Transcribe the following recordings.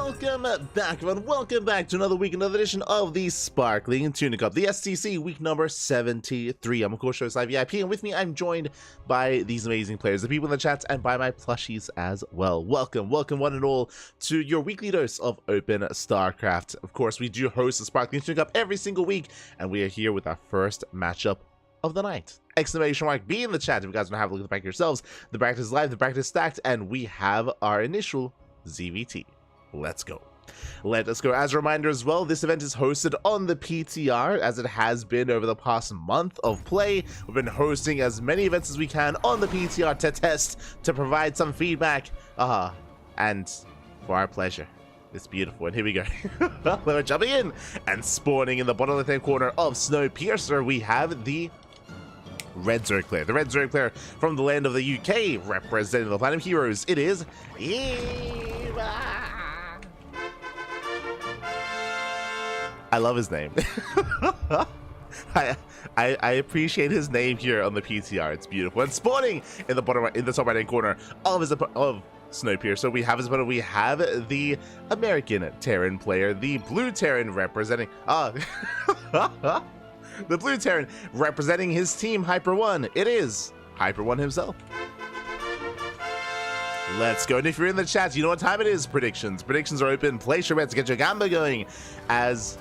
welcome back, everyone. Welcome back to another week, another edition of the Sparkling Tuna Cup, the STC week number 73. I'm of course Showside VIP, and with me I'm joined by these amazing players, the people in the chat, and by my plushies as well. Welcome one and all to your weekly dose of Open StarCraft. Of course, we do host the Sparkling Tuna Cup every single week, and we are here with our first matchup of the night. Exclamation mark be in the chat if you guys want to have a look at the bracket yourselves. The bracket is live, the bracket is stacked, and we have our initial ZVT. Let's go. Let us go. As a reminder as well, this event is hosted on the PTR, as it has been over the past month of play. We've been hosting as many events as we can on the PTR to test, to provide some feedback, and for our pleasure. It's beautiful, and here we go. We're jumping in, and spawning in the bottom left-hand corner of Snowpiercer, we have the Red Zero player. The Red Zero player from the land of the UK, representing the Platinum Heroes. It is Eva. I love his name. I appreciate his name here on the PTR. It's beautiful. And spawning in the bottom, in the top right-hand corner of Snowpiercer, we have his opponent. We have the American Terran player, the Blue Terran representing the Blue Terran representing his team Hyper One. It is Hyper One himself. Let's go. And if you're in the chat, you know what time it is. Predictions are open. Place your bets, get your gamba going, as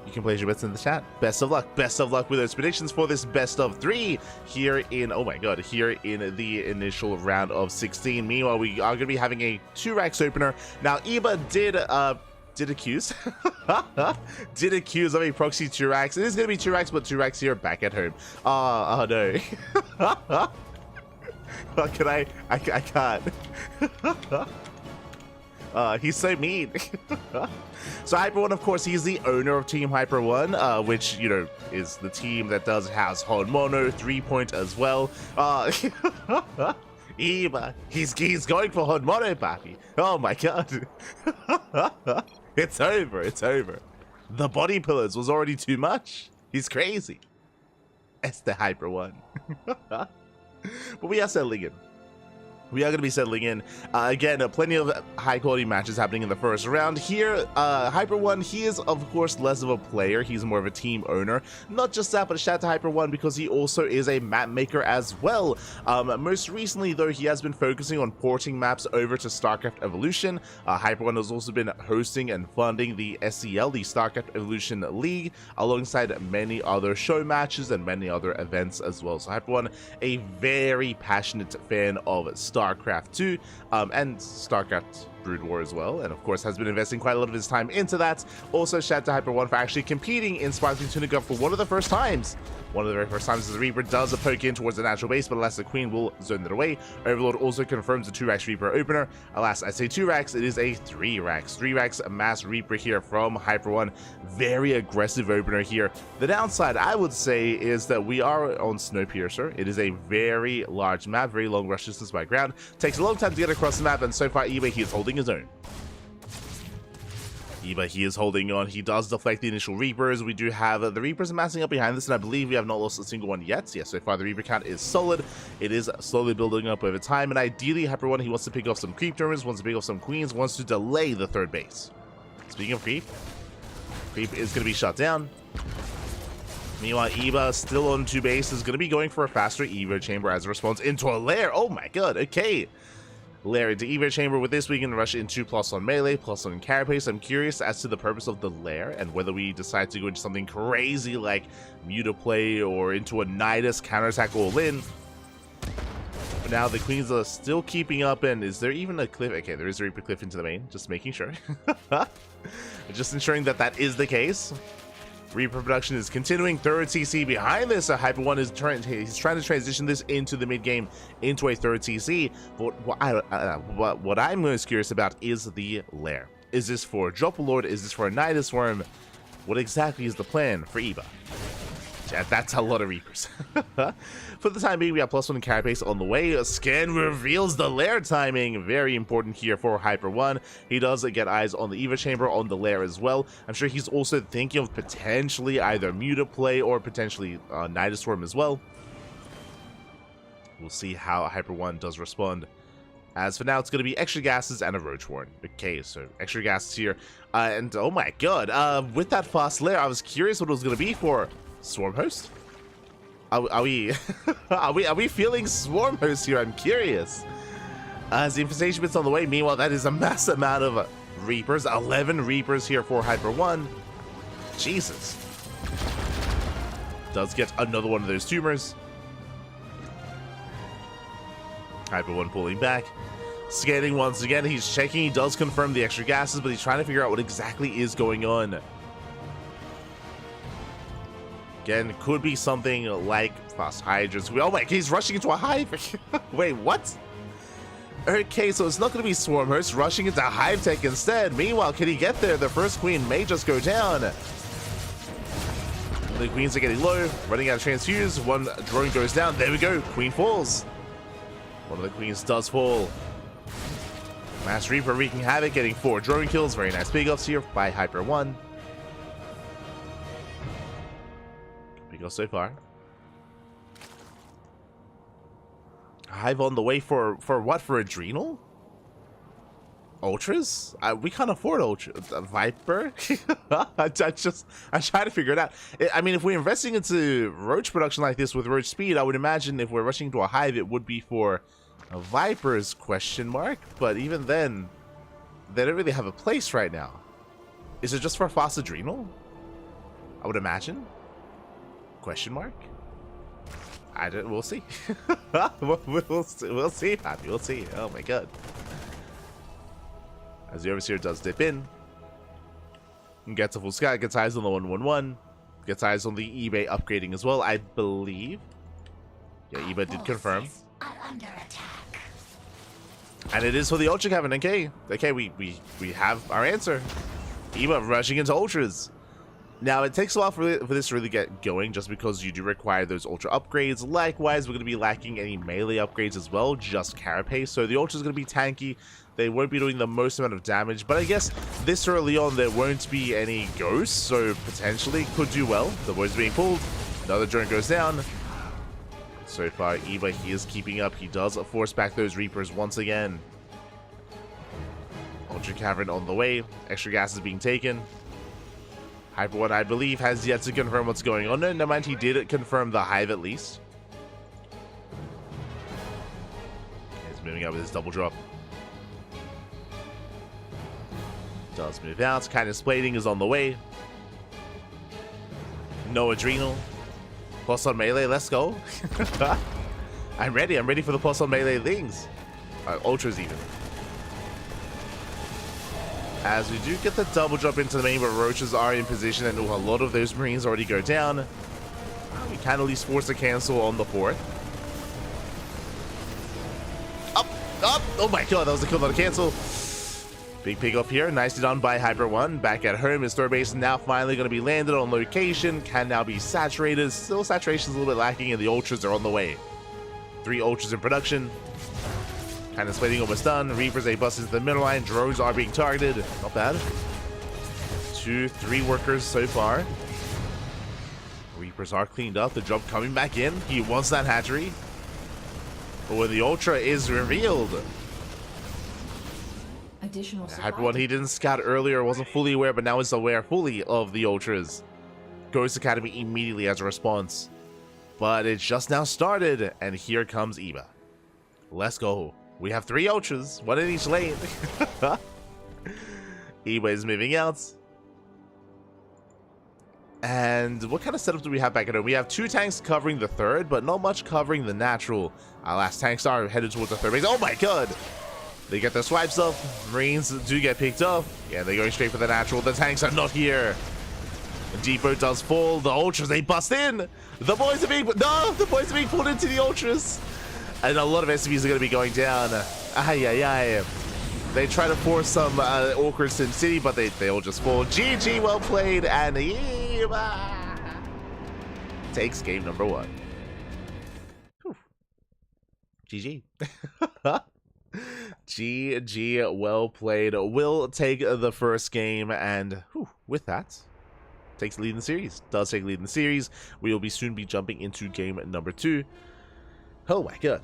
you can place your bets in the chat. Best of luck with those predictions for this best of 3 here in, oh my god, here in the initial round of 16. Meanwhile, we are going to be having a 2-racks opener. Now, Eba did accuse did accuse of a proxy 2-racks. It is going to be 2-racks, but 2-racks here back at home. Oh no. What can I can't. He's so mean. So Hyper One, of course, he's the owner of Team Hyper One, which, you know, is the team that does has Hon Mono 3-point as well. Eba, he's going for Hon Mono, papi. Oh my god. It's over. The body pillars was already too much. He's crazy. It's the Hyper One. But we are settling in. We are going to be settling in. Again, plenty of high-quality matches happening in the first round. Here, Hyper One, he is, of course, less of a player. He's more of a team owner. Not just that, but a shout out to Hyper One because he also is a map maker as well. Most recently, though, he has been focusing on porting maps over to StarCraft Evolution. Hyper One has also been hosting and funding the SEL, the StarCraft Evolution League, alongside many other show matches and many other events as well. So Hyper One, a very passionate fan of StarCraft 2 and StarCraft Brood War as well, and of course has been investing quite a lot of his time into that. Also, shout out to Hyper One for actually competing in Sparkling Tuna Cup for one of the very first times as the Reaper does a poke in towards the natural base, but alas, the Queen will zone that away. Overlord also confirms the 2-racks Reaper opener. Alas, I say 2-racks, it is a 3-racks. 3-racks mass Reaper here from Hyper One. Very aggressive opener here. The downside, I would say, is that we are on Snowpiercer. It is a very large map, very long rush distance by ground. Takes a long time to get across the map, and so far, eBay, he is holding his own. Eba, he is holding on. He does deflect the initial Reapers. We do have the Reapers amassing up behind this, and I believe we have not lost a single one yet. Yes, so far the Reaper count is solid. It is slowly building up over time, and ideally, Hyper One, he wants to pick off some creep terminals, wants to pick off some queens, wants to delay the 3rd base. Speaking of creep is going to be shut down. Meanwhile, Eba, still on 2 base, is going to be going for a faster Evo Chamber as a response into a lair. Oh my god, okay. Lair into Evo Chamber. With this, we can rush into plus on melee, plus on carapace. I'm curious as to the purpose of the lair and whether we decide to go into something crazy like Mutaplay or into a Nidus counterattack all in. But now the Queens are still keeping up, and is there even a cliff? Okay, there is a Reaper cliff into the main, just making sure. Just ensuring that that is the case. Reaper production is continuing. 3rd CC behind this. Hyper One is trying to transition this into the mid game, into a 3rd CC. But what I'm most curious about is the lair. Is this for Drop Lord? Is this for a Nidus Worm? What exactly is the plan for Eba? Yeah, that's a lot of Reapers. For the time being, we have +1 carapace on the way. A scan reveals the lair timing. Very important here for Hyper One. He does get eyes on the Eva Chamber, on the lair as well. I'm sure he's also thinking of potentially either Mutaplay or potentially Nidus Worm as well. We'll see how Hyper One does respond As for now, it's going to be extra gases and a roach warren. Okay, so extra gases here. And oh my god, with that fast layer, I was curious what it was going to be for swarm host. Are we are we feeling swarm host here? I'm curious. As the infestation bit's on the way, meanwhile, that is a massive amount of reapers. 11 reapers here for Hyper 1. Jesus. Does get another one of those tumors. Hyper 1 pulling back. Scanning once again. He's checking. He does confirm the extra gases, but he's trying to figure out what exactly is going on. Again, could be something like fast hydrants. Oh my, he's rushing into a hive. Wait, what? Okay, so it's not going to be swarm host rushing into hive tech instead. Meanwhile, can he get there? The first queen may just go down. The queens are getting low, running out of transfuse. One drone goes down. There we go. Queen falls. One of the queens does fall. Mass Reaper wreaking havoc, getting 4 drone kills. Very nice big ups here by Hyper 1. Big ups so far. Hive on the way for what? For Adrenal? Ultras? We can't afford Ultra. Viper? I'm trying to figure it out. I mean, if we're investing into Roach production like this with Roach speed, I would imagine if we're rushing into a Hive, it would be for a Viper's question mark. But even then, they don't really have a place right now. Is it just for fast Adrenal? I would imagine. Question mark? We'll see. we'll see, Happy. We'll see. Oh my god. As the Overseer does dip in. Gets a full scout, gets eyes on the 111. Gets eyes on the eBay upgrading as well, I believe. Yeah, eBay did confirm. Under attack. And it is for the Ultra Cavern. Okay, we have our answer. eBay rushing into Ultras. Now, it takes a while for this to really get going, just because you do require those Ultra upgrades. Likewise, we're going to be lacking any melee upgrades as well, just Carapace. So the Ultra is going to be tanky. They won't be doing the most amount of damage, but I guess this early on, there won't be any ghosts, so potentially could do well. The boy's being pulled. Another drone goes down. So far, Eva, he is keeping up. He does force back those Reapers once again. Ultra Cavern on the way. Extra gas is being taken. Hyper 1, I believe, has yet to confirm what's going on. No, never mind, he did confirm the Hive at least. He's moving out with his double drop. Does move out. Kindness plating is on the way. No Adrenal. Plus on melee, let's go. I'm ready for the plus on melee things. Ultras even. As we do get the double drop into the main, but Roaches are in position and a lot of those Marines already go down. We can at least force a cancel on the 4th. Up! Oh my god, that was a kill, not a cancel. Big pick up here, nicely done by Hyper 1. Back at home, his third base now finally going to be landed on location. Can now be saturated. Still saturation's a little bit lacking and the Ultras are on the way. 3 Ultras in production. Kind of splitting almost done. Reapers, a bust into the middle line. Drones are being targeted. Not bad. 2, 3 workers so far. Reapers are cleaned up. The drop coming back in. He wants that hatchery. But when the Ultra is revealed. Additional Hyper 1, he didn't scout earlier, wasn't fully aware, but now is aware fully of the Ultras. Ghost Academy immediately as a response. But it's just now started, and here comes Eva. Let's go. We have 3 Ultras, 1 in each lane. Eva is moving out. And what kind of setup do we have back at home? We have 2 tanks covering the 3rd, but not much covering the natural. Our last tanks are headed towards the 3rd base. Oh my god! They get their swipes up. Marines do get picked up. Yeah, they're going straight for the natural. The tanks are not here. The depot does fall. The Ultras, they bust in. The boys are being... No! The boys are being pulled into the Ultras. And a lot of SCVs are going to be going down. Ay. They try to force some awkward Sim City, but they all just fall. GG, well played. And Eva takes game number 1. Whew. GG. GG, well played. Will take the first game, and with that, takes the lead in the series. Does take the lead in the series. We will soon be jumping into game number 2. Oh my god.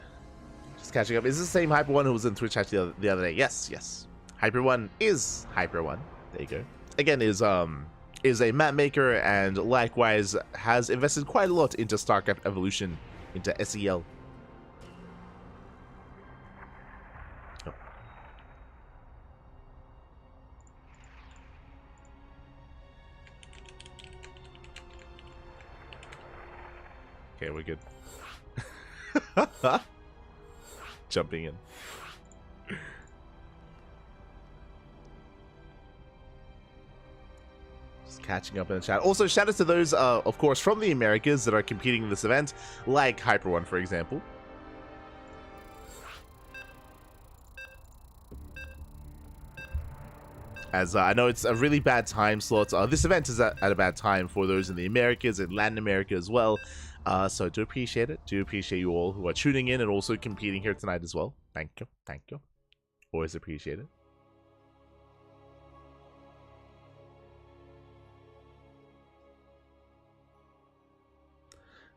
Just catching up. Is this the same Hyper One who was in Twitch chat the other day? Yes, yes. Hyper One is Hyper One. There you go. Again, is a map maker and likewise has invested quite a lot into StarCraft Evolution, into SEL. Oh. Okay, we're good. Jumping in. Just catching up in the chat. Also, shout out to those, of course, from the Americas that are competing in this event, like Hyper One, for example. As I know it's a really bad time slot. This event is at a bad time for those in the Americas and Latin America as well. So I do appreciate it. Do appreciate you all who are tuning in and also competing here tonight as well. Thank you. Thank you. Always appreciate it.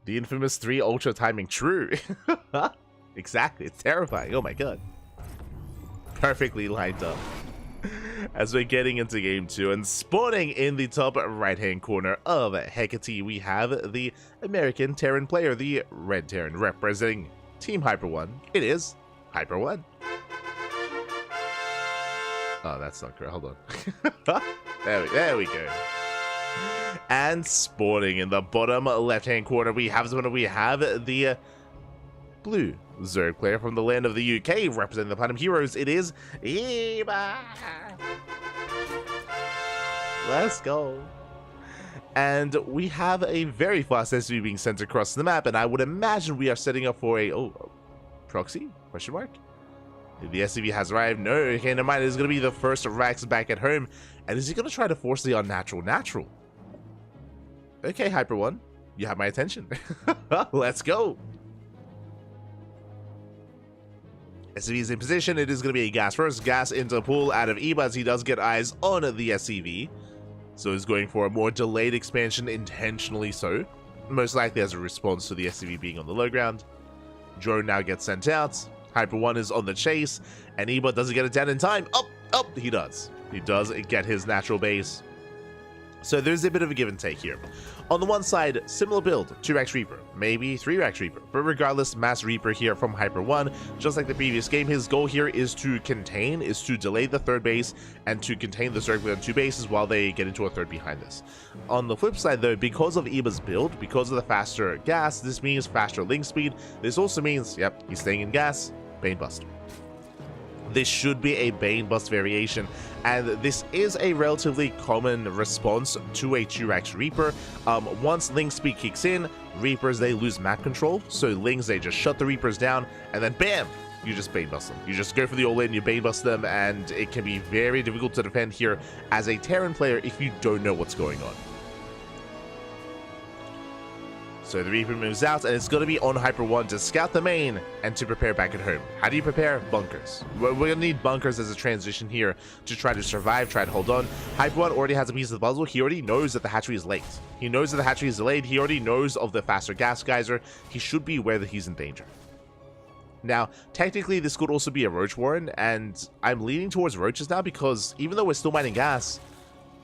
The infamous 3 ultra timing. True. Exactly. It's terrifying. Oh my god. Perfectly lined up. As we're getting into game 2 and spawning in the top right hand corner of Hecate, we have the American Terran player, the Red Terran, representing Team Hyper One. It is Hyper One. Oh, that's not correct. Hold on. there we go. And spawning in the bottom left hand corner, we have the blue Zerg player from the land of the UK, representing the Platinum Heroes. It is Eba. Let's go. And we have a very fast SUV being sent across the map, and I would imagine we are setting up for a proxy? Question mark? The SUV has arrived. No, okay, never mind. It's going to be the first Rax back at home. And is he going to try to force the unnatural natural? Okay, Hyper One, you have my attention. Let's go. SCV is in position. It is going to be a gas first. Gas into pool out of Eba as he does get eyes on the SCV. So he's going for a more delayed expansion, intentionally so. Most likely as a response to the SCV being on the low ground. Drone now gets sent out. Hyper One is on the chase. And Eba doesn't get it down in time. Up, he does. He does get his natural base. So there's a bit of a give and take here. On the one side, similar build, 2-Rax Reaper, maybe 3-Rax Reaper, but regardless, Mass Reaper here from Hyper One. Just like the previous game, his goal here is to delay the third base and to contain the Zerg on 2 bases while they get into a third behind this. On the flip side though, because of Eba's build, because of the faster gas, this means faster link speed. This also means, yep, he's staying in gas, Bane Bust. This should be a Bane Bust variation, and this is a relatively common response to a 2-Rax Reaper. Once Link Speed kicks in, Reapers, they lose map control, so Lings, they just shut the Reapers down, and then BAM! You just Bane Bust them. You just go for the all-in, you Bane Bust them, and it can be very difficult to defend here as a Terran player if you don't know what's going on. So the Reaper moves out, and it's going to be on Hyper One to scout the main and to prepare back at home. How do you prepare? Bunkers. We're going to need bunkers as a transition here to try to survive, try to hold on. Hyper One already has a piece of the puzzle. He already knows that the hatchery is late. He knows that the hatchery is delayed. He already knows of the faster gas geyser. He should be aware that he's in danger. Now, technically, this could also be a Roach Warren, and I'm leaning towards Roaches now because even though we're still mining gas,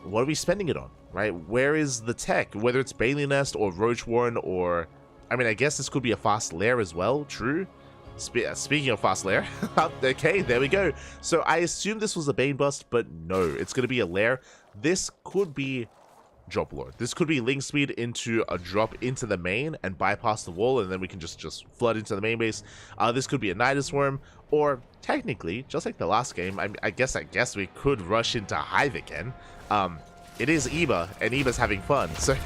what are we spending it on? Right? Where is the tech? Whether it's Bailey Nest or Roach Warren or... I mean, I guess this could be a fast lair as well. True. Speaking of fast lair. Okay, there we go. So I assume this was a Bane Bust, but no. It's going to be a lair. This could be Drop Lord. This could be Link Speed into a drop into the main and bypass the wall, and then we can just flood into the main base. This could be a Nidus Worm, or technically, just like the last game, I guess we could rush into Hive again. It is Eba, and Eba's having fun. So,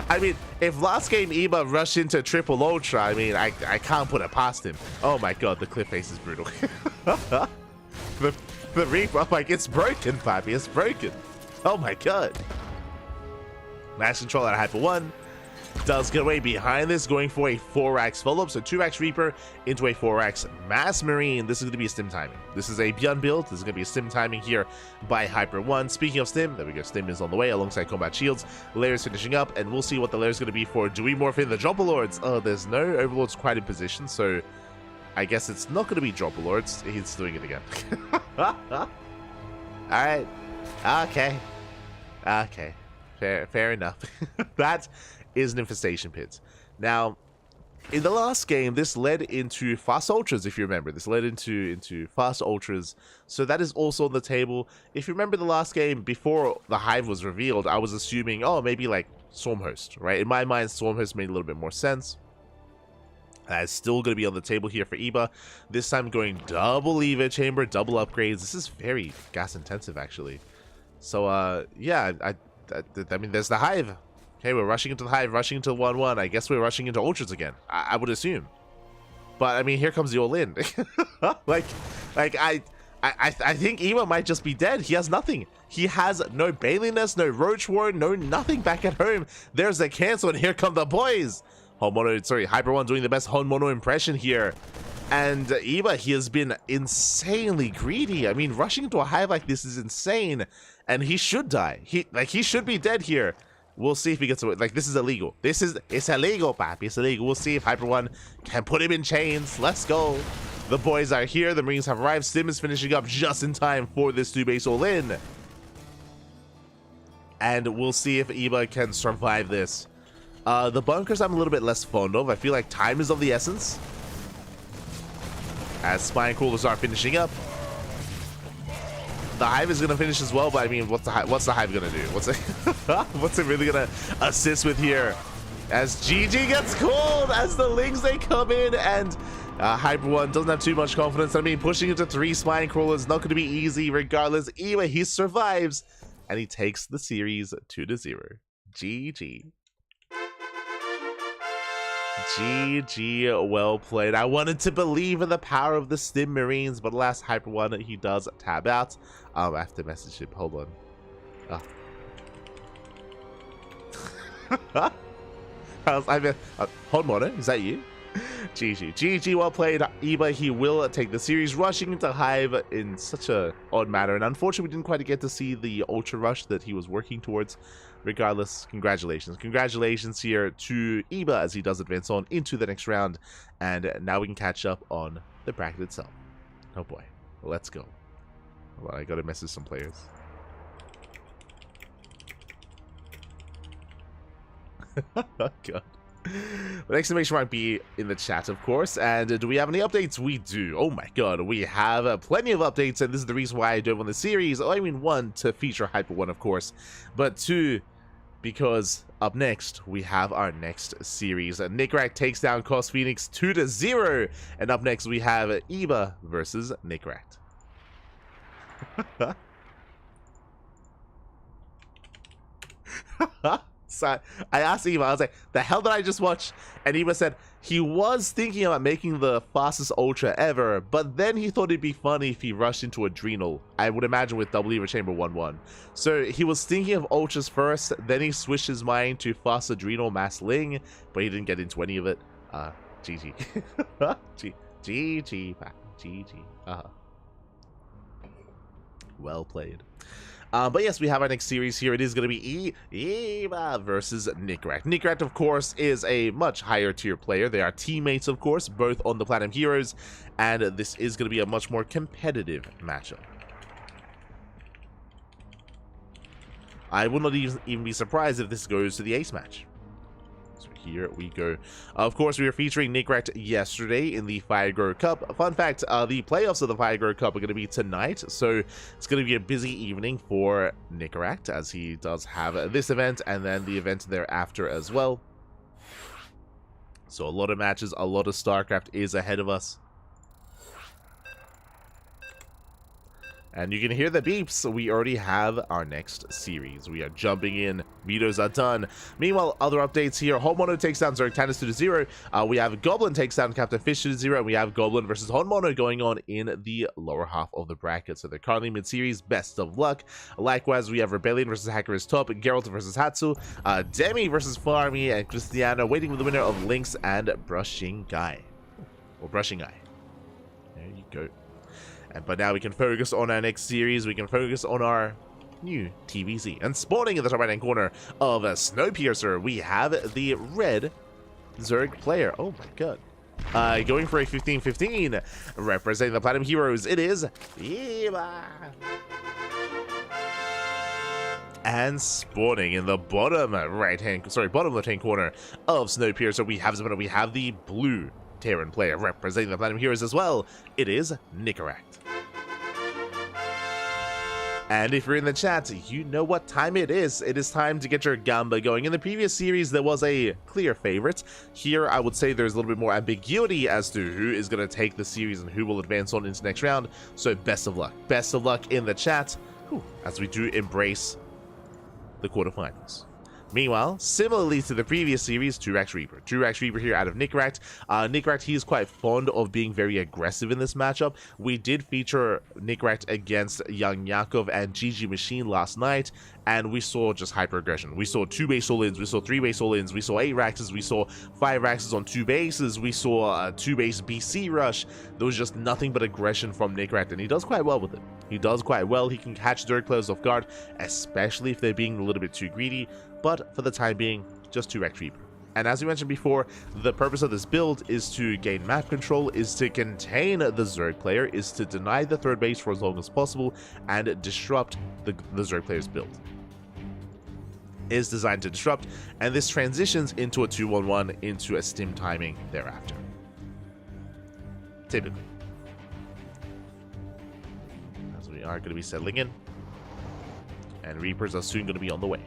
I mean, if last game Eba rushed into Triple Ultra, I mean, I can't put it past him. Oh my god, the cliff face is brutal. the Reaper, like, it's broken, Pappy, it's broken. Oh my god. Max control out of Hyper One. Does get away behind this, going for a 4-Rax follow-up. So 2-Rax Reaper into a 4-Rax Mass Marine. This is going to be a stim timing. This is a Beyond build. This is going to be a stim timing here by Hyper One. Speaking of stim, there we go. Stim is on the way alongside Combat Shields. Layers finishing up, and we'll see what the layer is going to be for. Do we morph in the Jumper Lords? Oh, there's no Overlords quite in position, so I guess it's not going to be Dropper Lord. He's doing it again. Alright. Okay. Okay. Fair enough. That is an Infestation Pit. Now, in the last game, this led into Fast Ultras, if you remember. This led into Fast Ultras. So that is also on the table. If you remember the last game, before the Hive was revealed, I was assuming, oh, maybe like Stormhost, right? In my mind, Stormhost made a little bit more sense. It's still going to be on the table here for Eba. This time going double Eva Chamber, double upgrades. This is very gas intensive, actually. So, yeah, I mean, there's the Hive. Okay, we're rushing into the Hive, rushing into 1-1. I guess we're rushing into Ultras again. I would assume. But, I mean, here comes the all-in. I think Eba might just be dead. He has nothing. He has no Baneliness, no Roach Warren, no nothing back at home. There's a cancel, and here come the boys. Hyper One doing the best Honmono impression here. And Eba, he has been insanely greedy. I mean, rushing into a Hive like this is insane. And he should die. He should be dead here. We'll see if he gets away. Like, this is illegal. It's illegal, papi. It's illegal. We'll see if Hyper One can put him in chains. Let's go. The boys are here. The Marines have arrived. Sim is finishing up just in time for this 2-base all-in. And we'll see if Eba can survive this. The bunkers I'm a little bit less fond of. I feel like time is of the essence. As Spine Crawlers are finishing up. The Hive is going to finish as well, but I mean, what's the Hive going to do? What's it really going to assist with here? As GG gets called, as the Lings, they come in, and Hyper One doesn't have too much confidence. I mean, pushing into 3 Spine Crawlers not going to be easy regardless. Anyway, he survives, and he takes the series 2-0. GG. GG, well played. I wanted to believe in the power of the Stim Marines, but alas, Hyper One, he does tab out. I have to message him. Hold on. Honmono, is that you? GG, well played. Eba, he will take the series, rushing into Hive in such a odd manner, and unfortunately we didn't quite get to see the Ultra Rush that he was working towards. Regardless, congratulations here to Eba as he does advance on into the next round, and now we can catch up on the bracket itself. Oh boy, let's go. Well, I gotta message some players. Oh god. But exclamation mark B in the chat, of course. And do we have any updates? We do. Oh my god, we have plenty of updates, and this is the reason why I don't want the series. I mean, 1, to feature Hyper One, of course, but 2, because up next we have our next series. Nickrak takes down Cos Phoenix 2-0, and up next we have Eba versus Nickrak. So I asked Eba, I was like, the hell did I just watch? And Eba said he was thinking about making the fastest Ultra ever, but then he thought it'd be funny if he rushed into Adrenal. I would imagine with double Eva Chamber 1-1. So he was thinking of Ultras first, then he switched his mind to fast Adrenal Mass Ling, but he didn't get into any of it. GG. GG. Well played. But yes, we have our next series here. It is going to be Eba versus Nickrak. Nickrak, of course, is a much higher tier player. They are teammates, of course, both on the Platinum Heroes, and this is going to be a much more competitive matchup. I would not even be surprised if this goes to the ace match. So here we go. Of course, we were featuring Nickrak yesterday in the Fire Grow Cup. Fun fact, the playoffs of the Fire Grow Cup are going to be tonight, so it's going to be a busy evening for Nickrak, as he does have this event and then the event thereafter as well. So a lot of matches, a lot of StarCraft is ahead of us. And you can hear the beeps. We already have our next series. We are jumping in. Vetoes are done. Meanwhile, other updates here. Honmono takes down Zerg Tannis 2-0. We have Goblin takes down Captain Fish 2-0. And we have Goblin versus Honmono going on in the lower half of the bracket. So they're currently mid-series. Best of luck. Likewise, we have Rebellion versus Hacker is top. Gerald versus Hatsu. Demi versus Farmy. And Krystianer waiting for the winner of Lynx and Brushing Guy. Or Brushing Guy. There you go. But now we can focus on our next series. We can focus on our new TVC. And spawning in the top right hand corner of Snowpiercer, we have the red Zerg player. Oh my god. Going for a 15-15, representing the Platinum Heroes, it is Eva. And spawning in the bottom left-hand corner of Snowpiercer, we have the blue Terran player representing the Platinum Heroes as well. It is Nicaract. And if you're in the chat, you know what time it is. It is time to get your Gamba going. In the previous series, there was a clear favorite. Here, I would say there's a little bit more ambiguity as to who is going to take the series and who will advance on into next round. So best of luck. Best of luck in the chat as we do embrace the quarterfinals. Meanwhile, similarly to the previous series, Turax Reaper here out of Nicaract. Nicaract, he is quite fond of being very aggressive in this matchup. We did feature Nicaract against Young Yakov and GG Machine last night, and we saw just hyper aggression. We saw 2 base all-ins, we saw 3 base all-ins, we saw 8 Raxes, we saw 5 Raxes on 2 bases, we saw 2 base BC rush. There was just nothing but aggression from Nicaract, and he does quite well with it. He does quite well. He can catch Dirt players off guard, especially if they're being a little bit too greedy. But for the time being, just Turax Reaper. And as we mentioned before, the purpose of this build is to gain map control, is to contain the Zerg player, is to deny the third base for as long as possible, and disrupt the Zerg player's build. Is designed to disrupt, and this transitions into a 2-1-1 into a stim timing thereafter. Typically. As we are going to be settling in, and Reapers are soon going to be on the way.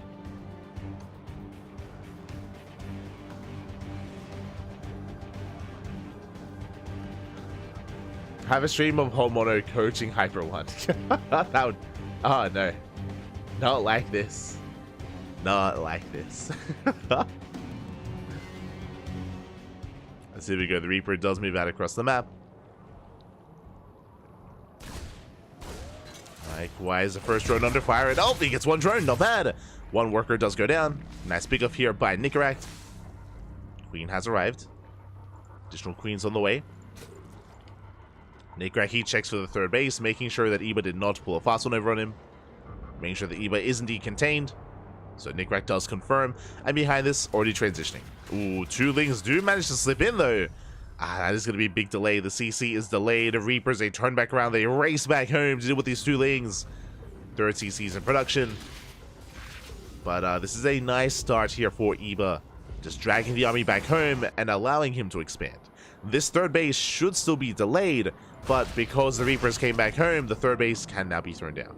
Have a stream of Homono coaching Hyper 1. That would... Oh, no. Not like this. Not like this. Let's see, here we go. The Reaper does move out across the map. Likewise, the first drone under fire. And oh, he gets 1 drone. Not bad. 1 worker does go down. Nice pickup here by Nicaract. Queen has arrived. Additional queens on the way. Nicaract, he checks for the third base, making sure that Eba did not pull a fast one over on him. Making sure that Eba is indeed contained. So Nicaract does confirm. And behind this, already transitioning. Ooh, 2 Lings do manage to slip in though. That is going to be a big delay. The CC is delayed. Reapers, they turn back around. They race back home to deal with these 2 Lings. 3rd CC's in production. But this is a nice start here for Eba. Just dragging the army back home and allowing him to expand. This third base should still be delayed, but because the Reapers came back home, the third base can now be thrown down.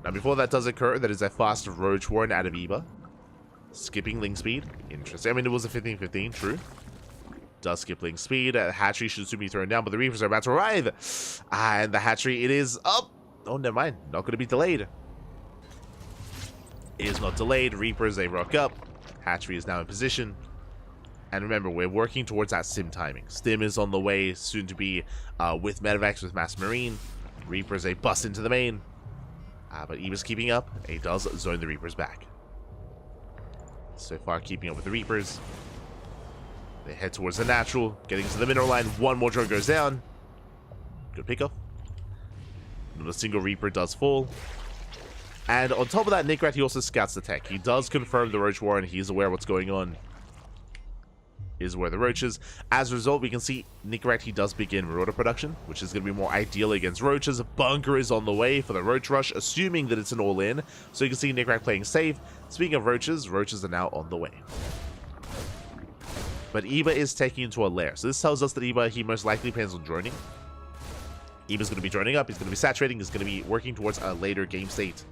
Now before that does occur, that is a fast Roach Warren out of Eba. Skipping Ling speed. Interesting. I mean, it was a 15-15, true. Does skip Ling speed. Hatchery should soon be thrown down, but the Reapers are about to arrive. And the hatchery, it is up. Oh, never mind. Not going to be delayed. It is not delayed. Reapers, they rock up. Hatchery is now in position. And remember, we're working towards that Stim timing. Stim is on the way, soon to be with Medivacs, with Mass Marine. Reapers, they bust into the main. But Eva's keeping up. He does zone the Reapers back. So far, keeping up with the Reapers. They head towards the natural, getting to the mineral line. 1 more drone goes down. Good pickup. Not a single Reaper does fall. And on top of that, Nicaract, he also scouts the tech. He does confirm the Roach Warren. He's aware of what's going on. Is where the roaches. As a result, we can see Nicaract, he does begin Marauder production, which is going to be more ideal against roaches. Bunker is on the way for the roach rush, assuming that it's an all-in. So you can see Nicaract playing safe. Speaking of roaches, roaches are now on the way. But Eba is taking into a lair. So this tells us that Eba, he most likely plans on droning. Eba's going to be droning up. He's going to be saturating. He's going to be working towards a later game state.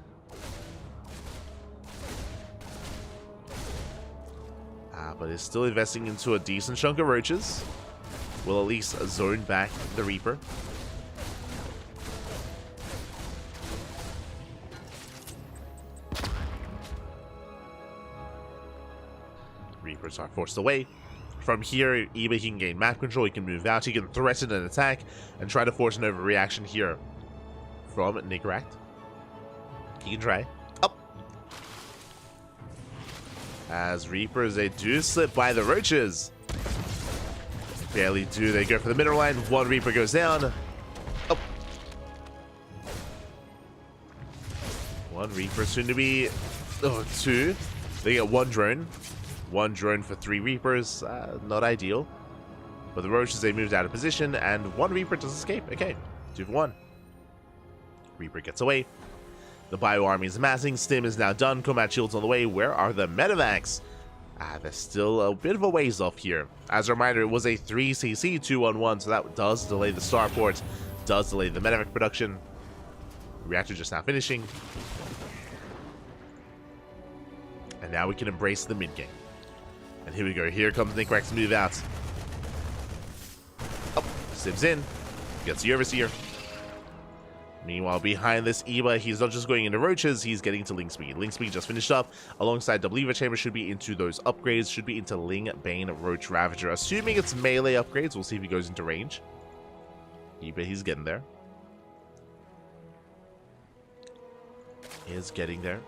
But is still investing into a decent chunk of roaches. Will at least zone back the Reaper. Reapers are forced away. From here, Eba, he can gain map control, he can move out, he can threaten an attack, and try to force an overreaction here from Nicaract. He can try. As Reapers, they do slip by the roaches. Barely do. They go for the mineral line. 1 Reaper goes down. Oh. 1 Reaper soon to be... Oh, 2. They get 1 drone. 1 drone for 3 Reapers. Not ideal. But the Roaches, they moved out of position, and one Reaper does escape. Okay, 2 for 1. Reaper gets away. The Bio Army is amassing. Stim is now done. Combat shields on the way. Where are the Medivacs? They're still a bit of a ways off here. As a reminder, it was a 3cc 2-on-1, so that does delay the starport, does delay the Medivac production. Reactor just now finishing. And now we can embrace the mid-game. And here we go. Here comes Nickrak's move out. Oh, Stim's in. Gets the Overseer. Meanwhile, behind this Eva, he's not just going into Roaches, he's getting to Ling Speed. Ling Speed just finished up, alongside Double Eva Chamber, should be into those upgrades, should be into Ling, Bane, Roach, Ravager. Assuming it's melee upgrades, we'll see if he goes into range. Eva, he's getting there. Is getting there.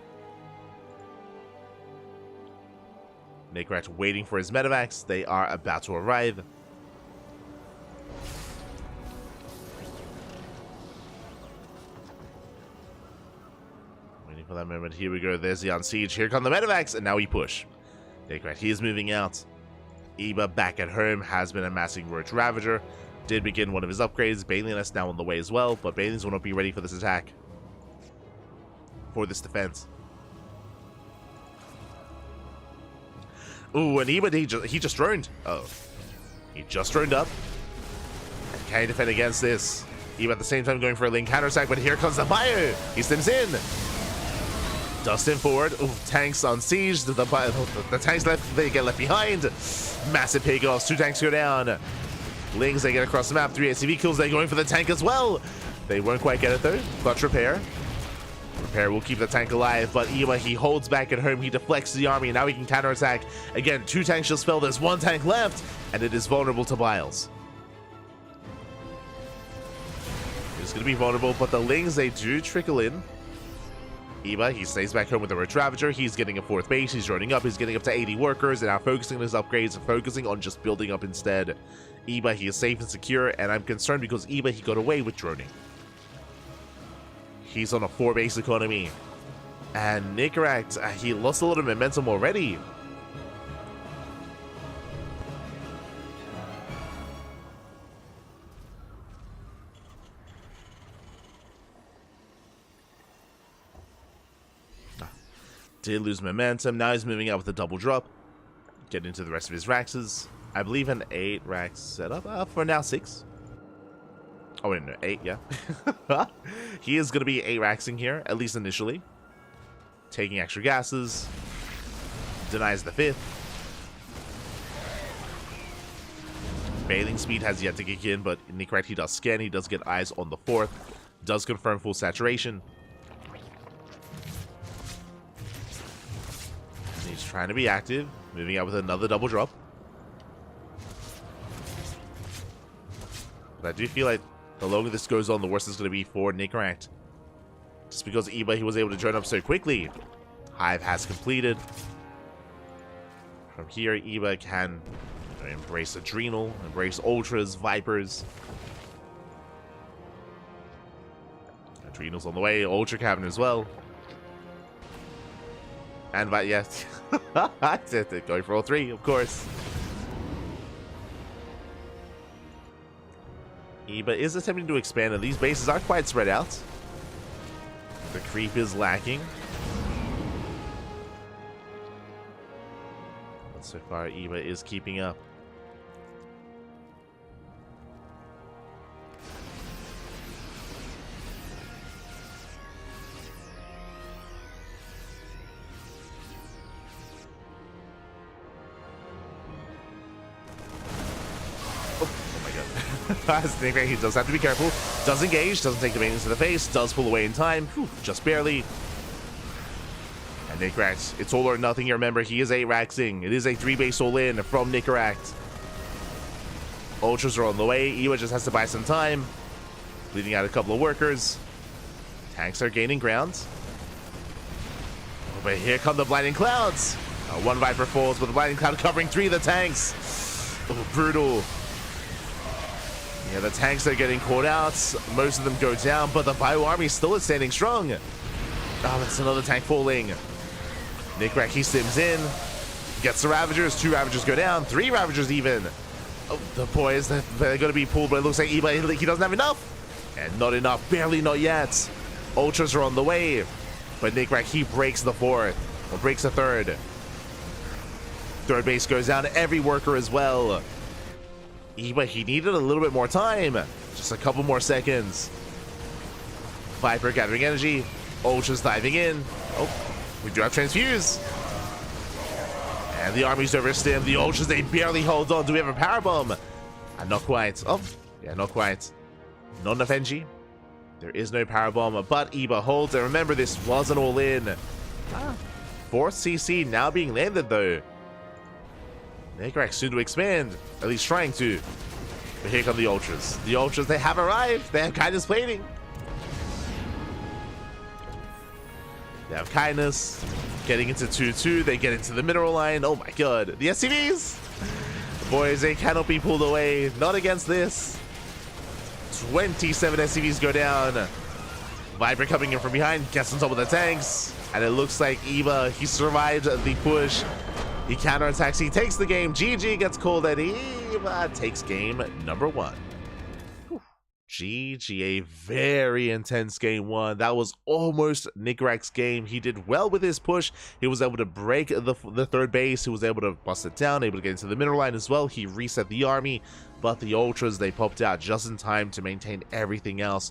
Nickrak waiting for his Medivacs. They are about to arrive. Waiting for that moment. Here we go. There's the Unsiege. Here come the Medivacs, and now we push. Nickrak, he is moving out. Eba back at home, has been amassing Roach Ravager. Did begin one of his upgrades. Baliness now on the way as well, but Balins will not be ready for this attack. For this defense. Ooh, and Eba, he just droned. Oh. He just droned up. Can he defend against this? Eba at the same time going for a Ling counterattack, but here comes the Bio. He stims in. Dustin forward. Ooh, tanks on siege. The tanks left, they get left behind. Massive pickoffs. 2 tanks go down. Lings, they get across the map. 3 SCV kills. They're going for the tank as well. They won't quite get it though. Clutch repair. Repair will keep the tank alive, but Eba, he holds back at home. He deflects the army, and now he can counterattack. Again, 2 tanks just fell. There's 1 tank left, and it is vulnerable to Biles. It's going to be vulnerable, but the Lings, they do trickle in. Eba, he stays back home with the Roach Ravager. He's getting a 4th base. He's running up. He's getting up to 80 workers, and now focusing on his upgrades and focusing on just building up instead. Eba, he is safe and secure, and I'm concerned because Eba, he got away with droning. He's on a 4-base economy. And Nickrak, he lost a lot of momentum already. Did lose momentum. Now he's moving out with a double drop. Get into the rest of his Raxes. I believe an 8 Rax setup. For now, 6. Oh, wait, no, 8, yeah. He is going to be 8 Raxing here, at least initially. Taking extra gases. Denies the 5th. Bailing speed has yet to kick in, but Nickrak, he does scan. He does get eyes on the 4th. Does confirm full saturation. And he's trying to be active. Moving out with another double drop. But I do feel like the longer this goes on, the worse it's going to be for Nickrak. Just because Eba, he was able to join up so quickly. Hive has completed. From here, Eba can embrace Adrenal, embrace Ultras, Vipers. Adrenal's on the way, Ultra Cavern as well. And yes, going for all 3, of course. Eba is attempting to expand, and these bases are quite spread out. The creep is lacking. But so far, Eba is keeping up. Nickrak, he does have to be careful. Does engage, doesn't take the main into the face, does pull away in time. Whew, just barely. And Nickrak, it's all or nothing here. Remember, he is 8 Raxing. It is a 3-base all-in from Nickrak. Ultras are on the way. Eba just has to buy some time. Bleeding out a couple of workers. Tanks are gaining ground. Oh, but here come the Blinding Clouds. 1 Viper falls, but the Blinding Cloud covering 3 of the tanks. Oh, brutal. Yeah, the tanks are getting caught out. Most of them go down, but the Bio Army still is standing strong. Oh, that's another tank falling. Nickrak, he stims in. Gets the Ravagers. 2 Ravagers go down. 3 Ravagers even. Oh, the boys, they're going to be pulled, but it looks like Iba, he doesn't have enough. And not enough, barely not yet. Ultras are on the way, but Nickrack, he breaks the fourth, or breaks the third. Third base goes down to every worker as well. Iba, he needed a little bit more time. Just a couple more seconds. Viper gathering energy. Ultras diving in. Oh, we do have Transfuse. And the army's overstim. The Ultras, they barely hold on. Do we have a power bomb? Not quite. Oh, yeah, not quite. Not enough NG. There is no power bomb, but Iba holds. And remember, this wasn't all in. Fourth CC now being landed, though. Nickrack soon to expand. At least trying to. But here come the Ultras. The Ultras, they have arrived. They have kindness plating. They have kindness. Getting into 2-2. They get into the mineral line. Oh my god. The SCVs. Boys, they cannot be pulled away. Not against this. 27 SCVs go down. Viper coming in from behind. Gets on top of the tanks. And it looks like Iba, he survived the push. He counterattacks. He takes the game. GG gets called, and Iba takes game number 1. GG, a very intense game 1. That was almost Nickrack's game. He did well with his push. He was able to break the third base. He was able to bust it down, able to get into the middle line as well. He reset the army, but the Ultras, they popped out just in time to maintain everything else.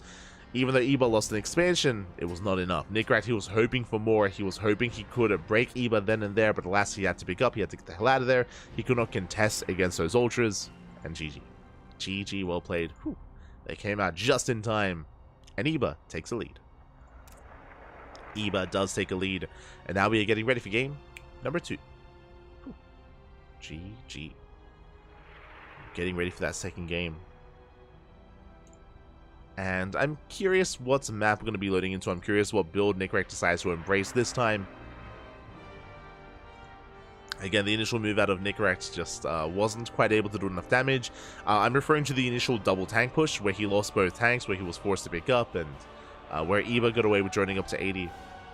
Even though Iba lost an expansion, it was not enough. Nickrack, he was hoping for more. He was hoping he could break Iba then and there, but the last he had to pick up, he had to get the hell out of there. He could not contest against those Ultras, and GG. GG, well played. Whew. They came out just in time, and Iba takes a lead. Iba does take a lead, and now we are getting ready for game number 2. Whew. GG. Getting ready for that second game. And I'm curious what map we're going to be loading into. I'm curious what build Nickrack decides to embrace this time. Again, the initial move out of Nickrack just wasn't quite able to do enough damage. I'm referring to the initial double tank push, where he lost both tanks, where he was forced to pick up, and where Iba got away with joining up to 80.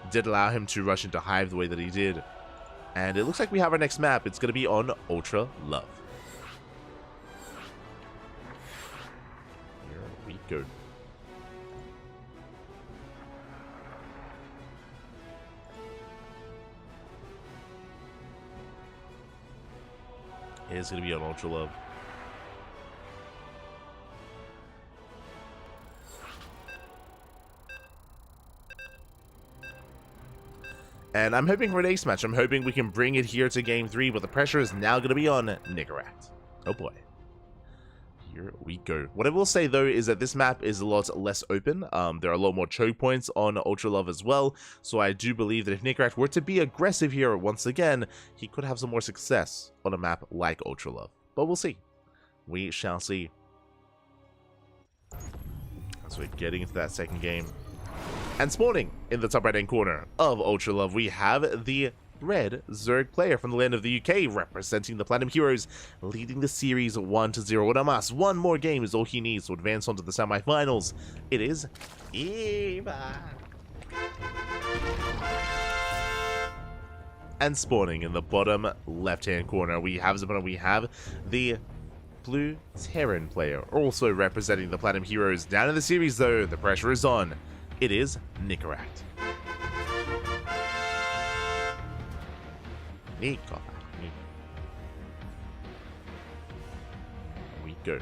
Did allow him to rush into Hive the way that he did. And it looks like we have our next map. It's going to be on Ultra Love. Here we go. It's going to be on Ultra Love. And I'm hoping for an ace match. I'm hoping we can bring it here to game 3, but the pressure is now going to be on Nickrack. Oh boy. Here we go. What I will say though is that this map is a lot less open. There are a lot more choke points on Ultra Love as well. So I do believe that if Nickrack were to be aggressive here once again, he could have some more success on a map like Ultra Love. But we'll see. We shall see. So we're getting into that second game. And spawning in the top right hand corner of Ultra Love, we have the red Zerg player from the land of the UK, representing the Platinum Heroes, leading the series 1-0. Odamas, one more game is all he needs to advance on to the semifinals. It is Iba. And spawning in the bottom left-hand corner, we have the blue Terran player, also representing the Platinum Heroes. Down in the series, though, the pressure is on. It is Nickrack. Here we go.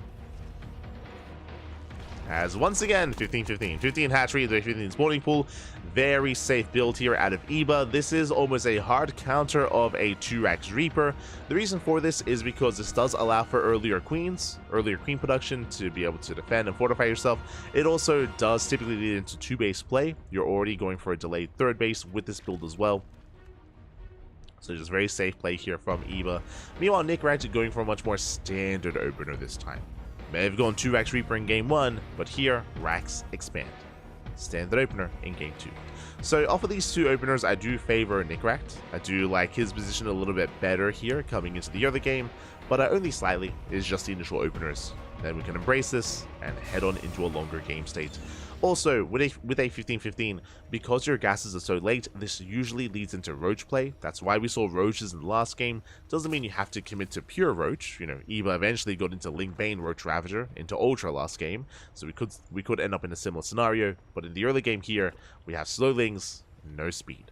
As once again, 15-15. 15 hatchery, 15 spawning pool. Very safe build here out of Iba. This is almost a hard counter of a 2x Reaper. The reason for this is because this does allow for earlier queen production to be able to defend and fortify yourself. It also does typically lead into 2-base play. You're already going for a delayed 3rd base with this build as well. So just very safe play here from Iba. Meanwhile, Nickrack going for a much more standard opener this time. May have gone 2x Reaper in game 1, but here, racks expand. Standard opener in game 2. So off of these two openers, I do favor Nickrack. I do like his position a little bit better here coming into the other game, but only slightly. Is just the initial openers. Then we can embrace this and head on into a longer game state. Also, with a 15-15, because your gases are so late, this usually leads into roach play. That's why we saw roaches in the last game. Doesn't mean you have to commit to pure roach. You know, Eva eventually got into Link Bane Roach Ravager into Ultra last game, so we could end up in a similar scenario. But in the early game here, we have slowlings, no speed.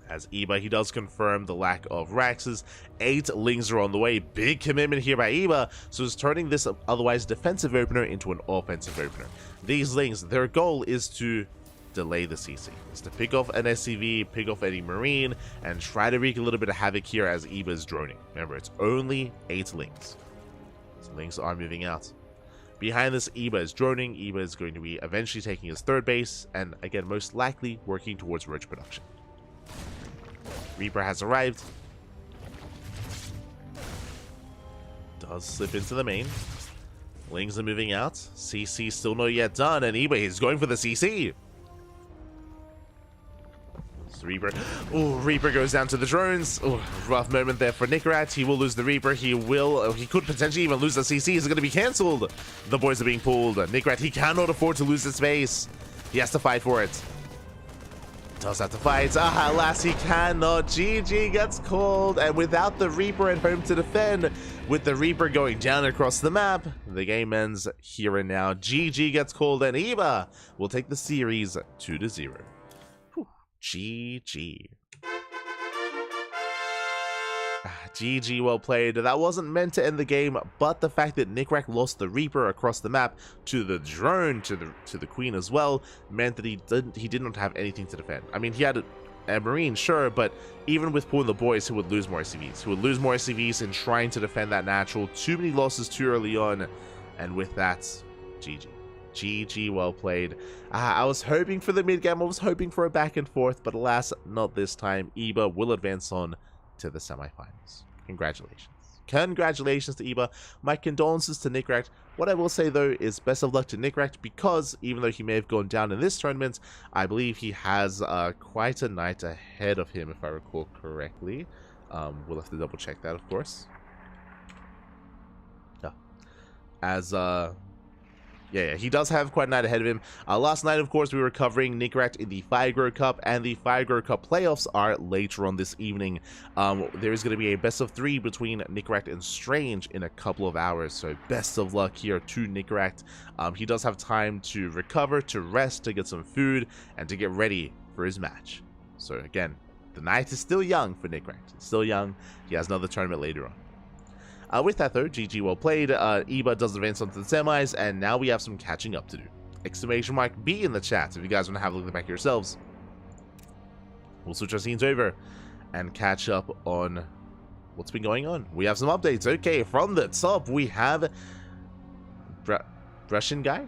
As Eba, he does confirm the lack of Raxes. 8 Lings are on the way. Big commitment here by Eba, so it's turning this otherwise defensive opener into an offensive opener. These Lings, their goal is to delay the CC. It's to pick off an SCV, pick off any Marine, and try to wreak a little bit of havoc here as Eba is droning. Remember, it's only 8 Lings. So Lings are moving out. Behind this, Eba is droning. Eba is going to be eventually taking his third base, and again, most likely working towards roach production. Reaper has arrived. Does slip into the main. Lings are moving out. CC still not yet done, and Eba is going for the CC. So Reaper. Oh, Reaper goes down to the drones. Oh, rough moment there for Nickrat. He will lose the Reaper. He could potentially even lose the CC. Is going to be cancelled. The boys are being pulled. Nickrat, he cannot afford to lose his space. He has to fight for it. Does have to fight. Alas, he cannot. GG gets called, and without the Reaper at home to defend, with the Reaper going down across the map, the game ends here and now. GG gets called, and Eba will take the series 2-0. GG. GG, well played. That wasn't meant to end the game, but the fact that Nickrat lost the Reaper across the map to the drone, to the Queen as well, meant that he did not have anything to defend. I mean, he had a Marine, sure, but even with pulling the boys, he would lose more SCVs. He would lose more SCVs in trying to defend that natural. Too many losses too early on, and with that, GG. GG, well played. I was hoping for the mid game. I was hoping for a back and forth, but alas, not this time. Eba will advance on to the semifinals. Congratulations. Congratulations to Eba. My condolences to Nickrat. What I will say though is best of luck to Nickrat, because even though he may have gone down in this tournament, I believe he has quite a night ahead of him, if I recall correctly. We'll have to double check that, of course. As yeah, he does have quite a night ahead of him. Last night, of course, we were covering Nickrat in the Fire Cup, and the Fire Cup playoffs are later on this evening. There is going to be a best of 3 between Nickrat and Strange in a couple of hours, so best of luck here to Nickrat. He does have time to recover, to rest, to get some food, and to get ready for his match. So again, the night is still young for Nickrat. It's still young. He has another tournament later on. With that though, GG well played. Eba does advance onto the semis, and now we have some catching up to do. Exclamation mark B in the chat if you guys want to have a look at the back yourselves. We'll switch our scenes over and catch up on what's been going on. We have some updates. Okay, from the top we have Russian guy.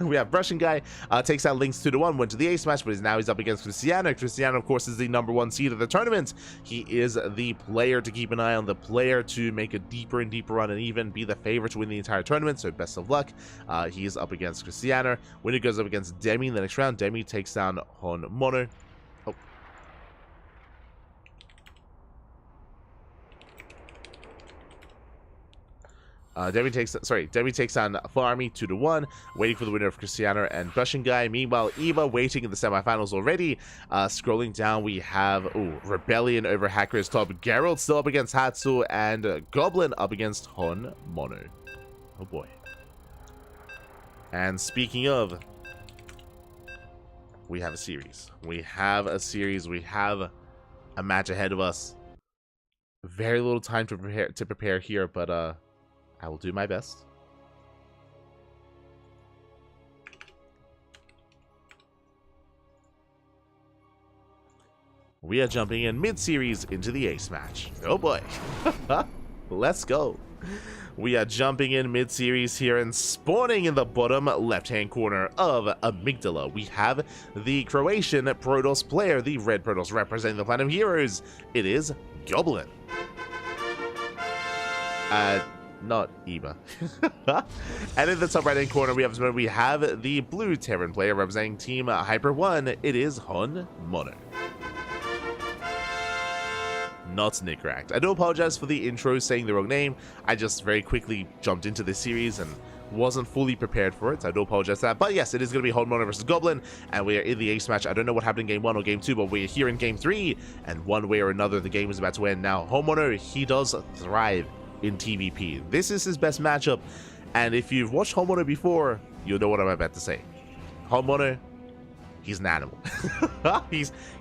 We have Russian guy takes out Lynx 2-1, went to the ace match, but now he's up against Krystianer. Krystianer, of course, is the #1 seed of the tournament. He is the player to keep an eye on, the player to make a deeper and deeper run and even be the favorite to win the entire tournament, so best of luck. He is up against Krystianer. Winner goes up against Demi in the next round. Demi takes down Hon Mono. Demi takes down Farmy 2-1, waiting for the winner of Krystianer and Russian guy. Meanwhile, Eba waiting in the semifinals already. Scrolling down, we have Rebellion over Hacker's top. Gerald still up against Hatsu, and Goblin up against Hon Mono. Oh boy. And speaking of, we have a series. We have a match ahead of us. Very little time to prepare here, but I will do my best. We are jumping in mid-series into the ace match. Oh boy. Let's go. We are jumping in mid-series here, and spawning in the bottom left-hand corner of Amygdala, we have the Croatian Protoss player, the red Protoss representing the Platinum Heroes. It is Goblin. Not Eba. And in the top right hand corner we have the blue Terran player representing Team Hyper 1. It is Hon Mono. Not Nickrat. I do apologize for the intro saying the wrong name. I just very quickly jumped into this series and wasn't fully prepared for it. I do apologize for that. But yes, it is going to be Homeowner versus Goblin, and we are in the ace match. I don't know what happened in game 1 or game 2, but we're here in game 3, and one way or another, the game is about to end. Now, Homeowner, he does thrive in TVP. This is his best matchup, and if you've watched Homeowner before, you'll know what I'm about to say. Homeowner, he's an animal.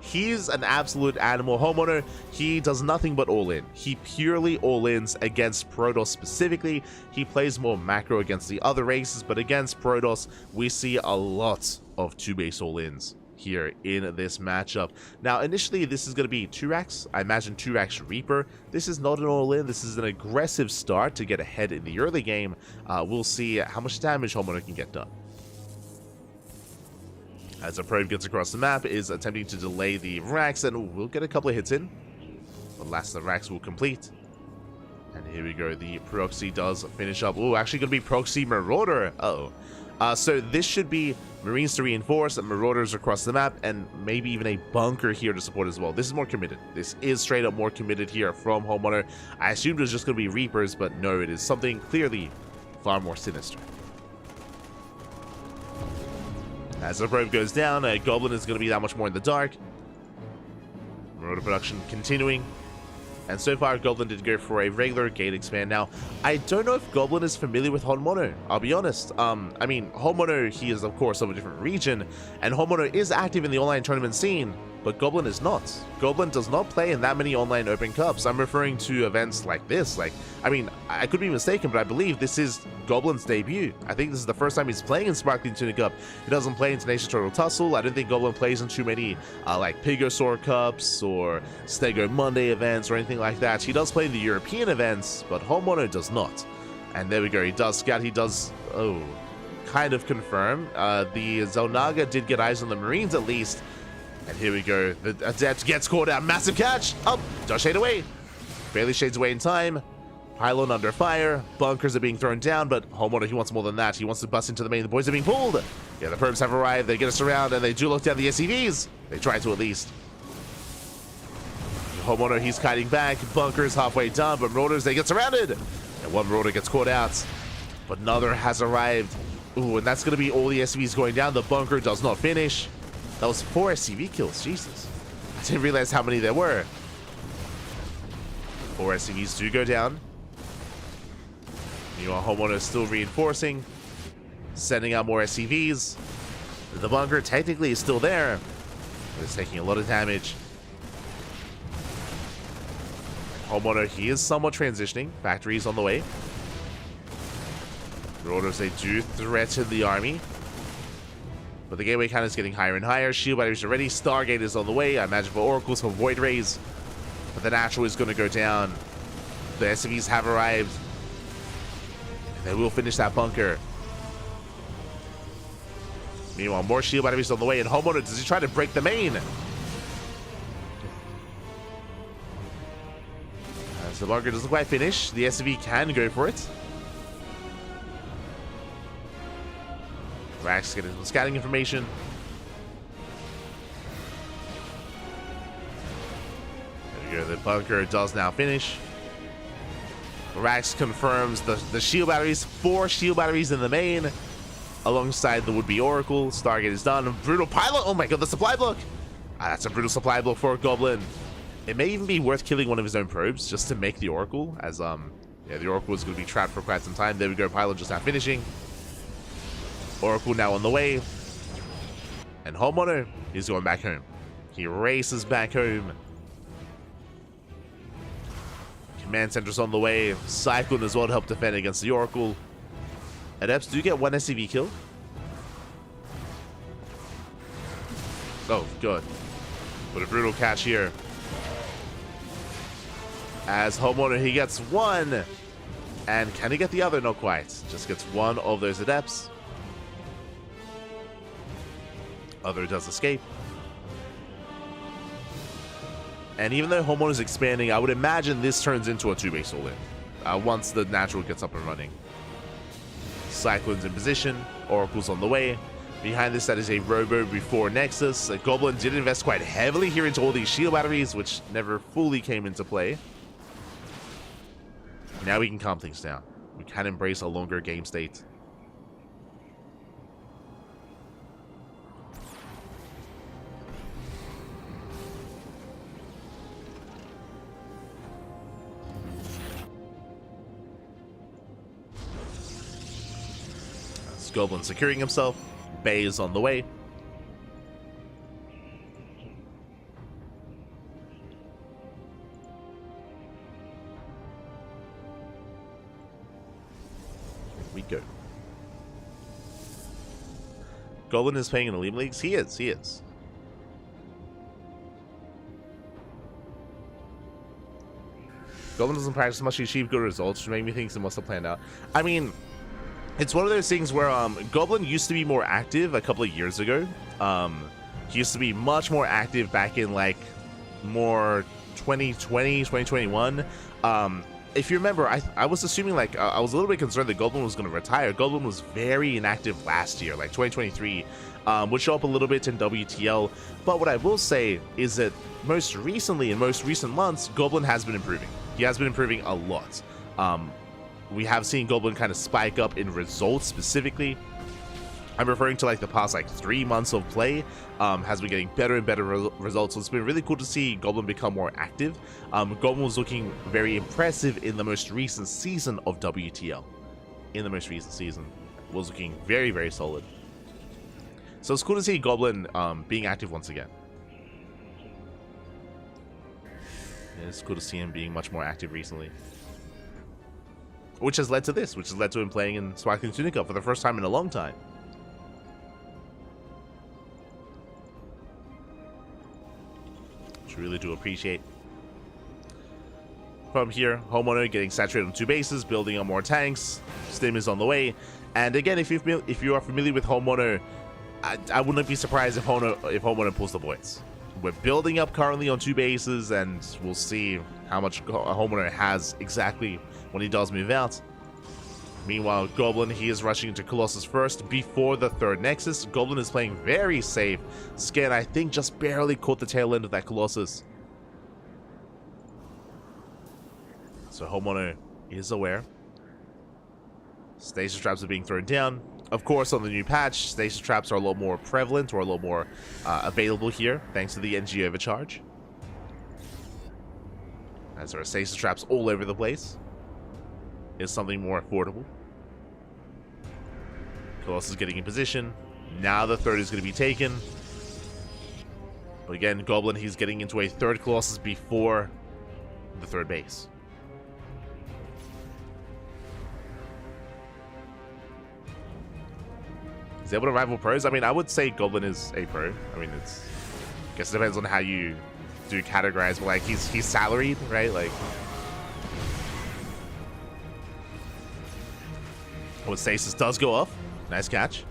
he's an absolute animal. Homeowner, he does nothing but all in. He purely all ins against Protoss specifically. He plays more macro against the other races, but against Protoss, we see a lot of 2-base all ins here in this matchup. Now, initially, this is going to be 2-racks. I imagine 2-racks Reaper. This is not an all-in. This is an aggressive start to get ahead in the early game. We'll see how much damage Homeowner can get done. As a probe gets across the map, is attempting to delay the racks, and we'll get a couple of hits in. The last of the racks will complete. And here we go, the proxy does finish up. Oh, actually going to be proxy Marauder. Uh-oh. So this should be Marines to reinforce, Marauders across the map, and maybe even a bunker here to support as well. This is more committed. This is straight up more committed here from Homeowner. I assumed it was just going to be Reapers, but no, it is something clearly far more sinister. As the probe goes down, Goblin is going to be that much more in the dark. Marauder production continuing. And so far, Goblin did go for a regular gate expand. Now, I don't know if Goblin is familiar with Homeowner, I'll be honest. I mean, Homeowner, he is, of course, of a different region, and Homeowner is active in the online tournament scene, but Goblin is not. Goblin does not play in that many online open cups. I'm referring to events like this. I mean, I could be mistaken, but I believe this is Goblin's debut. I think this is the first time he's playing in Sparkling Tuna Cup. He doesn't play in Tenacious Turtle Tussle. I don't think Goblin plays in too many like Pigosaur Cups or Stego Monday events or anything like that. He does play in the European events, but Homeowner does not. And there we go. He does scout. He does, kind of confirm. The Zelnaga did get eyes on the Marines at least. And here we go. The Adept gets caught out. Massive catch. Oh, does shade away. Barely shades away in time. Pylon under fire. Bunkers are being thrown down, but Homeowner, he wants more than that. He wants to bust into the main. The boys are being pulled. Yeah, the probes have arrived. They get us around, and they do look down the SCVs. They try to at least. Homeowner, he's kiting back. Bunkers halfway done, but Marauders, they get surrounded. And one Marauder gets caught out. But another has arrived. Ooh, and that's going to be all the SCVs going down. The bunker does not finish. That was 4 SCV kills, Jesus. I didn't realize how many there were. 4 SCVs do go down. Meanwhile, Homeowner is still reinforcing, sending out more SCVs. The bunker technically is still there, but it's taking a lot of damage. Homeowner, he is somewhat transitioning. Factories on the way. Marauders, they do threaten the army. But the gateway count is getting higher and higher. Shield batteries are ready. Stargate is on the way. I imagine for Oracles, for Void Rays. But the Natural is going to go down. The SCVs have arrived. And they will finish that bunker. Meanwhile, more shield batteries on the way. And Homeowner, does he try to break the main? As the bunker doesn't quite finish, the SCV can go for it. Rax getting some scouting information. There we go. The bunker does now finish. Rax confirms the shield batteries. 4 shield batteries in the main, alongside the would-be Oracle. Stargate is done. Brutal Pilot. Oh my god, the supply block. That's a brutal supply block for Goblin. It may even be worth killing one of his own probes just to make the Oracle, as yeah, the Oracle is going to be trapped for quite some time. There we go. Pilot just now finishing. Oracle now on the way. And Homeowner is going back home. He races back home. Command Center's on the way. Cyclone as well to help defend against the Oracle. Adepts do get 1 SCV kill. Oh, good. What a brutal catch here. As Homeowner, he gets 1. And can he get the other? Not quite. Just gets 1 of those Adepts. Other does escape. And even though Homeowner is expanding, I would imagine this turns into a 2-base all-in once the Natural gets up and running. Cyclone's in position. Oracle's on the way. Behind this, that is a Robo before Nexus. Goblin did invest quite heavily here into all these shield batteries, which never fully came into play. Now we can calm things down. We can embrace a longer game state. Goblin securing himself. Bay is on the way. Here we go. Goblin is playing in Elite Leagues? He is. Goblin doesn't practice much to achieve good results, which made me think he must have planned out. I mean, it's one of those things where Goblin used to be more active a couple of years ago. He used to be much more active back in like more 2020, 2021. If you remember, I was assuming like I was a little bit concerned that Goblin was going to retire. Goblin was very inactive last year, like 2023, would show up a little bit in WTL. But what I will say is that most recently, in most recent months, Goblin has been improving. He has been improving a lot. We have seen Goblin kind of spike up in results specifically. I'm referring to like the past like 3 months of play, has been getting better and better results. So it's been really cool to see Goblin become more active. Goblin was looking very impressive in the most recent season of WTL. In the most recent season, was looking very, very solid. So it's cool to see Goblin being active once again. And it's cool to see him being much more active recently. Which has led to this, which has led to him playing in Sparkling Tunica for the first time in a long time. Which we really do appreciate. From here, Homeowner getting saturated on 2 bases, building up more tanks. Stim is on the way. And again, if you are familiar with Homeowner, I wouldn't be surprised if Homeowner pulls the voids. We're building up currently on 2 bases, and we'll see how much Homeowner has exactly when he does move out. Meanwhile, Goblin, he is rushing into Colossus first before the 3rd Nexus. Goblin is playing very safe. Scan, I think, just barely caught the tail end of that Colossus. So Homeowner is aware. Stasis traps are being thrown down. Of course, on the new patch, stasis traps are a lot more prevalent, or a lot more available here, thanks to the NG overcharge. As there are stasis traps all over the place. Is something more affordable. Colossus getting in position. Now the 3rd is going to be taken. But again, Goblin, he's getting into a 3rd Colossus before the 3rd base. Is he able to rival pros? I mean, I would say Goblin is a pro. I mean, I guess it depends on how you do categorize, but like he's salaried, right? Like, oh, stasis does go off. Nice catch.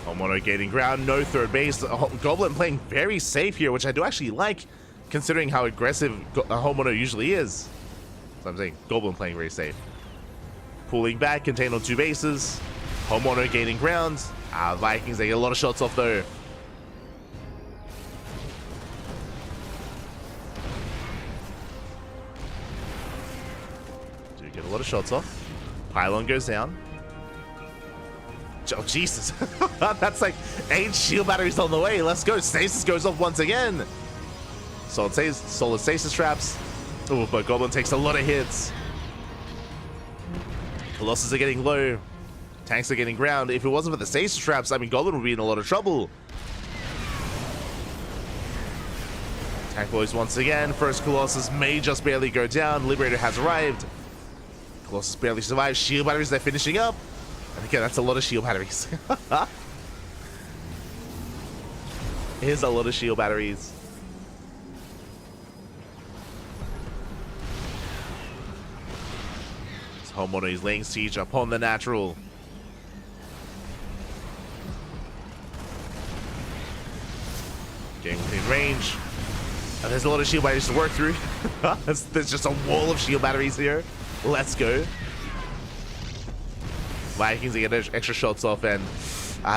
Homeowner gaining ground, no 3rd base. Goblin playing very safe here, which I do actually like, considering how aggressive Homeowner usually is. So I'm saying Goblin playing very safe. Pulling back, contained on 2 bases. Homeowner gaining ground. Vikings, they get a lot of shots off though. Do get a lot of shots off. Pylon goes down. Oh, Jesus. That's like 8 shield batteries on the way. Let's go. Stasis goes off once again. Solid stasis traps. Oh, but Goblin takes a lot of hits. Colossus are getting low. Tanks are getting ground. If it wasn't for the stasis traps, I mean, Goblin would be in a lot of trouble. Tank boys once again. First Colossus may just barely go down. Liberator has arrived. Colossus barely survives. Shield batteries, they're finishing up. And again, that's a lot of shield batteries. Here's a lot of shield batteries. This Homeowner is laying siege upon the natural. Getting within range. And there's a lot of shield batteries to work through. There's just a wall of shield batteries here. Let's go. Vikings, they get extra shots off, and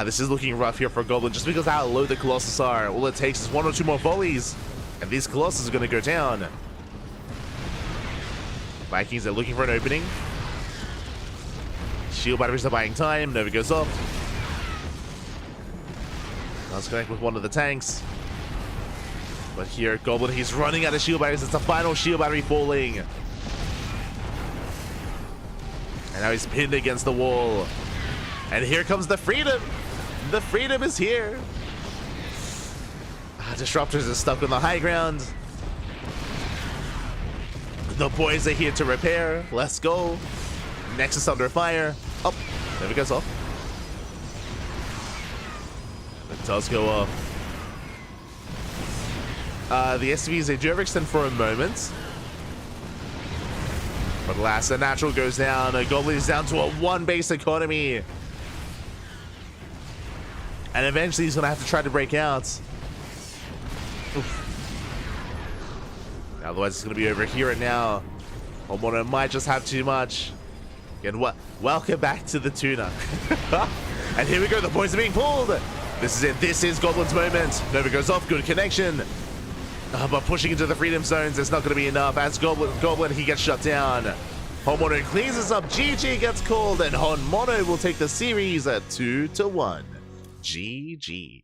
this is looking rough here for Goblin, just because of how low the Colossus are. All it takes is 1 or 2 more volleys, and these Colossus are going to go down. Vikings are looking for an opening. Shield batteries are buying time. Nova goes off. Let's connect with one of the tanks. But here, Goblin, he's running out of shield batteries. It's the final shield battery falling. And now he's pinned against the wall. And here comes the freedom. The freedom is here. Disruptors are stuck on the high ground. The boys are here to repair. Let's go. Nexus under fire. Oh, there it goes off. It does go off. The SCVs, they do overextend for a moment. But alas, the natural goes down. A Goblin is down to a 1 base economy. And eventually he's going to have to try to break out. Oof. Otherwise it's going to be over here and now. Homono might just have too much. Again, welcome back to the Tuna. And here we go, the boys are being pulled. This is it, this is Goblin's moment. Nova goes off, good connection. But pushing into the freedom zones, it's not going to be enough. As Goblin, he gets shut down. Homono cleans us up, GG gets called, and Homono will take the series at 2-1. GG.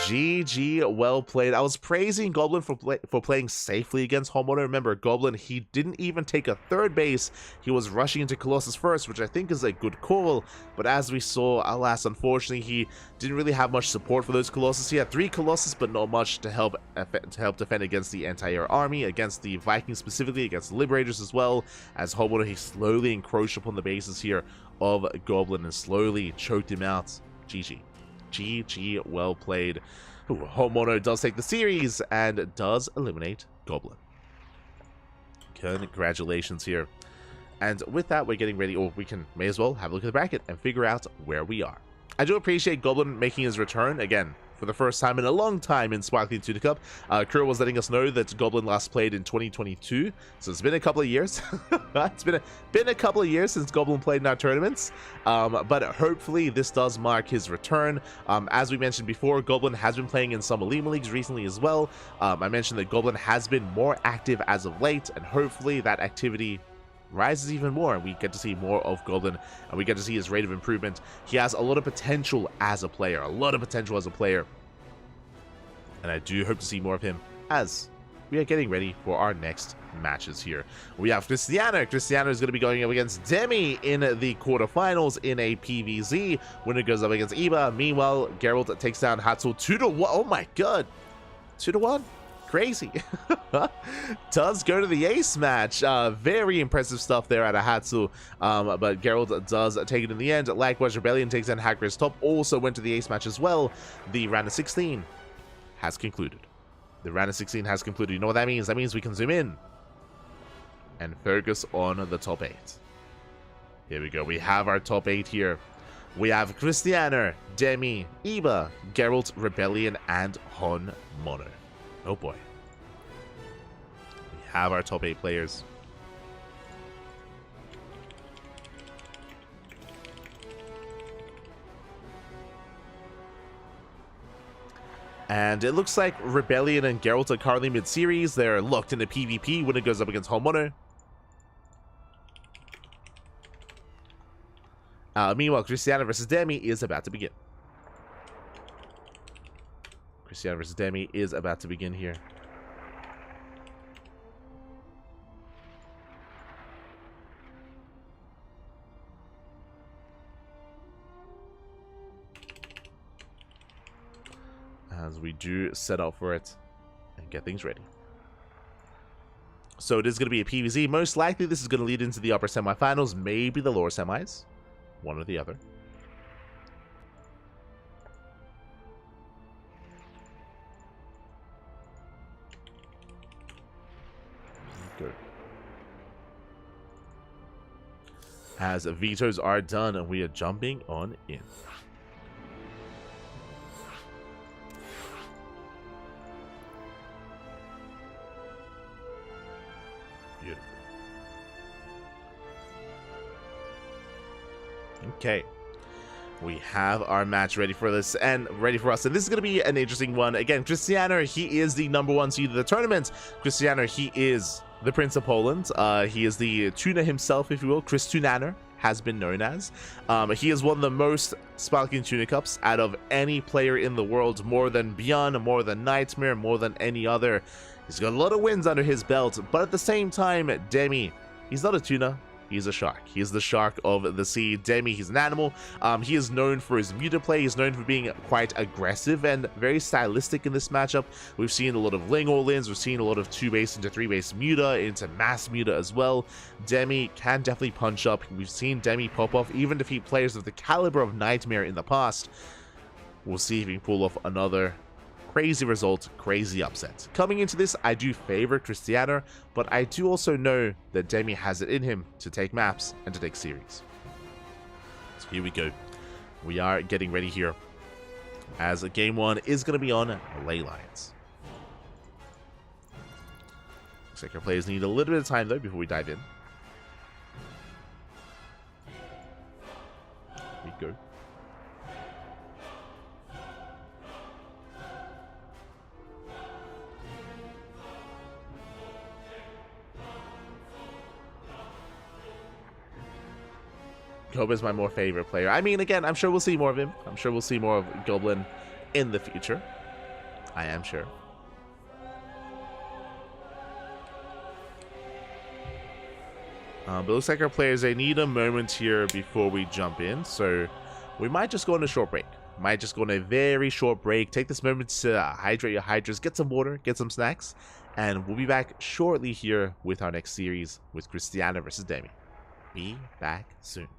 GG, well played. I was praising Goblin for playing safely against Homono. Remember, Goblin, he didn't even take a 3rd base. He was rushing into Colossus first, which I think is a good call. But as we saw, alas, unfortunately, he didn't really have much support for those Colossus. He had 3 Colossus, but not much to help defend against the entire army, against the Vikings specifically, against the Liberators as well. As Homono, he slowly encroached upon the bases here of Goblin and slowly choked him out. GG. GG, well played. Ooh, Homono does take the series and does eliminate Goblin. Congratulations here. And with that, we're getting ready, or we may as well have a look at the bracket and figure out where we are. I do appreciate Goblin making his return again for the first time in a long time in Sparkling Tuna Cup. Kuro was letting us know that Goblin last played in 2022, so it's been a couple of years. It's been a couple of years since Goblin played in our tournaments, but hopefully this does mark his return. As we mentioned before, Goblin has been playing in some Elite Leagues recently as well. I mentioned that Goblin has been more active as of late, and hopefully that activity rises even more and we get to see more of Goblin and we get to see his rate of improvement. He has a lot of potential as a player, and I do hope to see more of him as we are getting ready for our next matches here. We have Krystianer. Krystianer is going to be going up against Demi in the quarterfinals in a PvZ. Winner goes up against Iba. Meanwhile, Gerald takes down Hatzel 2-1. Oh my god, 2-1. Crazy. Does go to the ace match. Very impressive stuff there out of Hatsu, but Gerald does take it in the end. Likewise, Rebellion takes down Hacker's Top, also went to the ace match as well. The round of 16 has concluded. The round of 16 has concluded. You know what that means? That means we can zoom in and focus on the top 8. Here we go. We have our top 8 here. We have Krystianer, Demi, Iba, Geralt, Rebellion, and Homono. Oh boy. We have our top 8 players. And it looks like Rebellion and Geralt are currently mid-series. They're locked into PvP when it goes up against Homono. Meanwhile, Krystianer versus Demi is about to begin. Krystianer versus Demi is about to begin here. As we do set up for it and get things ready. So it is going to be a PvZ. Most likely this is going to lead into the upper semifinals, maybe the lower semis. One or the other. Good. As vetoes are done and we are jumping on in. Beautiful. Okay. We have our match ready for this and ready for us. And this is going to be an interesting one. Again, Krystianer, he is the #1 seed of the tournament. Krystianer, he is the Prince of Poland. He is the Tuna himself, if you will. Krystianer has been known as. He has won the most Sparkling Tuna Cups out of any player in the world, more than Beyond, more than Nightmare, more than any other. He's got a lot of wins under his belt, but at the same time, Demi, he's not a tuna. He's a shark. He's the shark of the sea. Demi, he's an animal. He is known for his muta play. He's known for being quite aggressive and very stylistic in this matchup. We've seen a lot of Ling all-ins. We've seen a lot of 2-base into 3-base muta, into mass muta as well. Demi can definitely punch up. We've seen Demi pop off, even defeat players of the caliber of Nightmare in the past. We'll see if he can pull off another crazy result, crazy upset. Coming into this, I do favor Krystianer, but I do also know that Demi has it in him to take maps and to take series. So here we go. We are getting ready here, as game 1 is going to be on Ley Lines. Looks like our players need a little bit of time though before we dive in. Here we go. Goblin is my more favorite player. I mean, again, I'm sure we'll see more of him. I'm sure we'll see more of Goblin in the future. I am sure. But it looks like our players, they need a moment here before we jump in. So we might just go on a short break. Might just go on a very short break. Take this moment to hydrate your hydras, get some water, get some snacks. And we'll be back shortly here with our next series with Krystianer versus Demi. Be back soon.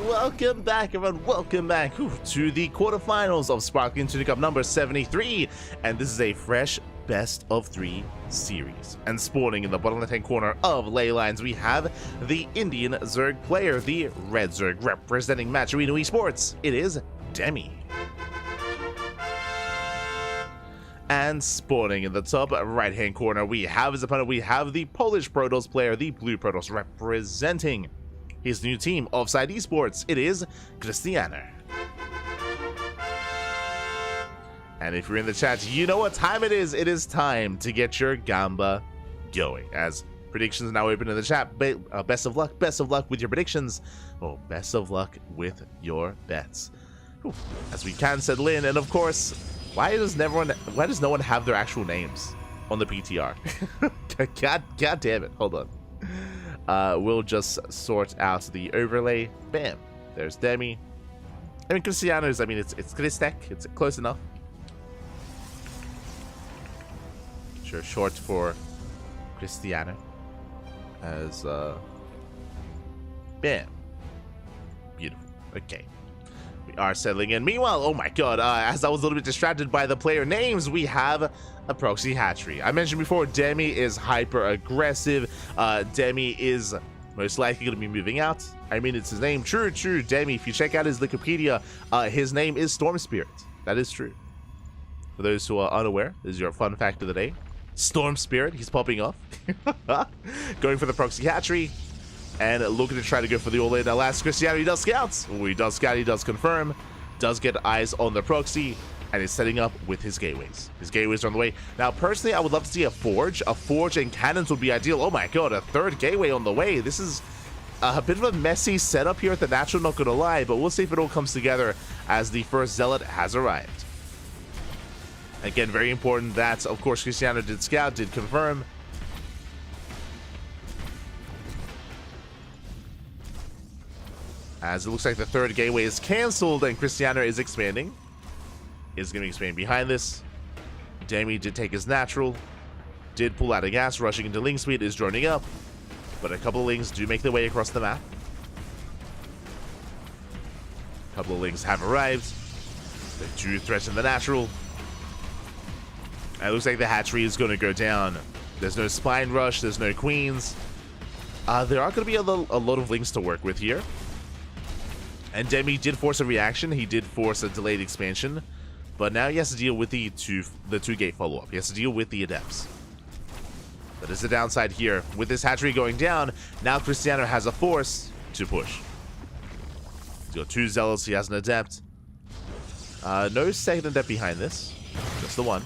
Welcome back, everyone. Welcome back to the quarterfinals of Sparkling Tuna Cup number 73. And this is a fresh best of 3 series. And spawning in the bottom left-hand corner of ley lines, we have the Indian Zerg player, the Red Zerg, representing Match Arena Esports. It is Demi. And spawning in the top right-hand corner, we have his opponent. We have the Polish Protoss player, the Blue Protoss, representing his new team, Offside Esports. It is Krystianer. And if you're in the chat, you know what time it is. It is time to get your Gamba going. As predictions now open in the chat. Best of luck with your predictions. Oh, best of luck with your bets. Whew. As we can settle in, and of course, why does no one have their actual names on the PTR? God damn it! Hold on. We'll just sort out the overlay. Bam. There's Demi. I mean, Krystianer's. I mean, it's Krystek. It's close enough. Sure, short for Krystianer. As bam. Beautiful. Okay. We are settling in. Meanwhile, oh my god, as I was a little bit distracted by the player names, we have a proxy hatchery. I mentioned before, Demi is hyper aggressive. Demi is most likely going to be moving out. I mean, it's his name. True. Demi, if you check out his Wikipedia, his name is Storm Spirit. That is true. For those who are unaware, this is your fun fact of the day. Storm Spirit, he's popping off. Going for the proxy hatchery. And looking to try to go for the all-in. Alas, Krystianer, he does scouts. Oh, he does scout, he does confirm. Does get eyes on the proxy. And is setting up with his gateways. His gateways are on the way. Now, personally, I would love to see a forge. A forge and cannons would be ideal. Oh my god, a third gateway on the way. This is a bit of a messy setup here at the Natural, not gonna lie. But we'll see if it all comes together as the first Zealot has arrived. Again, very important that, of course, Krystianer did scout, did confirm. As it looks like the third gateway is cancelled and Krystianer is expanding. Is going to expand behind this. Demi did take his natural. Did pull out a gas, rushing into Ling speed, is joining up. But a couple of Lings do make their way across the map. A couple of Lings have arrived. They do threaten the natural. It looks like the hatchery is going to go down. There's no spine rush. There's no queens. There are going to be a lot of Lings to work with here. And Demi did force a reaction. He did force a delayed expansion. But now he has to deal with the two gate follow-up. He has to deal with the adepts. That is the downside here. With this hatchery going down, now Krystianer has a force to push. He's got 2 zealots. He has an adept. No second adept behind this. Just the one.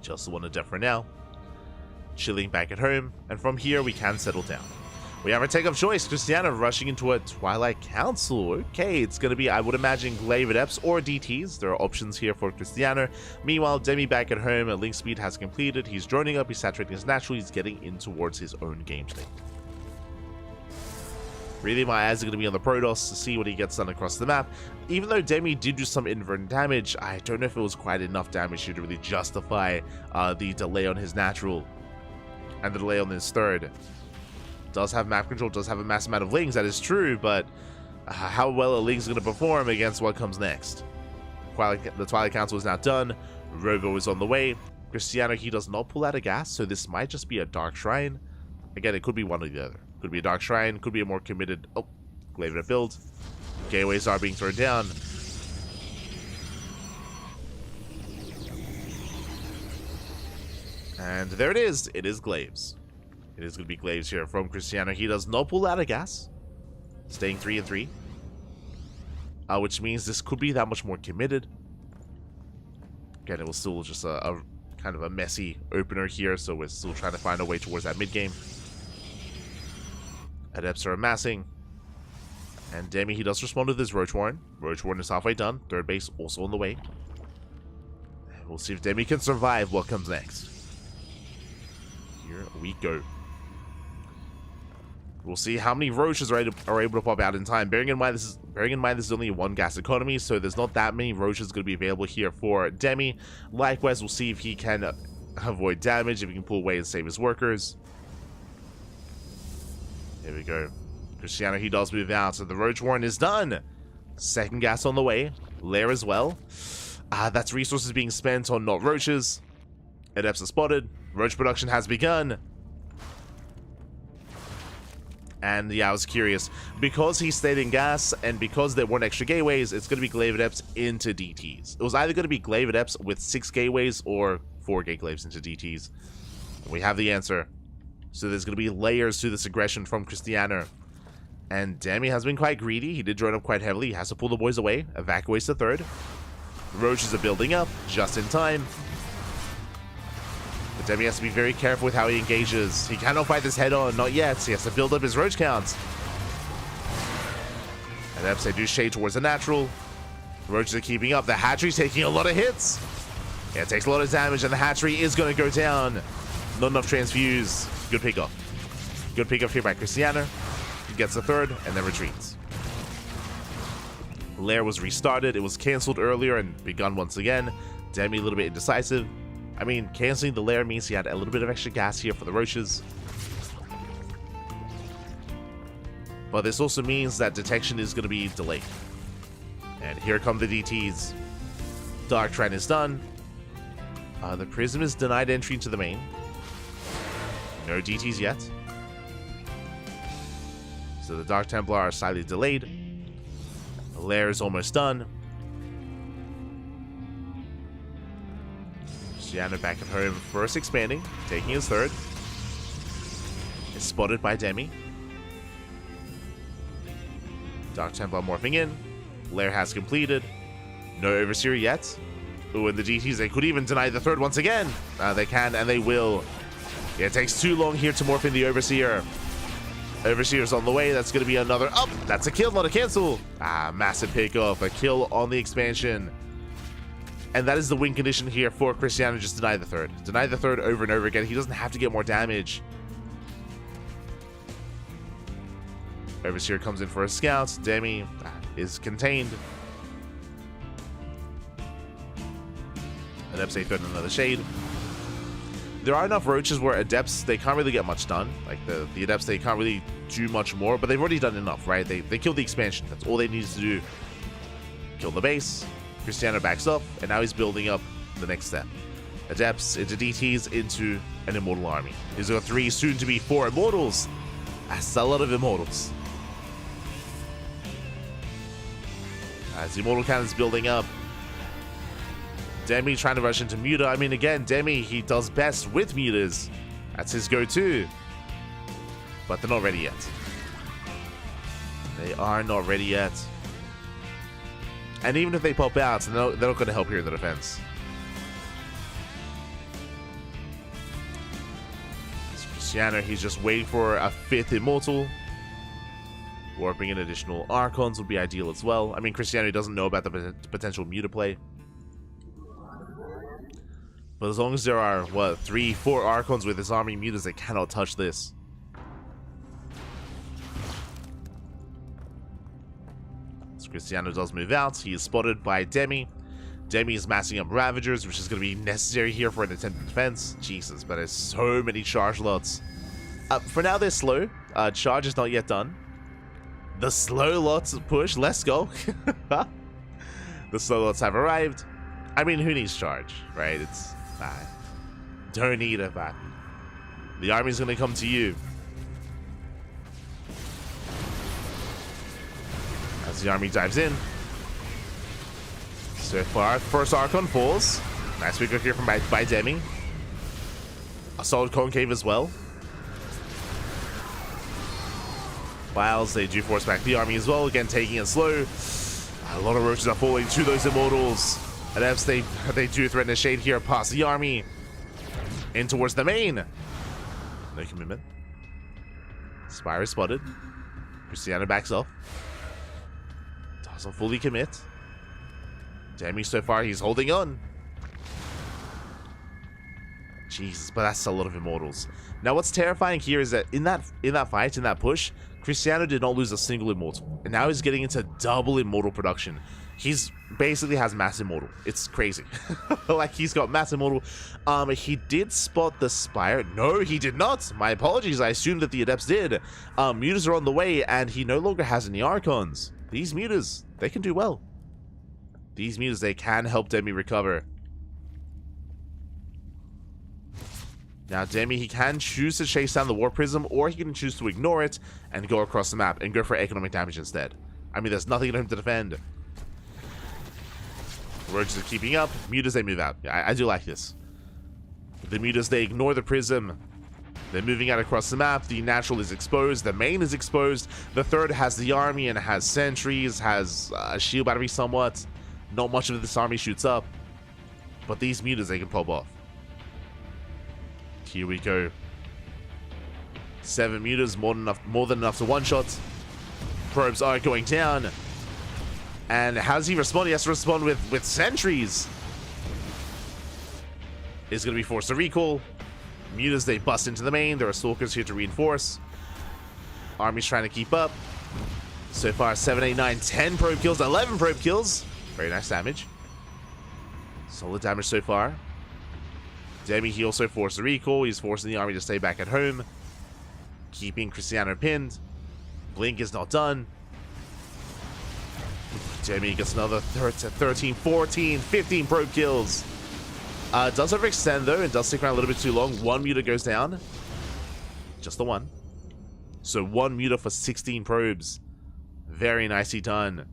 Just the one adept for now. Chilling back at home. And from here, we can settle down. We have our take of choice. Krystianer rushing into a Twilight Council. Okay, it's going to be, I would imagine, Glaive Adepts or DTs. There are options here for Krystianer. Meanwhile, Demi back at home. Link speed has completed. He's joining up. He's saturating his natural. He's getting in towards his own game state. Really, my eyes are going to be on the Protoss to see what he gets done across the map. Even though Demi did do some inadvertent damage, I don't know if it was quite enough damage here to really justify the delay on his natural and the delay on his third. Does have map control, does have a massive amount of Lings, that is true, but how well a Ling's going to perform against what comes next? The Twilight Council is now done. Robo is on the way. Krystianer, he does not pull out a gas, so this might just be a Dark Shrine. Again, it could be one or the other. Could be a Dark Shrine, could be a more committed... Oh, Glaive Adept build. Gateways are being thrown down. And there it is. It is Glaives. It is going to be Glaives here from Krystianer. He does not pull out a gas. Staying 3-3. Which means this could be that much more committed. Again, it was still just a kind of a messy opener here, so we're still trying to find a way towards that mid-game. Adepts are amassing. And Demi, he does respond with his Roach Warren. Roach Warren is halfway done. Third base also on the way. And we'll see if Demi can survive what comes next. Here we go. We'll see how many Roaches are able to pop out in time. Bearing in mind this is only a 1 gas economy, so there's not that many Roaches going to be available here for Demi. Likewise, we'll see if he can avoid damage, if he can pull away and save his workers. Here we go. Krystianer, he does move out, so the Roach Warren is done. Second gas on the way. Lair as well. That's resources being spent on not roaches. Adepts are spotted. Roach production has begun. And yeah, I was curious. Because he stayed in gas and because there weren't extra gateways, it's going to be glaive adepts into DTs. It was either going to be glaive adepts with 6 gateways or 4 gate glaives into DTs. And we have the answer. So there's going to be layers to this aggression from Krystianer. And Demi has been quite greedy. He did drone up quite heavily. He has to pull the boys away. Evacuates the third. Roaches are building up just in time. But Demi has to be very careful with how he engages. He cannot fight this head on, not yet. He has to build up his roach count. And Adepts, they do shade towards the natural. The roaches are keeping up. The hatchery's taking a lot of hits. Yeah, it takes a lot of damage, and the hatchery is going to go down. Not enough transfuse. Good pickup. Good pickup here by Krystianer. He gets the third and then retreats. Lair was restarted. It was cancelled earlier and begun once again. Demi a little bit indecisive. I mean, cancelling the lair means he had a little bit of extra gas here for the roaches. But this also means that detection is going to be delayed. And here come the DTs. Dark Trend is done. The Prism is denied entry into the main. No DTs yet. So the Dark Templar are slightly delayed. The lair is almost done. Krystianer back at home, first expanding, taking his third. Is spotted by Demi. Dark Templar morphing in. Lair has completed. No Overseer yet. Ooh, and the GTs, they could even deny the third once again. They can and they will. Yeah, it takes too long here to morph in the Overseer. Overseer's on the way. That's going to be another up. That's a kill, not a cancel. Massive pickoff. A kill on the expansion. And that is the win condition here for Krystianer. Just deny the third. Deny the third over and over again. He doesn't have to get more damage. Overseer comes in for a scout. Demi is contained. Adepts a third and another shade. There are enough roaches where Adepts, they can't really get much done. Like the Adepts, they can't really do much more, but they've already done enough, right? They killed the expansion. That's all they needed to do. Kill the base. Krystianer backs up, and now he's building up the next step. Adepts into DTs into an Immortal army. He's got 3, soon to be 4 Immortals. That's a lot of Immortals. As the Immortal cannon's building up. Demi trying to rush into Muta. I mean, again, Demi, he does best with Mutas. That's his go-to. But they're not ready yet. They are not ready yet. And even if they pop out, they're not going to help here in the defense. Krystianer, he's just waiting for a 5th Immortal. Warping in additional Archons would be ideal as well. I mean, Krystianer doesn't know about the potential Muta play. But as long as there are, what, 3, 4 Archons with his army Mutas, they cannot touch this. So Krystianer does move out. He is spotted by Demi. Demi is massing up Ravagers, which is going to be necessary here for an attempted defense. Jesus, but there's so many charge lots. For now, they're slow. Charge is not yet done. The slow lots push. Let's go. The slow lots have arrived. I mean, who needs charge, right? It's... don't need it, but the army's going to come to you. As the army dives in. So far, first Archon falls. Nice pickup here from by Demi. A solid concave as well. Files, they do force back the army as well. Again, taking it slow. A lot of roaches are falling to those Immortals. Adepts, they do threaten a shade here past the army. In towards the main. No commitment. Spire is spotted. Krystianer backs off. Doesn't fully commit. Demi so far, he's holding on. Jesus, but that's a lot of Immortals. Now what's terrifying here is that in that fight, in that push, Krystianer did not lose a single Immortal. And now he's getting into double Immortal production. He's basically has mass Immortal. It's crazy. Like, he's got mass Immortal. He did spot the Spire. No, he did not. My apologies. I assumed that the Adepts did. Mutas are on the way, and he no longer has any Archons. These Mutas, they can do well. These mutas, they can help Demi recover. Now, Demi, he can choose to chase down the War Prism, or he can choose to ignore it and go across the map and go for economic damage instead. I mean, there's nothing in him to defend. Roaches are keeping up. Mutas, they move out. I do like this. The mutas, they ignore the Prism. They're moving out across the map. The natural is exposed. The main is exposed. The third has the army and has sentries, has a shield battery somewhat. Not much of this army shoots up. But these mutas, they can pop off. Here we go. 7 mutas, more than enough to one-shot. Probes are going down. And how does he respond? He has to respond with sentries. Is going to be forced to recall. Mutas, they bust into the main. There are stalkers here to reinforce. Army's trying to keep up. So far, 7, 8, 9, 10 probe kills, 11 probe kills. Very nice damage. Solid damage so far. Demi, he also forced a recall. He's forcing the army to stay back at home. Keeping Krystianer pinned. Blink is not done. Demi gets another 13, 14, 15 probe kills. Does overextend though, and does stick around a little bit too long. 1 muta goes down. Just the 1. So 1 muta for 16 probes. Very nicely done.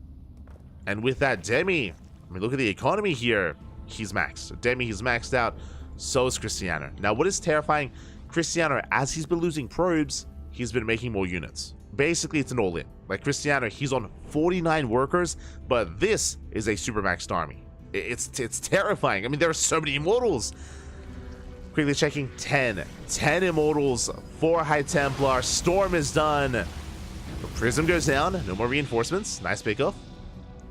And with that, Demi, I mean, look at the economy here. He's maxed. Demi, he's maxed out. So is Krystianer. Now, what is terrifying, Krystianer, as he's been losing probes, he's been making more units. Basically, it's an all-in. Like Krystianer, he's on 49 workers, but this is a super maxed army. It's terrifying. I mean, there are so many immortals. Quickly checking 10 immortals, 4 High Templar. Storm is done. The Prism goes down. No more reinforcements. Nice pickoff.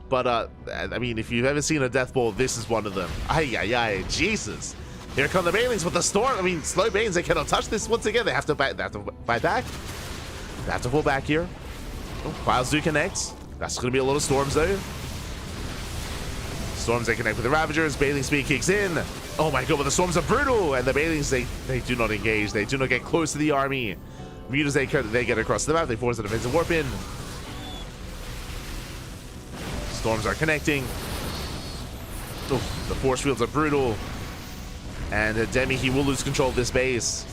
But I mean, if you've ever seen a death ball, this is one of them. Ay, Jesus. Here come the Banelings with the Storm. I mean, slow Banes, they cannot touch this once again. They have to fight back. They have to pull back here. Oh, Files do connect. That's going to be a lot of Storms though. Storms, they connect with the Ravagers. Baneling speed kicks in. Oh my god, but the Storms are brutal. And the Banelings, they do not engage. They do not get close to the army. Mutas, they get across the map. They force the defensive warp in. Storms are connecting. Oh, the force fields are brutal. And Demi, he will lose control of this base.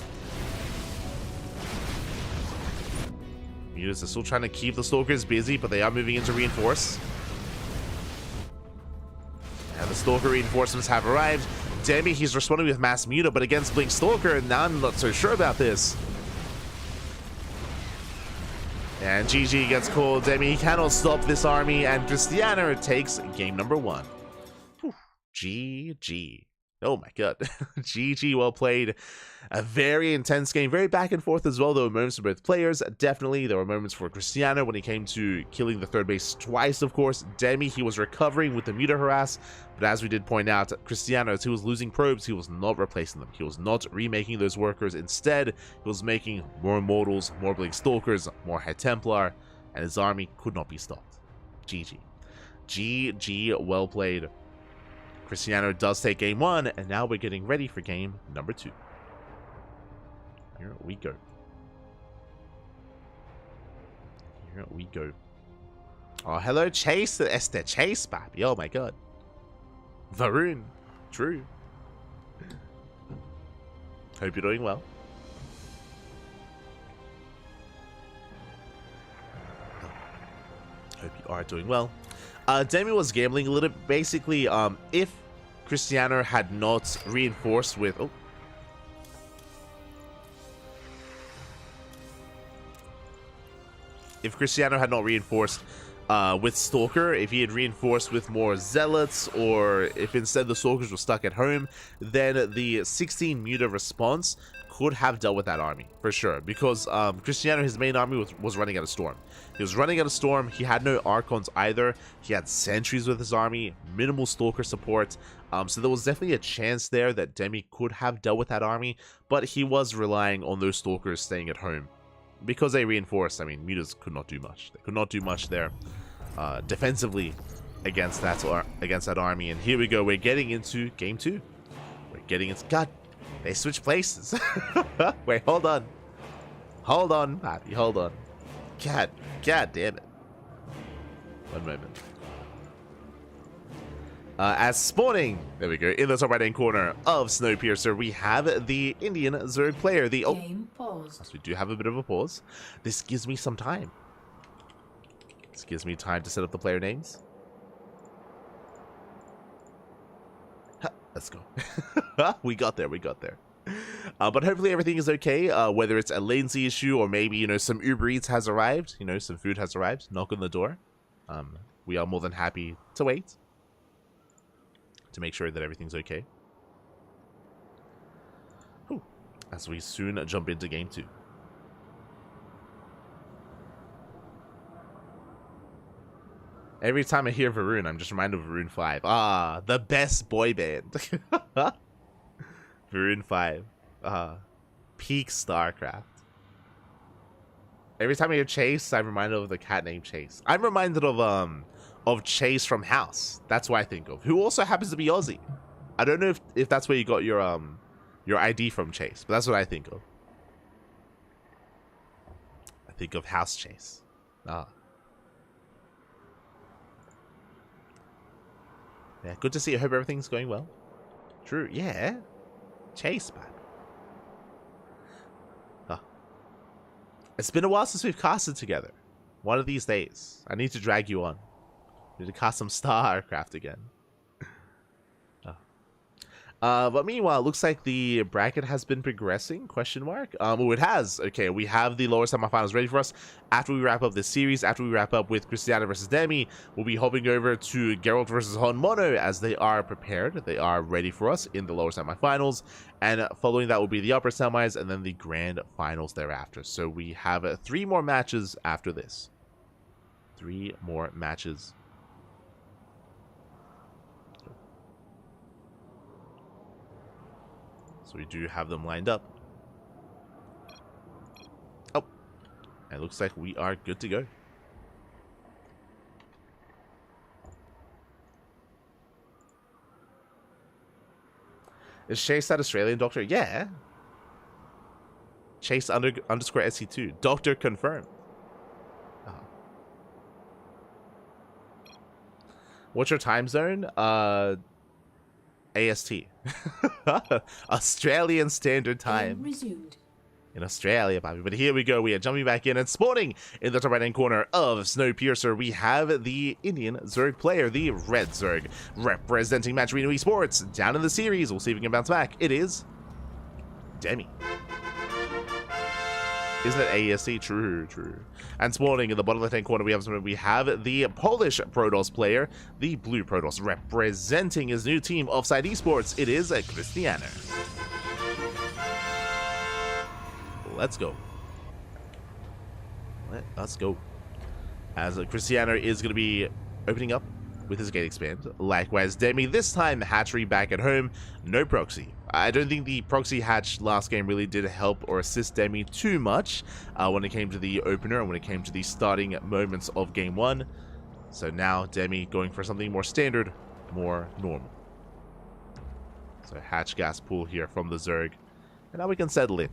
Mutas are still trying to keep the Stalkers busy, but they are moving into reinforce. And the Stalker reinforcements have arrived. Demi, he's responding with Mass Muta, but against Blink Stalker, now I'm not so sure about this. And GG gets called. Demi, he cannot stop this army, and Krystianer takes game number 1. Whew. GG. Oh my god. GG, well played. A very intense game, very back and forth as well. There were moments for both players, definitely. There were moments for Krystianer when he came to killing the third base twice, of course. Demi, he was recovering with the Muta harass, but as we did point out, Krystianer, as he was losing probes, he was not replacing them. He was not remaking those workers. Instead, he was making more Immortals, more Blink Stalkers, more High Templar, and his army could not be stopped. GG. GG, well played. Krystianer does take game 1, and now we're getting ready for game number 2. Here we go. Here we go. Oh, hello, Chase. It's the Chase, baby. Oh my god. Varun. True. Hope you're doing well. Hope you are doing well. Demi was gambling a little bit. Basically, if Krystianer had not reinforced with... Oh. If Krystianer had not reinforced with Stalker, if he had reinforced with more Zealots, or if instead the Stalkers were stuck at home, then the 16 Muta response could have dealt with that army, for sure. Because Krystianer, his main army was running out of Storm. He was running out of Storm. He had no Archons either. He had sentries with his army, minimal Stalker support. So there was definitely a chance there that Demi could have dealt with that army, but he was relying on those Stalkers staying at home. Because they reinforced, I mean, Mutas could not do much. They could not do much there defensively against that army. And here we go. We're getting into game 2. We're getting into... God, they switched places. Wait, hold on. Hold on, Pappy. Hold on. God damn it. One moment. As spawning, there we go, in the top right hand corner of Snowpiercer, we have the Indian Zerg player. Game paused. So we do have a bit of a pause. This gives me some time. This gives me time to set up the player names. Let's go. We got there. But hopefully everything is okay, whether it's a latency issue or maybe, you know, some Uber Eats has arrived, you know, some food has arrived, knock on the door. We are more than happy to wait to make sure that everything's okay. Whew. As we soon jump into game 2. Every time I hear Varun, I'm just reminded of Varun 5. Ah, the best boy band. Varun 5. Peak StarCraft. Every time I hear Chase, I'm reminded of the cat named Chase. I'm reminded of Chase from House. That's what I think of. Who also happens to be Aussie. I don't know if that's where you got your ID from, Chase, but that's what I think of. I think of House Chase. Ah. Yeah, good to see. I hope everything's going well. True, yeah. Chase, man. Oh. It's been a while since we've casted together. One of these days, I need to drag you on. I need to cast some StarCraft again. But meanwhile, it looks like the bracket has been progressing, question mark. Oh, it has. Okay, we have the lower semifinals ready for us. After we wrap up this series, after we wrap up with Krystianer versus Demi, we'll be hopping over to Gerald versus Mono as they are prepared. They are ready for us in the lower semifinals. And following that will be the upper semis and then the grand finals thereafter. So we have 3 more matches after this. 3 more matches. So we do have them lined up. Oh, it looks like we are good to go. Is Chase that Australian doctor? Yeah. Chase underscore SC2. Doctor confirmed. What's your time zone? AST. Australian Standard Time. Resumed. In Australia, baby. But here we go. We are jumping back in and spawning in the top right hand corner of Snowpiercer. We have the Indian Zerg player, the Red Zerg, representing Match Arena Esports. Down in the series, we'll see if we can bounce back. It is Demi. Isn't it AESC? True. And spawning in the bottom left-hand corner, we have the Polish Protoss player, the Blue Protoss, representing his new team, Offside Esports. It is Krystianer. Let's go. Let's go. As Krystianer is going to be opening up with his gate expand. Likewise, Demi, this time hatchery back at home, no proxy. I don't think the proxy hatch last game really did help or assist Demi too much when it came to the opener and when it came to the starting moments of game 1. So now Demi going for something more standard, more normal. So hatch gas pool here from the Zerg. And now we can settle in.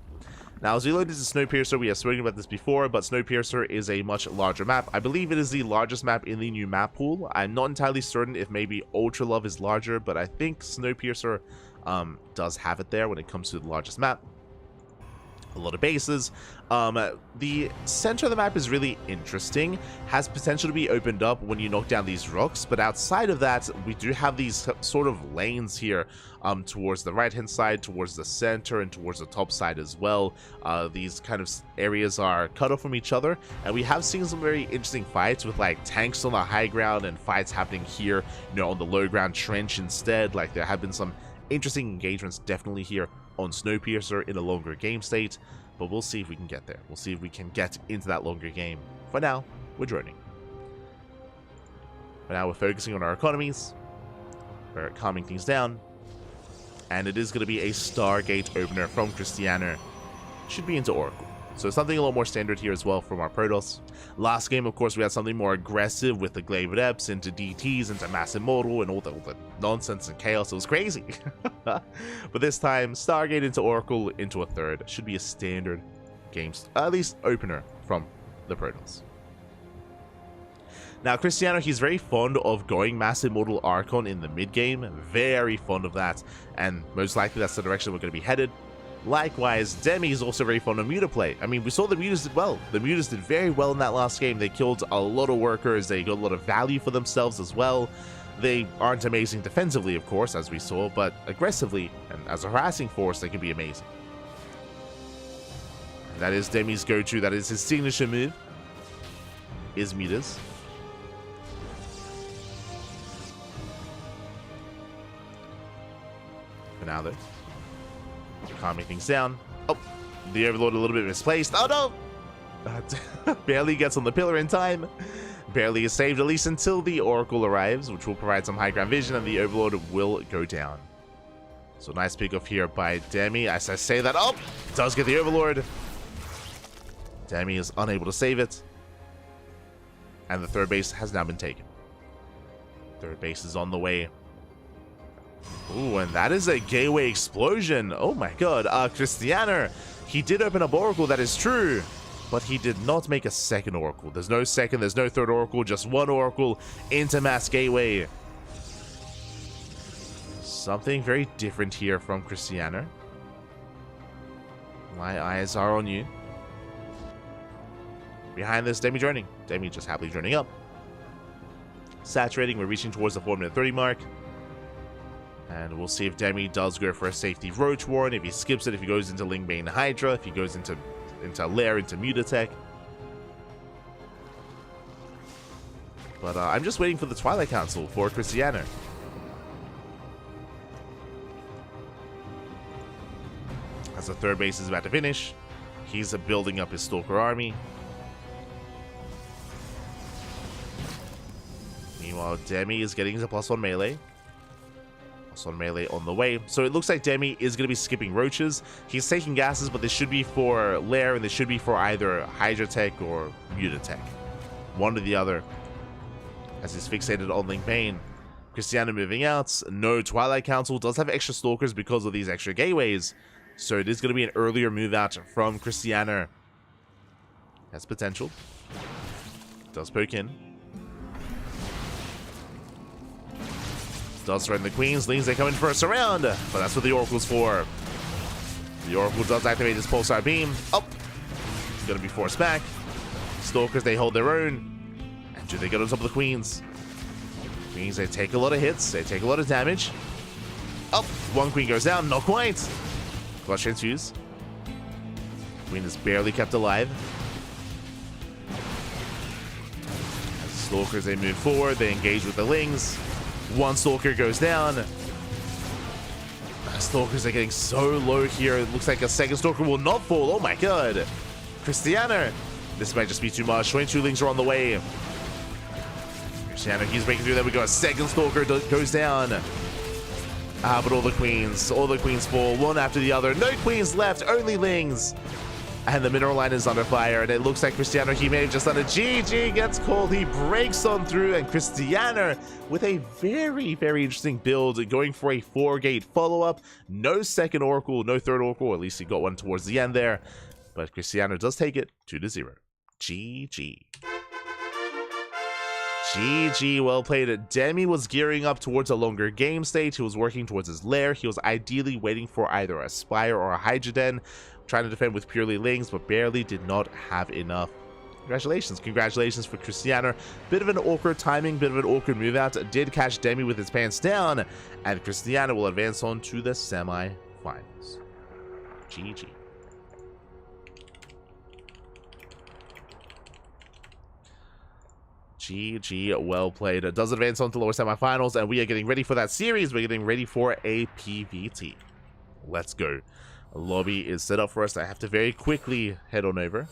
Now, as we load into Snowpiercer, we have spoken about this before, but Snowpiercer is a much larger map. I believe it is the largest map in the new map pool. I'm not entirely certain if maybe Ultra Love is larger, but I think Snowpiercer does have it there when it comes to the largest map. A lot of bases. The center of the map is really interesting, has potential to be opened up when you knock down these rocks, but outside of that, we do have these sort of lanes here towards the right hand side, towards the center, and towards the top side as well. These kind of areas are cut off from each other, and we have seen some very interesting fights with like tanks on the high ground and fights happening here, you know, on the low ground trench instead. Like there have been some interesting engagements definitely here on Snowpiercer in a longer game state, but we'll see if we can get there. We'll see if we can get into that longer game. For now, we're droning. For now, we're focusing on our economies. We're calming things down. And it is going to be a Stargate opener from Krystianer. Should be into Oracle. So something a lot more standard here as well from our Protoss. Last game, of course, we had something more aggressive with the Glaive Adepts into DTs, into Mass Immortal, and all the nonsense and chaos. It was crazy. But this time, Stargate into Oracle into a third. Should be a standard game, at least opener from the Protoss. Now, Krystianer, he's very fond of going Mass Immortal Archon in the mid-game. Very fond of that. And most likely that's the direction we're going to be headed. Likewise, Demi is also very fond of Muta play. I mean, we saw the Mutas did well. The Mutas did very well in that last game. They killed a lot of workers. They got a lot of value for themselves as well. They aren't amazing defensively, of course, as we saw, but aggressively and as a harassing force, they can be amazing. That is Demi's go-to. That is his signature move. Is Mutas. For now, though. Calming things down. Oh, the Overlord a little bit misplaced. Oh no! Barely gets on the pillar in time. Barely is saved, at least until the Oracle arrives, which will provide some high ground vision, and the Overlord will go down. So nice pick off here by Demi. As I say that, oh, does get the Overlord. Demi is unable to save it. And the third base has now been taken. Third base is on the way. Ooh, and that is a gateway explosion. Oh my god. Krystianer, he did open up Oracle, that is true. But he did not make a second Oracle. There's no second, there's no third Oracle, just one Oracle into Mass Gateway. Something very different here from Krystianer. My eyes are on you. Behind this, Demi droning. Demi just happily droning up. Saturating, we're reaching towards the 4-minute 30 mark. And we'll see if Demi does go for a safety Roach Warren, if he skips it, if he goes into Lingbane Hydra, if he goes into Lair, into Mutatech. But I'm just waiting for the Twilight Council for Krystianer. As the third base is about to finish, he's building up his Stalker army. Meanwhile, Demi is getting his +1 melee. On melee on the way. So it looks like Demi is going to be skipping roaches. He's taking gases, but this should be for Lair, and this should be for either Hydra Tech or Mutatech. One or the other. As he's fixated on Lingbane. Krystianer moving out. No, Twilight Council does have extra Stalkers because of these extra gateways. So it is going to be an earlier move out from Krystianer. Has potential. Does poke in. Does threaten the Queens. They come in for a surround, but that's what the Oracle's for. The Oracle does activate his Pulsar Beam. Oh, it's going to be forced back. Stalkers, they hold their own. And do they get on top of the Queens? Queens, they take a lot of hits. They take a lot of damage. Oh, one Queen goes down. Not quite. Clutch ensues. Queen is barely kept alive. As the Stalkers, they move forward. They engage with the Lings. One Stalker goes down. Stalkers are getting so low here. It looks like a second Stalker will not fall. Oh my god. Krystianer. This might just be too much. 22 Lings are on the way. Krystianer, he's breaking through there. We got a second Stalker goes down. But all the Queens fall one after the other. No Queens left, only Lings. And the mineral line is under fire, and it looks like Krystianer, he may have just done a GG, gets called, he breaks on through, and Krystianer with a very, very interesting build, going for a 4-gate follow-up. No second Oracle, no third Oracle, at least he got one towards the end there. But Krystianer does take it 2-0. GG. GG, well played. Demi was gearing up towards a longer game state. He was working towards his lair. He was ideally waiting for either a Spire or a Hydra Den, trying to defend with purely Lings, but barely did not have enough. Congratulations for Krystianer. Bit of an awkward timing, bit of an awkward move out. Did catch Demi with his pants down, and Krystianer will advance on to the semi-finals. GG. GG, well played. It does advance on to lower semi-finals, and we are getting ready for that series. We're getting ready for a PVT. Let's go. A lobby is set up for us. I have to very quickly head on over.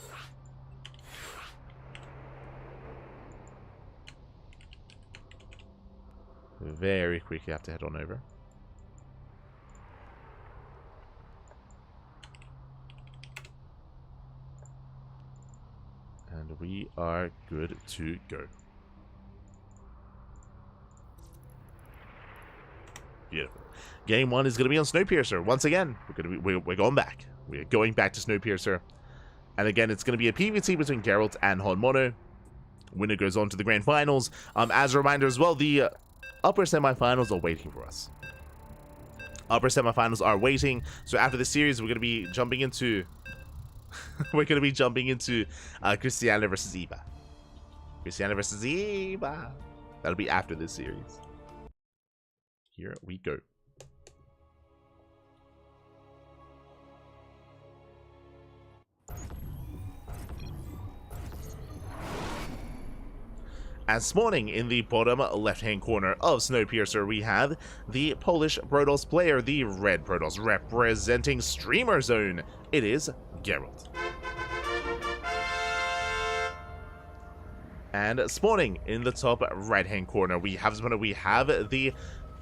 Very quickly have to head on over. And we are good to go. Beautiful. Game 1 is going to be on Snowpiercer. Once again, we're going back. We're going back to Snowpiercer. And again, it's going to be a PvT between Gerald and Honmono. Winner goes on to the grand finals. As a reminder as well, the upper semifinals are waiting for us. Upper semifinals are waiting. So after the series, we're going to be jumping into Krystianer versus Eva. Krystianer versus Eva. That'll be after this series. Here we go. As spawning in the bottom left-hand corner of Snowpiercer, we have the Polish Protoss player, the red Protoss, representing Streamer Zone. It is Gerald. And spawning in the top right-hand corner, we have the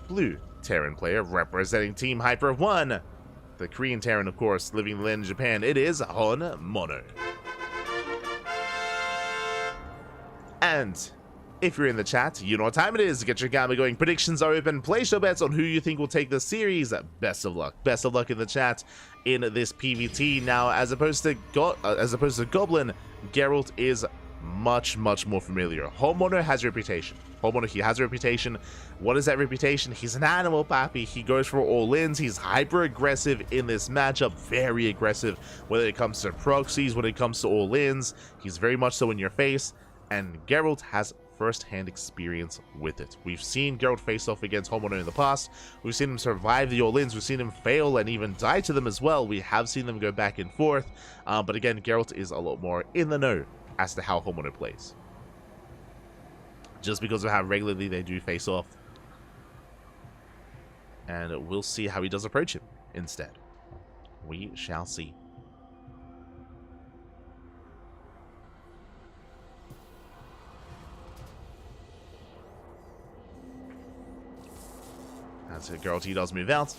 blue Terran player, representing Team Hyper 1. The Korean Terran, of course, living in the land of Japan. It is Mono. And if you're in the chat, you know what time it is. Get your gamma going. Predictions are open. Place your bets on who you think will take the series. Best of luck. Best of luck in the chat in this PvT. Now, as opposed to Goblin, Gerald is much more familiar. Homeowner has a reputation. He has a reputation. What is that reputation? He's an animal, papi. He goes for all-ins. He's hyper-aggressive in this matchup. Very aggressive. Whether it comes to proxies, when it comes to all-ins, he's very much so in your face. And Gerald has first-hand experience with it. We've seen Gerald face off against Homeowner in the past. We've seen him survive the all-ins. We've seen him fail and even die to them as well. We have seen them go back and forth. But again, Gerald is a lot more in the know as to how Homeowner plays. Just because of how regularly they do face off. And we'll see how he does approach him instead. We shall see. As Gerald, he does move out.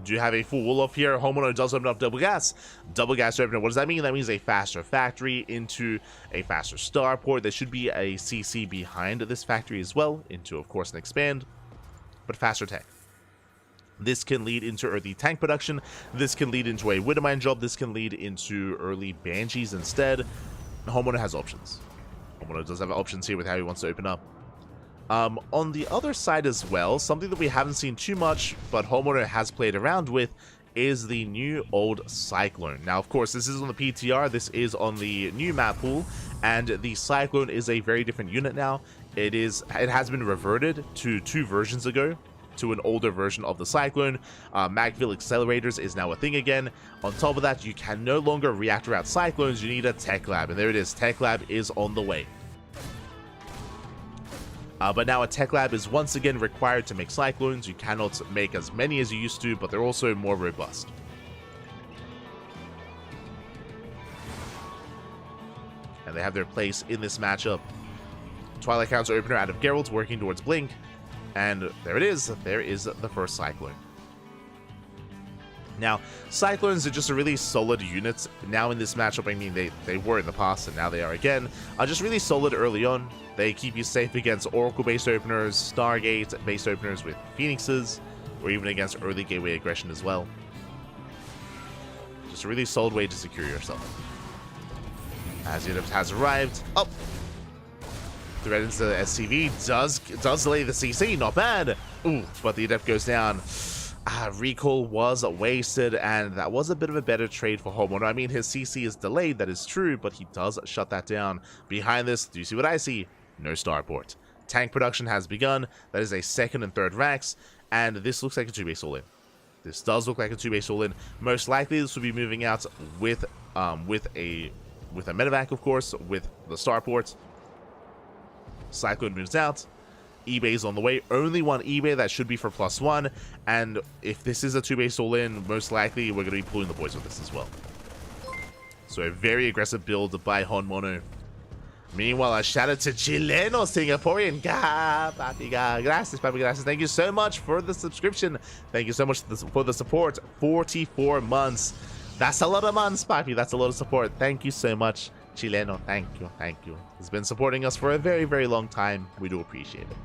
Do you have a full wall off here? Homeowner does open up double gas. Double gas opener. What does that mean? That means a faster factory into a faster starport. There should be a CC behind this factory as well, into, of course, an expand, but faster tech. This can lead into early tank production. This can lead into a Widowmine job. This can lead into early Banshees instead. Homeowner has options. Homeowner does have options here with how he wants to open up. On the other side as well, something that we haven't seen too much, but Homeowner has played around with, is the new old Cyclone. Now, of course, this is on the PTR, this is on the new map pool, and the Cyclone is a very different unit now. It has been reverted to 2 versions ago, to an older version of the Cyclone. Magville accelerators is now a thing again. On top of that, you can no longer reactor out Cyclones, you need a Tech Lab, and there it is, Tech Lab is on the way. But now a Tech Lab is once again required to make Cyclones. You cannot make as many as you used to, but they're also more robust. And they have their place in this matchup. Twilight Counter opener out of Gerald, working towards Blink. And there it is. There is the first Cyclone. Now, Cyclones are just a really solid unit now in this matchup. I mean, they were in the past, and now they are again. Just really solid early on. They keep you safe against Oracle-based openers, Stargate-based openers with Phoenixes, or even against early gateway aggression as well. Just a really solid way to secure yourself. As unit has arrived. Oh! Thread into the SCV does delay the CC, not bad. Ooh, but the Adept goes down. Recall was wasted, and that was a bit of a better trade for Homeowner. I mean, his CC is delayed, that is true, but he does shut that down. Behind this, do you see what I see? No starport. Tank production has begun. That is a 2nd and 3rd racks, and this looks like a 2-base all-in. This does look like a 2-base all-in. Most likely, this will be moving out with a medevac, of course, with the starport. Cyclone moves out. eBay's on the way. Only one eBay, that should be for +1. And if this is a 2-base all-in, most likely we're going to be pulling the boys with this as well. So a very aggressive build by Mono. Meanwhile, a shout out to Chileno Singaporean. Gracias, papi, gracias. Thank you so much for the subscription. Thank you so much for the support. 44 months. That's a lot of months, papi. That's a lot of support. Thank you so much, Chileno. Thank you. Thank you. He's been supporting us for a very long time. We do appreciate it.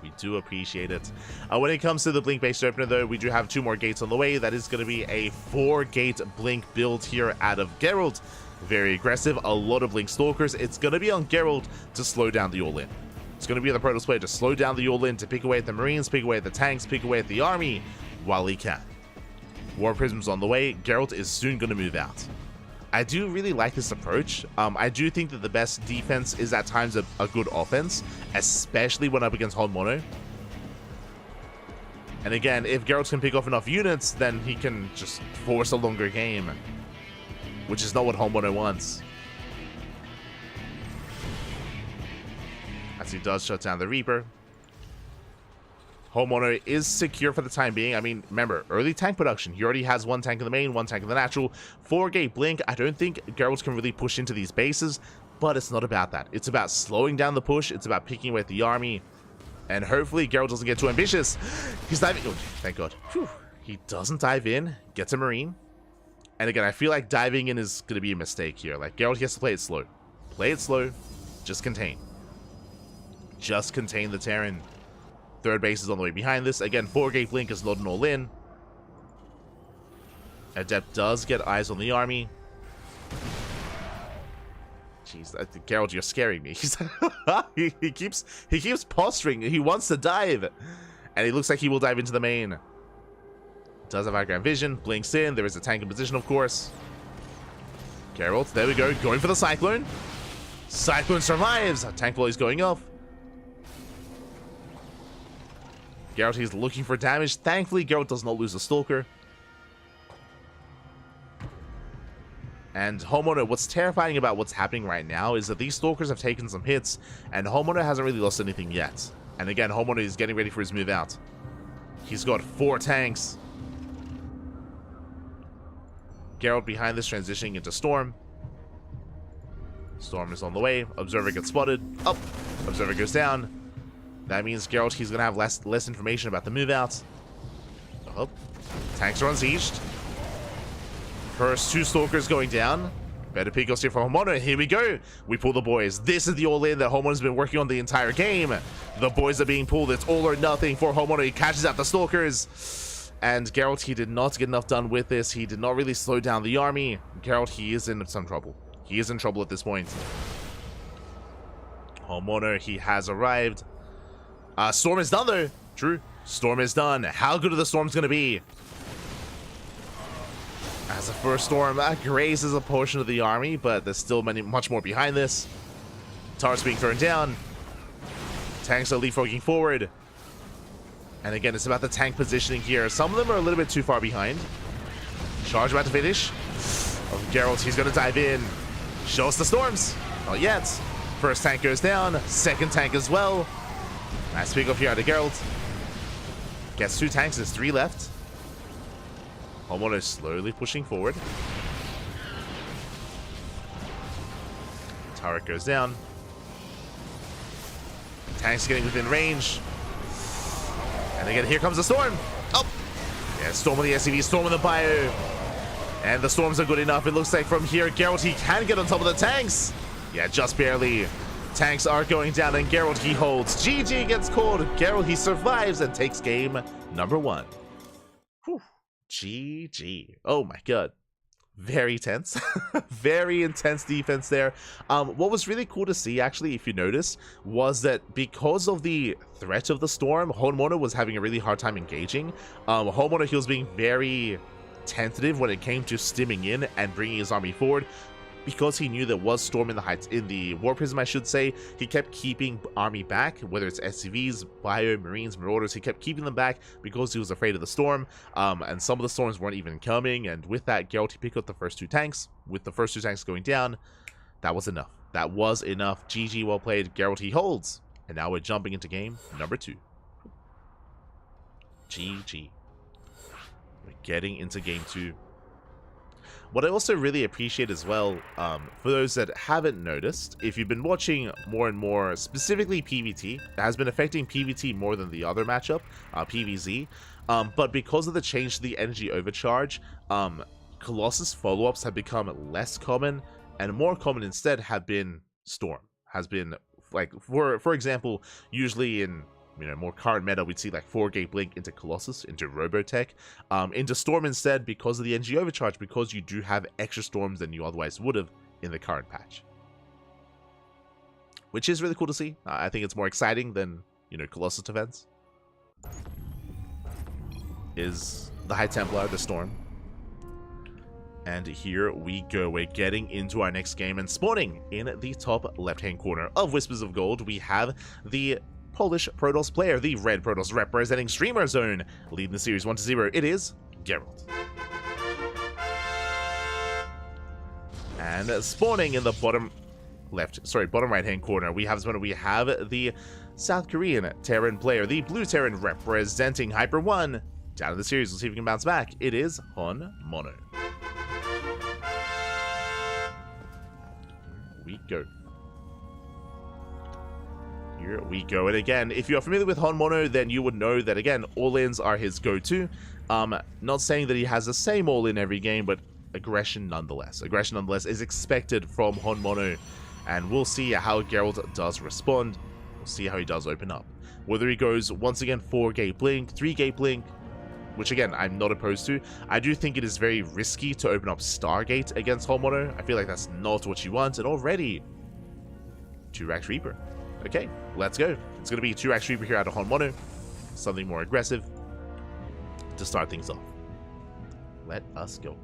We do appreciate it. When it comes to the Blink-based opener, though, we do have 2 more gates on the way. That is going to be a 4-gate Blink build here out of Gerald. Very aggressive, a lot of Link Stalkers. It's going to be on Gerald to slow down the all-in. It's going to be the Protoss player to slow down the all-in, to pick away at the Marines, pick away at the tanks, pick away at the army while he can. War Prism's on the way. Gerald is soon going to move out. I do really like this approach. I do think that the best defense is at times a good offense, especially when up against Hold Mono. And again, if Gerald can pick off enough units, then he can just force a longer game, which is not what Hold Mono wants. As he does shut down the Reaper. Hold Mono is secure for the time being. I mean, remember, early tank production. He already has 1 tank in the main, 1 tank in the natural. 4-gate blink. I don't think Gerald can really push into these bases, but it's not about that. It's about slowing down the push. It's about picking away at the army. And hopefully Gerald doesn't get too ambitious. He's diving. Oh, thank God. Whew. He doesn't dive in. Gets a Marine. And again, I feel like diving in is going to be a mistake here. Like, Gerald has to play it slow. Play it slow. Just contain. Just contain the Terran. Third base is on the way behind this. Again, 4-gate blink is not an all-in. Adept does get eyes on the army. Jeez, Gerald, you're scaring me. he keeps posturing. He wants to dive, and he looks like he will dive into the main. Does have high ground vision. Blinks in. There is a tank in position, of course. Gerald, there we go, going for the Cyclone. Cyclone survives. Tank volley's going off. Gerald, he's looking for damage. Thankfully, Gerald does not lose a Stalker. And Hold Mono, what's terrifying about what's happening right now is that these Stalkers have taken some hits, and Hold Mono hasn't really lost anything yet. And again, Hold Mono is getting ready for his move out. He's got 4 tanks. Gerald behind this, transitioning into Storm. Storm is on the way. Observer gets spotted. Up. Observer goes down. That means Gerald, he's going to have less information about the move out. Oh, tanks are unsieged. First 2 Stalkers going down. Better pick us here from Hold Mono. Here we go. We pull the boys. This is the all-in that Hold Mono's been working on the entire game. The boys are being pulled. It's all or nothing for Hold Mono. He catches out the Stalkers. And Gerald, he did not get enough done with this. He did not really slow down the army. Gerald, he is in some trouble. He is in trouble at this point. Hold Mono, he has arrived. Storm is done though. True. Storm is done. How good are the Storms going to be? As a first Storm, grazes a portion of the army, but there's still much more behind this. Turrets being thrown down. Tanks are leapfrogging forward. And again, it's about the tank positioning here. Some of them are a little bit too far behind. Charge about to finish. Oh, Gerald, he's going to dive in. Show us the Storms. Not yet. First tank goes down. Second tank as well. Nice pick up here out of Gerald. Gets 2 tanks, there's 3 left. Hold Mono slowly pushing forward. Turret goes down. Tanks getting within range. And again, here comes the Storm. Oh! Yeah, Storm with the SCV, Storm with the Bio. And the Storms are good enough. It looks like from here, Gerald, he can get on top of the tanks. Yeah, just barely. Tanks are going down, and Gerald, he holds. GG gets called. Gerald, he survives and takes game number 1. Whew. GG. Oh my God. Very tense. Very intense defense there. What was really cool to see, actually, if you notice, was that because of the threat of the Storm, Hold Mono was having a really hard time engaging. Hold Mono, he was being very tentative when it came to stimming in and bringing his army forward. Because he knew there was Storm in the heights, in the War Prism, I should say, he kept keeping army back, whether it's SCVs, Bio, Marines, Marauders, he kept keeping them back because he was afraid of the Storm, and some of the Storms weren't even coming, and with that, Gerald, he picked up the first 2 tanks. With the first 2 tanks going down, that was enough. That was enough. GG, well played. Gerald, he holds. And now we're jumping into game number 2. GG. We're getting into game 2. What I also really appreciate as well, for those that haven't noticed, if you've been watching more and more, specifically PvT, it has been affecting PvT more than the other matchup, PvZ, but because of the change to the energy overcharge, Colossus follow-ups have become less common, and more common instead have been Storm. Has been, like, for example, usually in more current meta, we'd see like 4-gate blink into Colossus, into Robotech, into Storm instead, because of the energy overcharge, because you do have extra Storms than you otherwise would have in the current patch. Which is really cool to see. I think it's more exciting than, you know, Colossus events. Is the High Templar, the Storm. And here we go. We're getting into our next game, and spawning in the top left-hand corner of Whispers of Gold, we have the Polish Protoss player, the Red Protoss representing Streamer Zone, leading the series 1-0. It is Gerald. And spawning in the bottom right-hand corner, we have the South Korean Terran player, the Blue Terran representing Hyper 1. Down in the series, we'll see if we can bounce back. It is Hon Mono. We go. Here we go. And again, if you're familiar with Hon Mono, then you would know that, again, all-ins are his go-to. Not saying that he has the same all-in every game, but aggression nonetheless. Aggression nonetheless is expected from Hon Mono. And we'll see how Gerald does respond. We'll see how he does open up. Whether he goes, once again, 4-gate blink, 3-gate blink, which again, I'm not opposed to. I do think it is very risky to open up Stargate against Hon Mono. I feel like that's not what you want. And already, 2-Rax Reaper. Okay, let's go. It's going to be 2-Rax Reaper here out of Hon Mono. Something more aggressive to start things off. Let us go.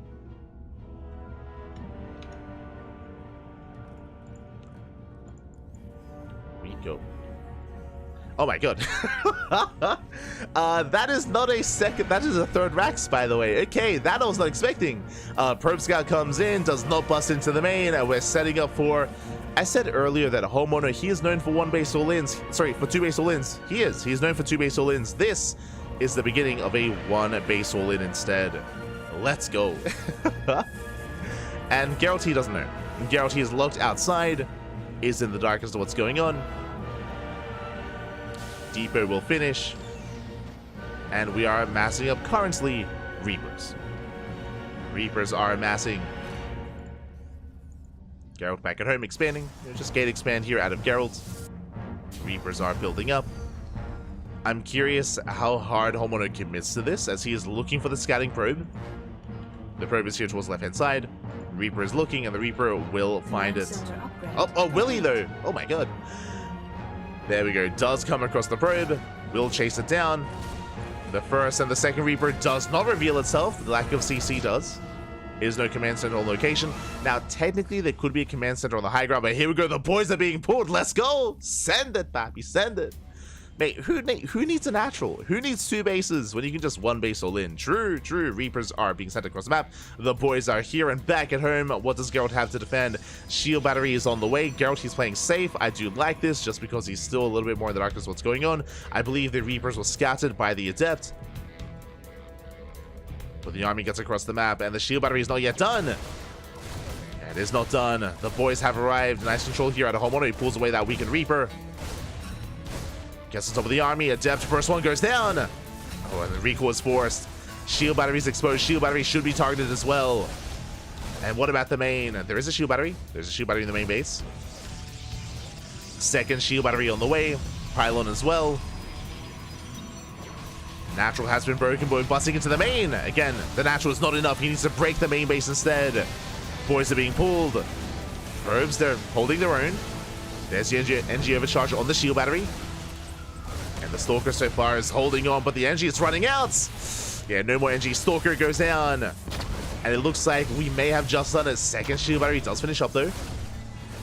We go. Oh my god. That is not a second, that is a 3rd Rax, by the way. Okay, that I was not expecting. Probe Scout comes in, does not bust into the main, and we're setting up for... I said earlier that Hon Mono, he is known for 1-base all-ins. Sorry, for 2-base all-ins. He's known for 2-base all-ins. This is the beginning of a 1-base all-in instead. Let's go. And Gerald, he doesn't know. Gerald, he is locked outside, is in the dark as to what's going on. Depot will finish, and we are amassing up currently Reapers. Reapers are amassing. Gerald back at home expanding. Just gate expand here out of Gerald. Reapers are building up. I'm curious how hard Hon Mono commits to this, as he is looking for the scouting probe. The probe is here towards the left-hand side. Reaper is looking, and the Reaper will find it. Oh, will he though? Oh my god. There we go. Does come across the probe. Will chase it down. The first and the second Reaper does not reveal itself. The lack of CC does. Is no command center on location. Now, technically, there could be a command center on the high ground, but here we go. The boys are being pulled. Let's go. Send it, papi. Send it. Mate, who needs a natural? Who needs 2 bases when you can just 1 base all in? True. Reapers are being sent across the map. The boys are here and back at home. What does Gerald have to defend? Shield battery is on the way. Gerald, he's playing safe. I do like this just because he's still a little bit more in the dark as what's going on. I believe the Reapers were scattered by the Adept. But the army gets across the map, and the shield battery is not yet done. It is not done. The boys have arrived. Nice control here out of Hon Mono. He pulls away that weakened Reaper. Gets on top of the army. Adept first one goes down. Oh, and the recall is forced. Shield battery's exposed. Shield battery should be targeted as well. And what about the main? There is a shield battery. There's a shield battery in the main base. Second shield battery on the way. Pylon as well. Natural has been broken, but we're busting into the main. Again, the natural is not enough. He needs to break the main base instead. Boys are being pulled. Probes, they're holding their own. There's the NG overcharge on the shield battery. And the Stalker so far is holding on, but the NG is running out. Yeah, no more NG. Stalker goes down. And it looks like we may have just done a second shield battery. It does finish up, though.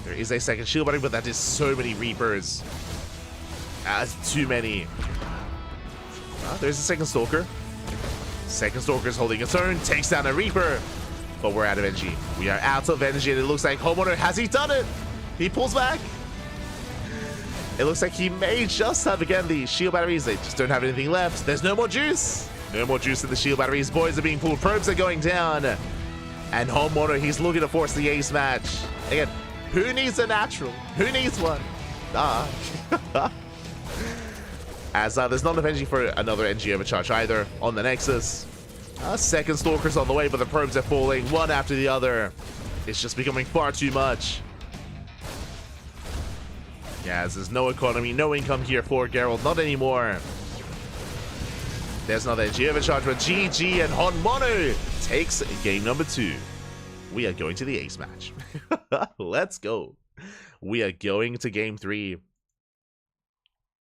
There is a second shield battery, but that is so many Reapers. That's too many. There's a second Stalker. Second Stalker is holding its own. Takes down a Reaper. But we're out of energy. We are out of energy, and it looks like Hon Mono, has he done it? He pulls back. It looks like he may just have, again, the shield batteries. They just don't have anything left. There's no more juice. No more juice in the shield batteries. Boys are being pulled. Probes are going down. And Hon Mono, he's looking to force the ace match. Again, who needs a natural? Who needs one? As there's not enough energy for another NG overcharge either on the Nexus. Second Stalker's on the way, but the probes are falling one after the other. It's just becoming far too much. Yeah, there's no economy, no income here for Gerald. Not anymore. There's another NG overcharge, but GG, and Hon Mono takes game number 2. we are going to the ace match. Let's go. We are going to game 3.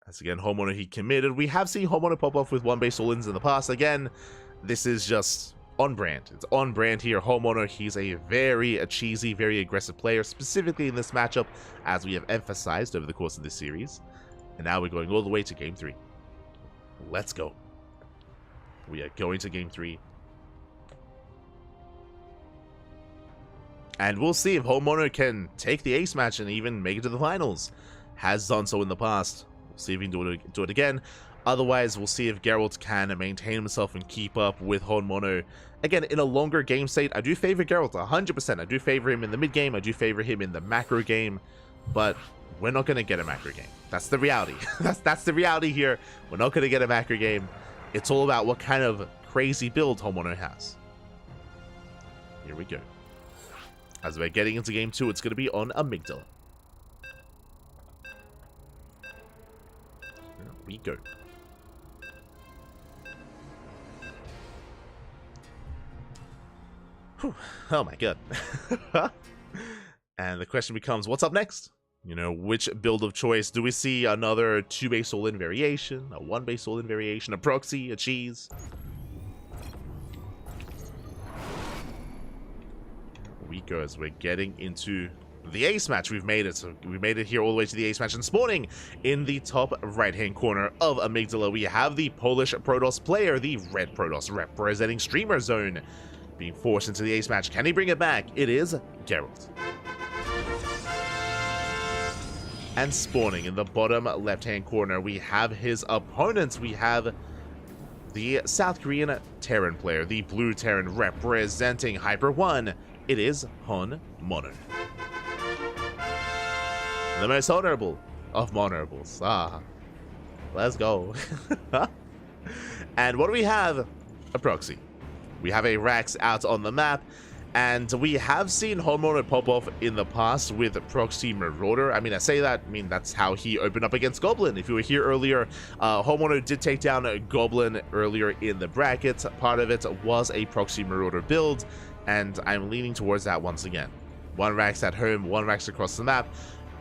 As again, Homeowner, he committed. We have seen Homeowner pop off with 1-base all-ins in the past. Again, this is just on brand. It's on brand here. Homeowner, he's a very cheesy, very aggressive player, specifically in this matchup, as we have emphasized over the course of this series. And now we're going all the way to game 3. Let's go. We are going to game 3. And we'll see if Homeowner can take the ace match and even make it to the finals. Has done so in the past. We'll see if he can do it again. Otherwise, we'll see if Gerald can maintain himself and keep up with Homeowner. Again, in a longer game state, I do favor Gerald 100%. I do favor him in the mid game. I do favor him in the macro game. But we're not going to get a macro game. That's the reality. That's the reality here. We're not going to get a macro game. It's all about what kind of crazy build Homeowner has. Here we go. As we're getting into game 2, it's going to be on Amygdala. Here we go. Whew. Oh my god. And the question becomes, what's up next? You know, which build of choice? Do we see another 2-base all-in variation, a 1-base all-in variation, a proxy, a cheese? We go as we're getting into the ace match. We've made it. So we made it here all the way to the ace match. And spawning in the top right-hand corner of Amygdala, we have the Polish Protoss player, the red Protoss representing Streamer Zone, being forced into the ace match. Can he bring it back? It is Gerald. And spawning in the bottom left-hand corner, we have his opponents. We have the South Korean Terran player, the blue Terran representing Hyper 1. It is Homeowner. The most honorable of honorables. Ah, let's go. And what do we have? A proxy. We have a Rax out on the map. And we have seen Homeowner pop off in the past with Proxy Marauder. I mean, I say that, that's how he opened up against Goblin. If you were here earlier, Homeowner did take down a Goblin earlier in the bracket. Part of it was a Proxy Marauder build, and I'm leaning towards that once again. 1 Rax at home, 1 Rax across the map,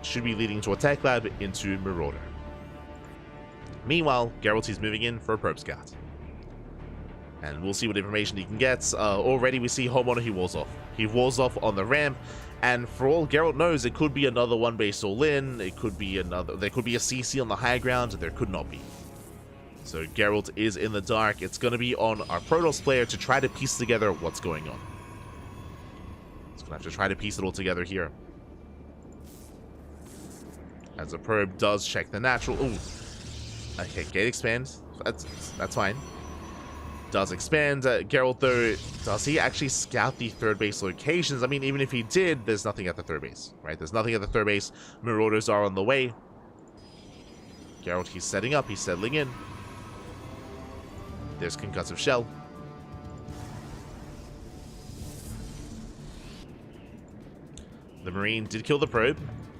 should be leading to a Tech Lab into Marauder. Meanwhile, Geralt is moving in for a Probe Scout. And we'll see what information he can get. Already we see Homeowner, he walls off. He walls off on the ramp, and for all Geralt knows, it could be another 1-base all-in, it could be another, there could be a CC on the high ground, there could not be. So Geralt is in the dark. It's going to be on our Protoss player to try to piece together what's going on. He's going to have to try to piece it all together here. As the probe does check the natural. Ooh. Okay, gate expand. That's fine. Does expand. Geralt, though, does he actually scout the 3rd base locations? I mean, even if he did, there's nothing at the 3rd base, right? There's nothing at the 3rd base. Marauders are on the way. Geralt, he's setting up. He's settling in. There's Concussive Shell. The Marine did kill the probe.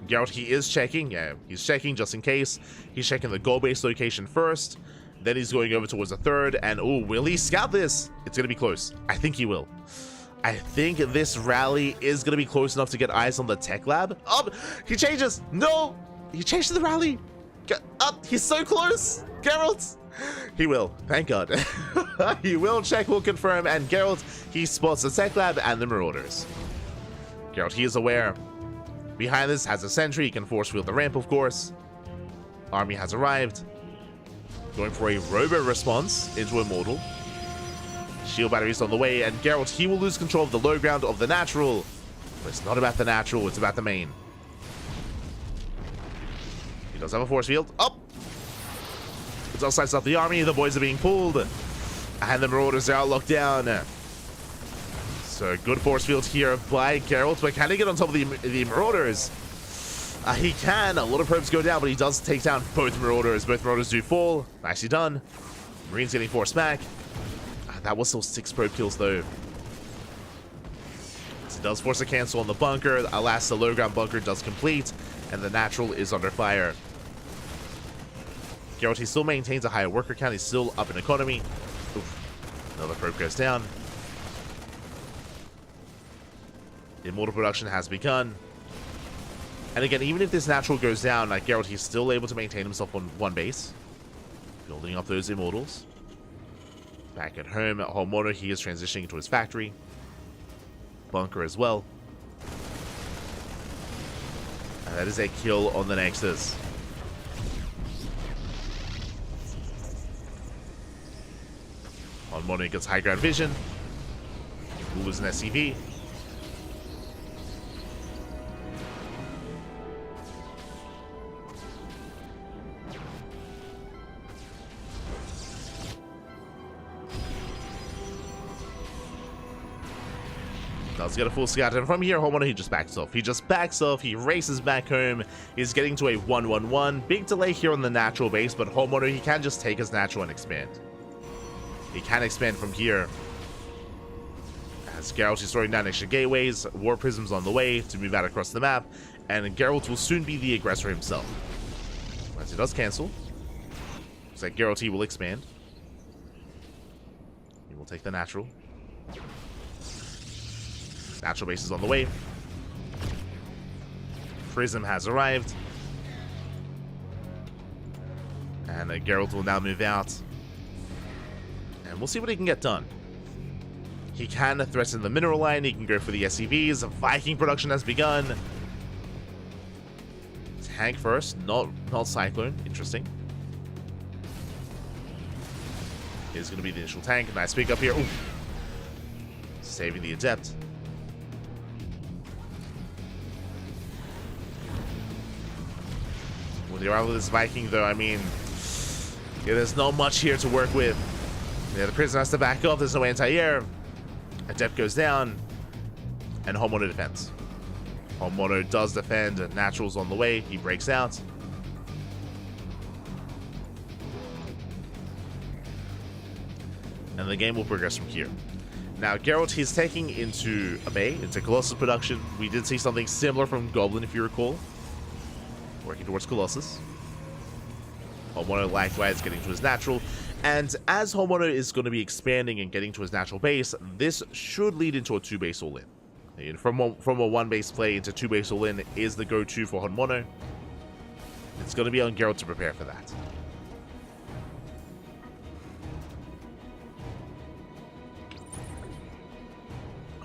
Geralt, he is checking. Yeah, he's checking just in case. He's checking the goal base location first. Then he's going over towards the 3rd, and oh, will he scout this? It's going to be close. I think he will. I think this rally is going to be close enough to get eyes on the Tech Lab. Oh, he changes. No, he changed to the rally. Up, he's so close. Geralt, he will. Thank God. He will check, will confirm, and Geralt, he spots the Tech Lab and the Marauders. Geralt, he is aware. Behind this has a sentry. He can force field the ramp, of course. Army has arrived. Going for a robo response into Immortal. Shield batteries on the way, and Geralt, he will lose control of the low ground of the natural. But it's not about the natural, it's about the main. He does have a force field. Up! It does slice up the army, the boys are being pulled. And the Marauders are locked down. So good force field here by Geralt, but can he get on top of the Marauders? He can. A lot of probes go down, but he does take down both Marauders. Both Marauders do fall. Nicely done. Marine's getting forced back. That was still 6 probe kills, though. So it does force a cancel on the bunker. Alas, the low ground bunker does complete, and the natural is under fire. Geralt, he still maintains a higher worker count. He's still up in economy. Oof. Another probe goes down. Immortal production has begun. And again, even if this natural goes down, like Gerald, he's still able to maintain himself on one base. Building up those immortals. Back at home, at Homeowner, he is transitioning to his factory. Bunker as well. And that is a kill on the Nexus. Homeowner gets high ground vision. Will lose an SCV. Does get a full scout, and from here, Homeowner, he just backs off. He just backs off, he races back home. He's getting to a 1-1-1. Big delay here on the natural base, but Homeowner, he can just take his natural and expand. He can expand from here. As Geralt is throwing down extra gateways, War Prisms on the way to move out across the map, and Geralt will soon be the aggressor himself. As he does cancel, looks like Geralt, he will expand. He will take the natural. Natural base is on the way. Prism has arrived. And Geralt will now move out. And we'll see what he can get done. He can threaten the mineral line. He can go for the SCVs. Viking production has begun. Tank first, not Cyclone. Interesting. Is going to be the initial tank. Nice pick up here. Ooh. Saving the Adept. With the arrival of this Viking, though, I mean, yeah, there's not much here to work with. Yeah, the Prism has to back up. There's no anti-air. Adept goes down. And Homeowner defends. Homeowner does defend. Natural's on the way. He breaks out. And the game will progress from here. Now, Geralt, he's taking into a bay, into Colossus production. We did see something similar from Goblin, if you recall. Working towards Colossus. Homeowner likewise getting to his natural. And as Homeowner is going to be expanding and getting to his natural base, this should lead into a 2-base all-in. And from a 1-base play into 2-base all-in is the go-to for Homeowner. It's going to be on Geralt to prepare for that.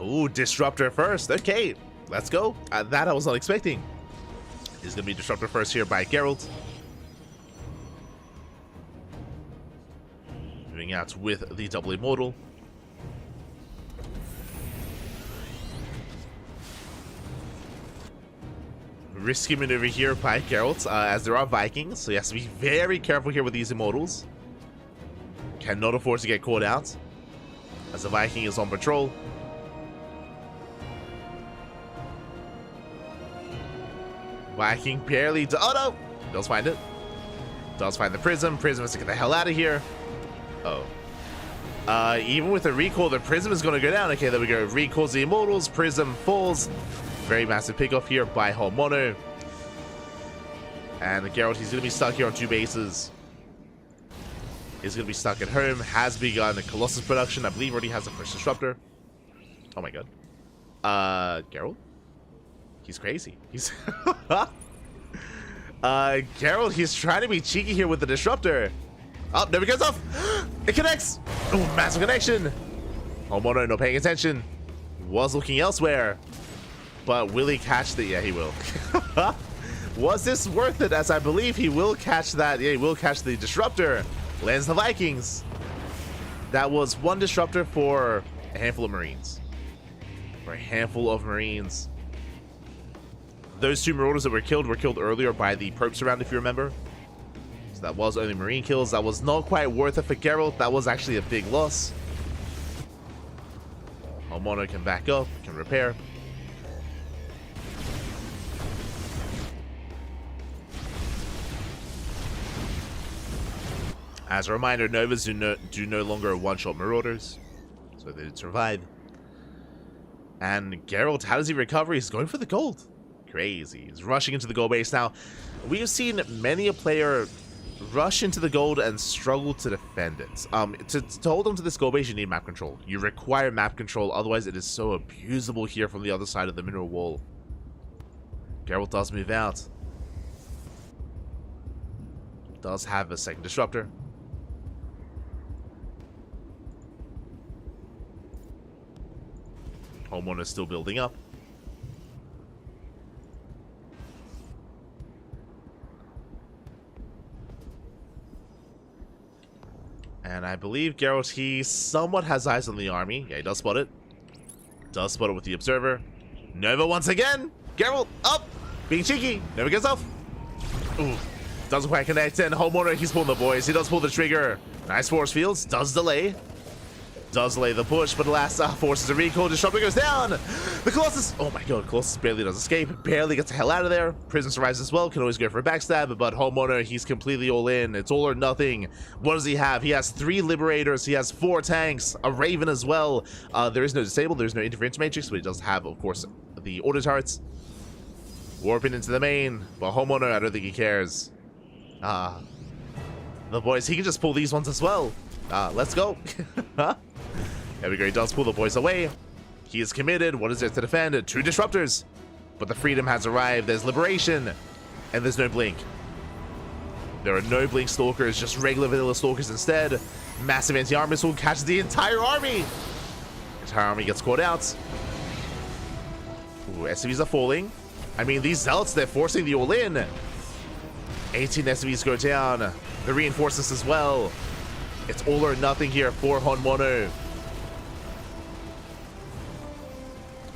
Ooh, Disruptor first. Okay, let's go. That I was not expecting. Is going to be Disruptor first here by Geralt. Moving out with the double immortal. Risky maneuver here by Geralt, as there are Vikings, so he has to be very careful here with these immortals. Cannot afford to get caught out, as the Viking is on patrol. Viking barely oh no! Does find it. Does find the Prism. Prism has to get the hell out of here. Oh. Even with the recall, the Prism is going to go down. Okay, there we go. Recalls the Immortals. Prism falls. Very massive pickoff here by Homeowner. And Geralt, he's going to be stuck here on 2 bases. He's going to be stuck at home. Has begun the Colossus production. I believe already has the first Disruptor. Oh my god. Geralt? He's crazy. He's Gerald, he's trying to be cheeky here with the Disruptor. Oh, never goes off. It connects. Oh, massive connection. Homeowner, no paying attention. Was looking elsewhere. But will he catch the... Yeah, he will. Was this worth it? As I believe he will catch that. Yeah, he will catch the Disruptor. Lands the Vikings. That was 1 Disruptor for a handful of Marines. For a handful of Marines. Those 2 Marauders that were killed earlier by the Probes around, if you remember. So that was only Marine kills. That was not quite worth it for Geralt. That was actually a big loss. Homeowner can back up, can repair. As a reminder, Novas do no longer one-shot Marauders. So they did survive. And Geralt, how does he recover? He's going for the gold. Crazy. He's rushing into the gold base now. We have seen many a player rush into the gold and struggle to defend it. To hold on to this gold base, you need map control. You require map control, otherwise it is so abusable here from the other side of the mineral wall. Gerald does move out. Does have a second disruptor. Homeowner is still building up. And I believe Gerald, he somewhat has eyes on the army. Yeah, he does spot it. Does spot it with the observer. Nova once again. Gerald, up. Being cheeky. Nova gets off. Ooh. Doesn't quite connect. And Homeowner, he's pulling the boys. He does pull the trigger. Nice force fields. Does delay. Does delay the push, but alas, forces a recall. Disruptor goes down. The Colossus. Oh my god, Colossus barely does escape. Barely gets the hell out of there. Prism survives as well. Can always go for a backstab, but Homeowner, he's completely all in. It's all or nothing. What does he have? He has 3 Liberators. He has 4 tanks. A Raven as well. There is no disable. There's no interference matrix, but he does have, of course, the auto turrets. Warping into the main, but Homeowner, I don't think he cares. The boys, he can just pull these ones as well. Let's go. There we go, he does pull the boys away. He is committed. What is there to defend? 2 disruptors. But the freedom has arrived. There's liberation. And there's no blink. There are no blink stalkers, just regular vanilla stalkers instead. Massive anti-armor missile catches the entire army. The entire army gets caught out. Ooh, SCVs are falling. I mean, these zealots, they're forcing the all-in. 18 SCVs go down. The reinforcements as well. It's all or nothing here for Honmono.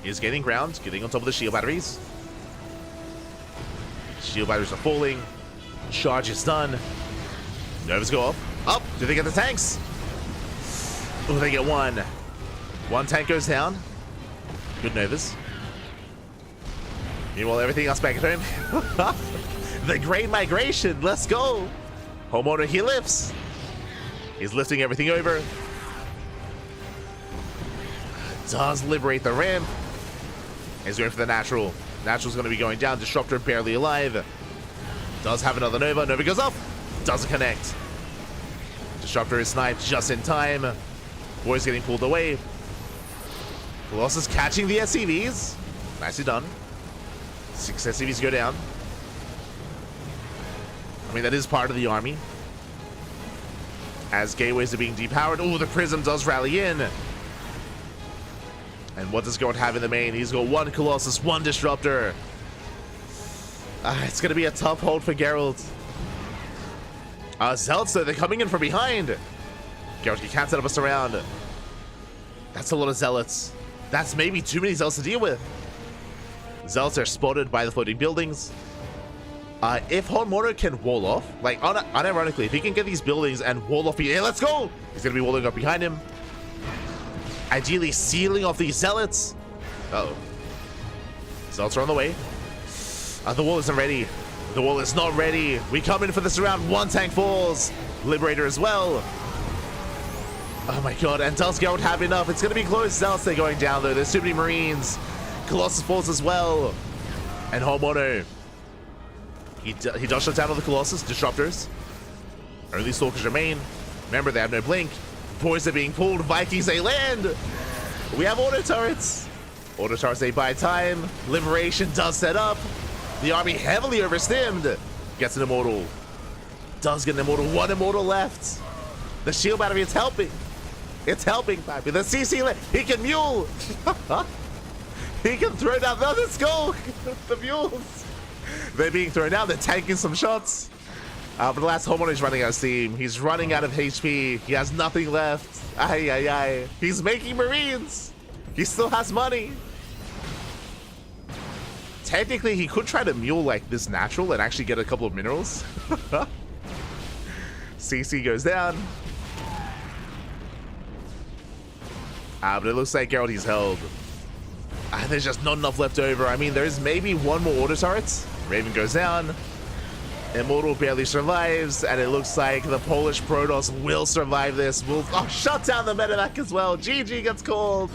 He's gaining ground, getting on top of the shield batteries. Shield batteries are falling. Charge is done. Novas go off. Up! Do they get the tanks? Oh, they get 1. 1 tank goes down. Good Novas. Meanwhile, everything else back at home. The Great Migration. Let's go. Homeowner, he lifts. He's lifting everything over. Does liberate the ramp. He's going for the natural. Natural's going to be going down. Disruptor barely alive. Does have another Nova. Nova goes up. Doesn't connect. Disruptor is sniped just in time. Boys getting pulled away. Colossus catching the SCVs. Nicely done. 6 SCVs go down. I mean, that is part of the army. As gateways are being depowered. Oh, the Prism does rally in. And what does Gerald have in the main? He's got 1 Colossus, 1 Disruptor. It's going to be a tough hold for Gerald. Zealots, though, they're coming in from behind. Gerald, he can't set up a surround. That's a lot of Zealots. That's maybe too many Zealots to deal with. Zealots are spotted by the floating buildings. If Honmono can wall off, like, unironically, if he can get these buildings and wall off, hey, let's go! He's going to be walling up behind him. Ideally sealing off these Zealots. Uh-oh. Zealots are on the way. The wall isn't ready. The wall is not ready. We come in for this round. 1 tank falls. Liberator as well. Oh my god, and does Gerald have enough? It's going to be close. Zealots, they're going down though. There's too many Marines. Colossus falls as well. And Homeowner. He does shut down all the Colossus. Disruptors. Only Stalkers remain. Remember, they have no blink. Boys are being pulled. Vikings, they land. We have auto turrets. Auto turrets, they buy time. Liberation does set up. The army heavily overstimmed. Gets an immortal. Does get an immortal. 1 immortal left. The shield battery, it's helping. It's helping, baby. The CC, he can mule. He can throw down. No, let's go. The mules. They're being thrown down. They're tanking some shots. But the last Homeowner is running out of steam. He's running out of HP. He has nothing left. Ay, ay, ay. He's making Marines. He still has money. Technically, he could try to mule like this natural and actually get a couple of minerals. CC goes down. But it looks like Gerald, he's held. There's just not enough left over. I mean, there's maybe 1 more auto turret. Raven goes down. Immortal barely survives, and it looks like the Polish Protoss will survive this. Will shut down the medevac as well. GG gets called.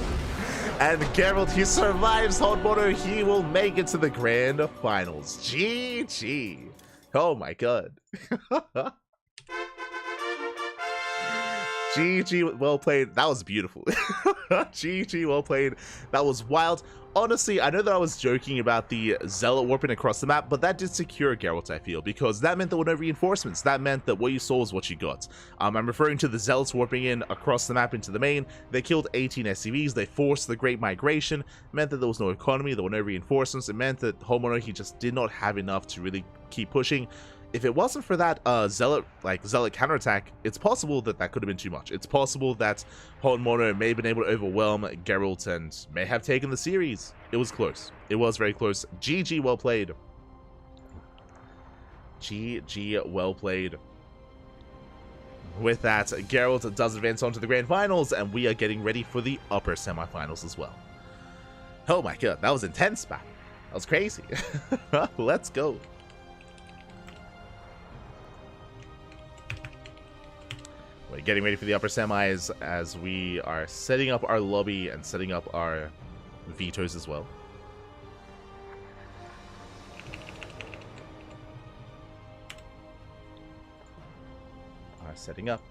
And Gerald, he survives Honmono. He will make it to the grand finals. GG. Oh my god. GG, well played. That was beautiful. GG, well played. That was wild. Honestly, I know that I was joking about the Zealot warping across the map, but that did secure Geralt, I feel, because that meant there were no reinforcements. That meant that what you saw was what you got. I'm referring to the Zealots warping in across the map into the main. They killed 18 SCVs. They forced the Great Migration. It meant that there was no economy. There were no reinforcements. It meant that Homeowner, he just did not have enough to really keep pushing. If it wasn't for that Zealot counterattack, it's possible that that could have been too much. It's possible that Hohenmono may have been able to overwhelm Geralt and may have taken the series. It was close. It was very close. GG, well played. GG, well played. With that, Geralt does advance on to the grand finals, and we are getting ready for the upper semifinals as well. Oh my god, that was intense, man. That was crazy. Let's go. We're getting ready for the upper semis as we are setting up our lobby and setting up our vetoes as well. Setting up.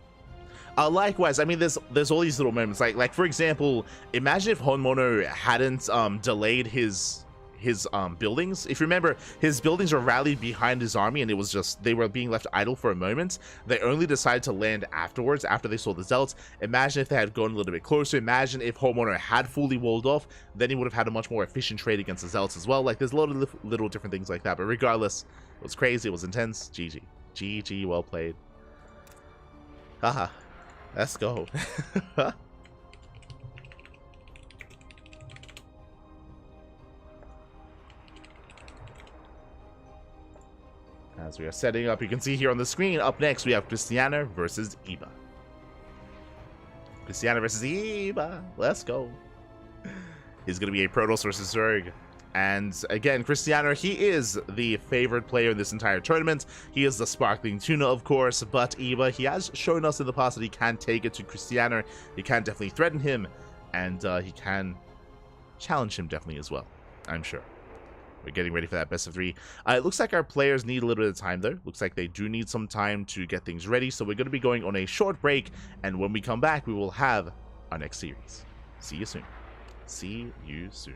Likewise, I mean, there's all these little moments. Like for example, imagine if Hohenmono hadn't delayed his buildings. If you remember, his buildings were rallied behind his army, and it was just they were being left idle for a moment. They only decided to land afterwards, after they saw the Zealots. Imagine if they had gone a little bit closer. Imagine if Hohenmono had fully walled off. Then he would have had a much more efficient trade against the Zealots as well. Like, there's a lot of little different things like that. But regardless, it was crazy. It was intense. GG. GG. Well played. Haha. Let's go. As we are setting up, you can see here on the screen, up next we have Krystianer versus Eva. Krystianer versus Eva. Let's go. He's going to be a Protoss versus Zerg. And again, Krystianer, he is the favored player in this entire tournament. He is the sparkling Tuna, of course, but Eva, he has shown us in the past that he can take it to Krystianer. He can definitely threaten him, and he can challenge him definitely as well, I'm sure. We're getting ready for that best of 3. It looks like our players need a little bit of time, though. Looks like they do need some time to get things ready, so we're going to be going on a short break, and when we come back, we will have our next series. See you soon. See you soon.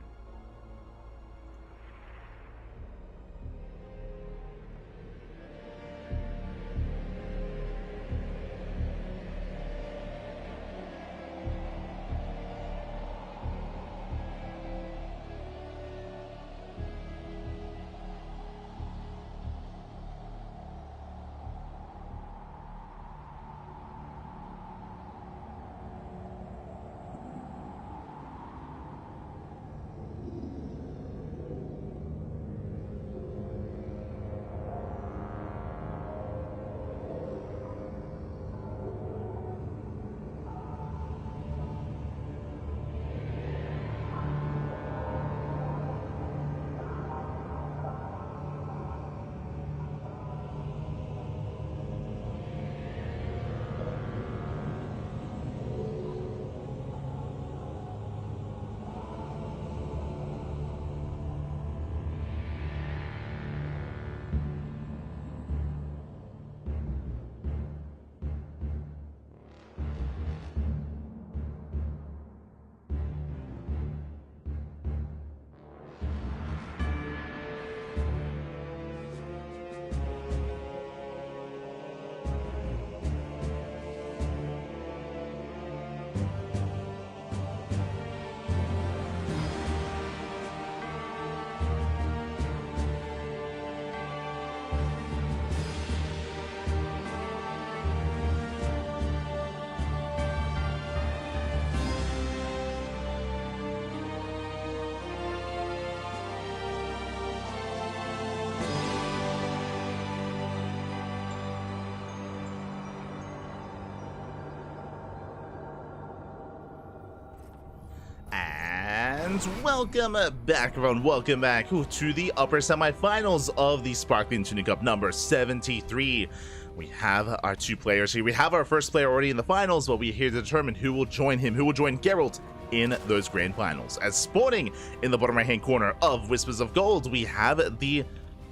Welcome back, everyone. Welcome back to the upper semifinals of the Sparkling Tuna Cup number 73. We have our 2 players here. We have our first player already in the finals, but we're here to determine who will join him, who will join Gerald in those grand finals. As spawning in the bottom right-hand corner of Whispers of Gold, we have the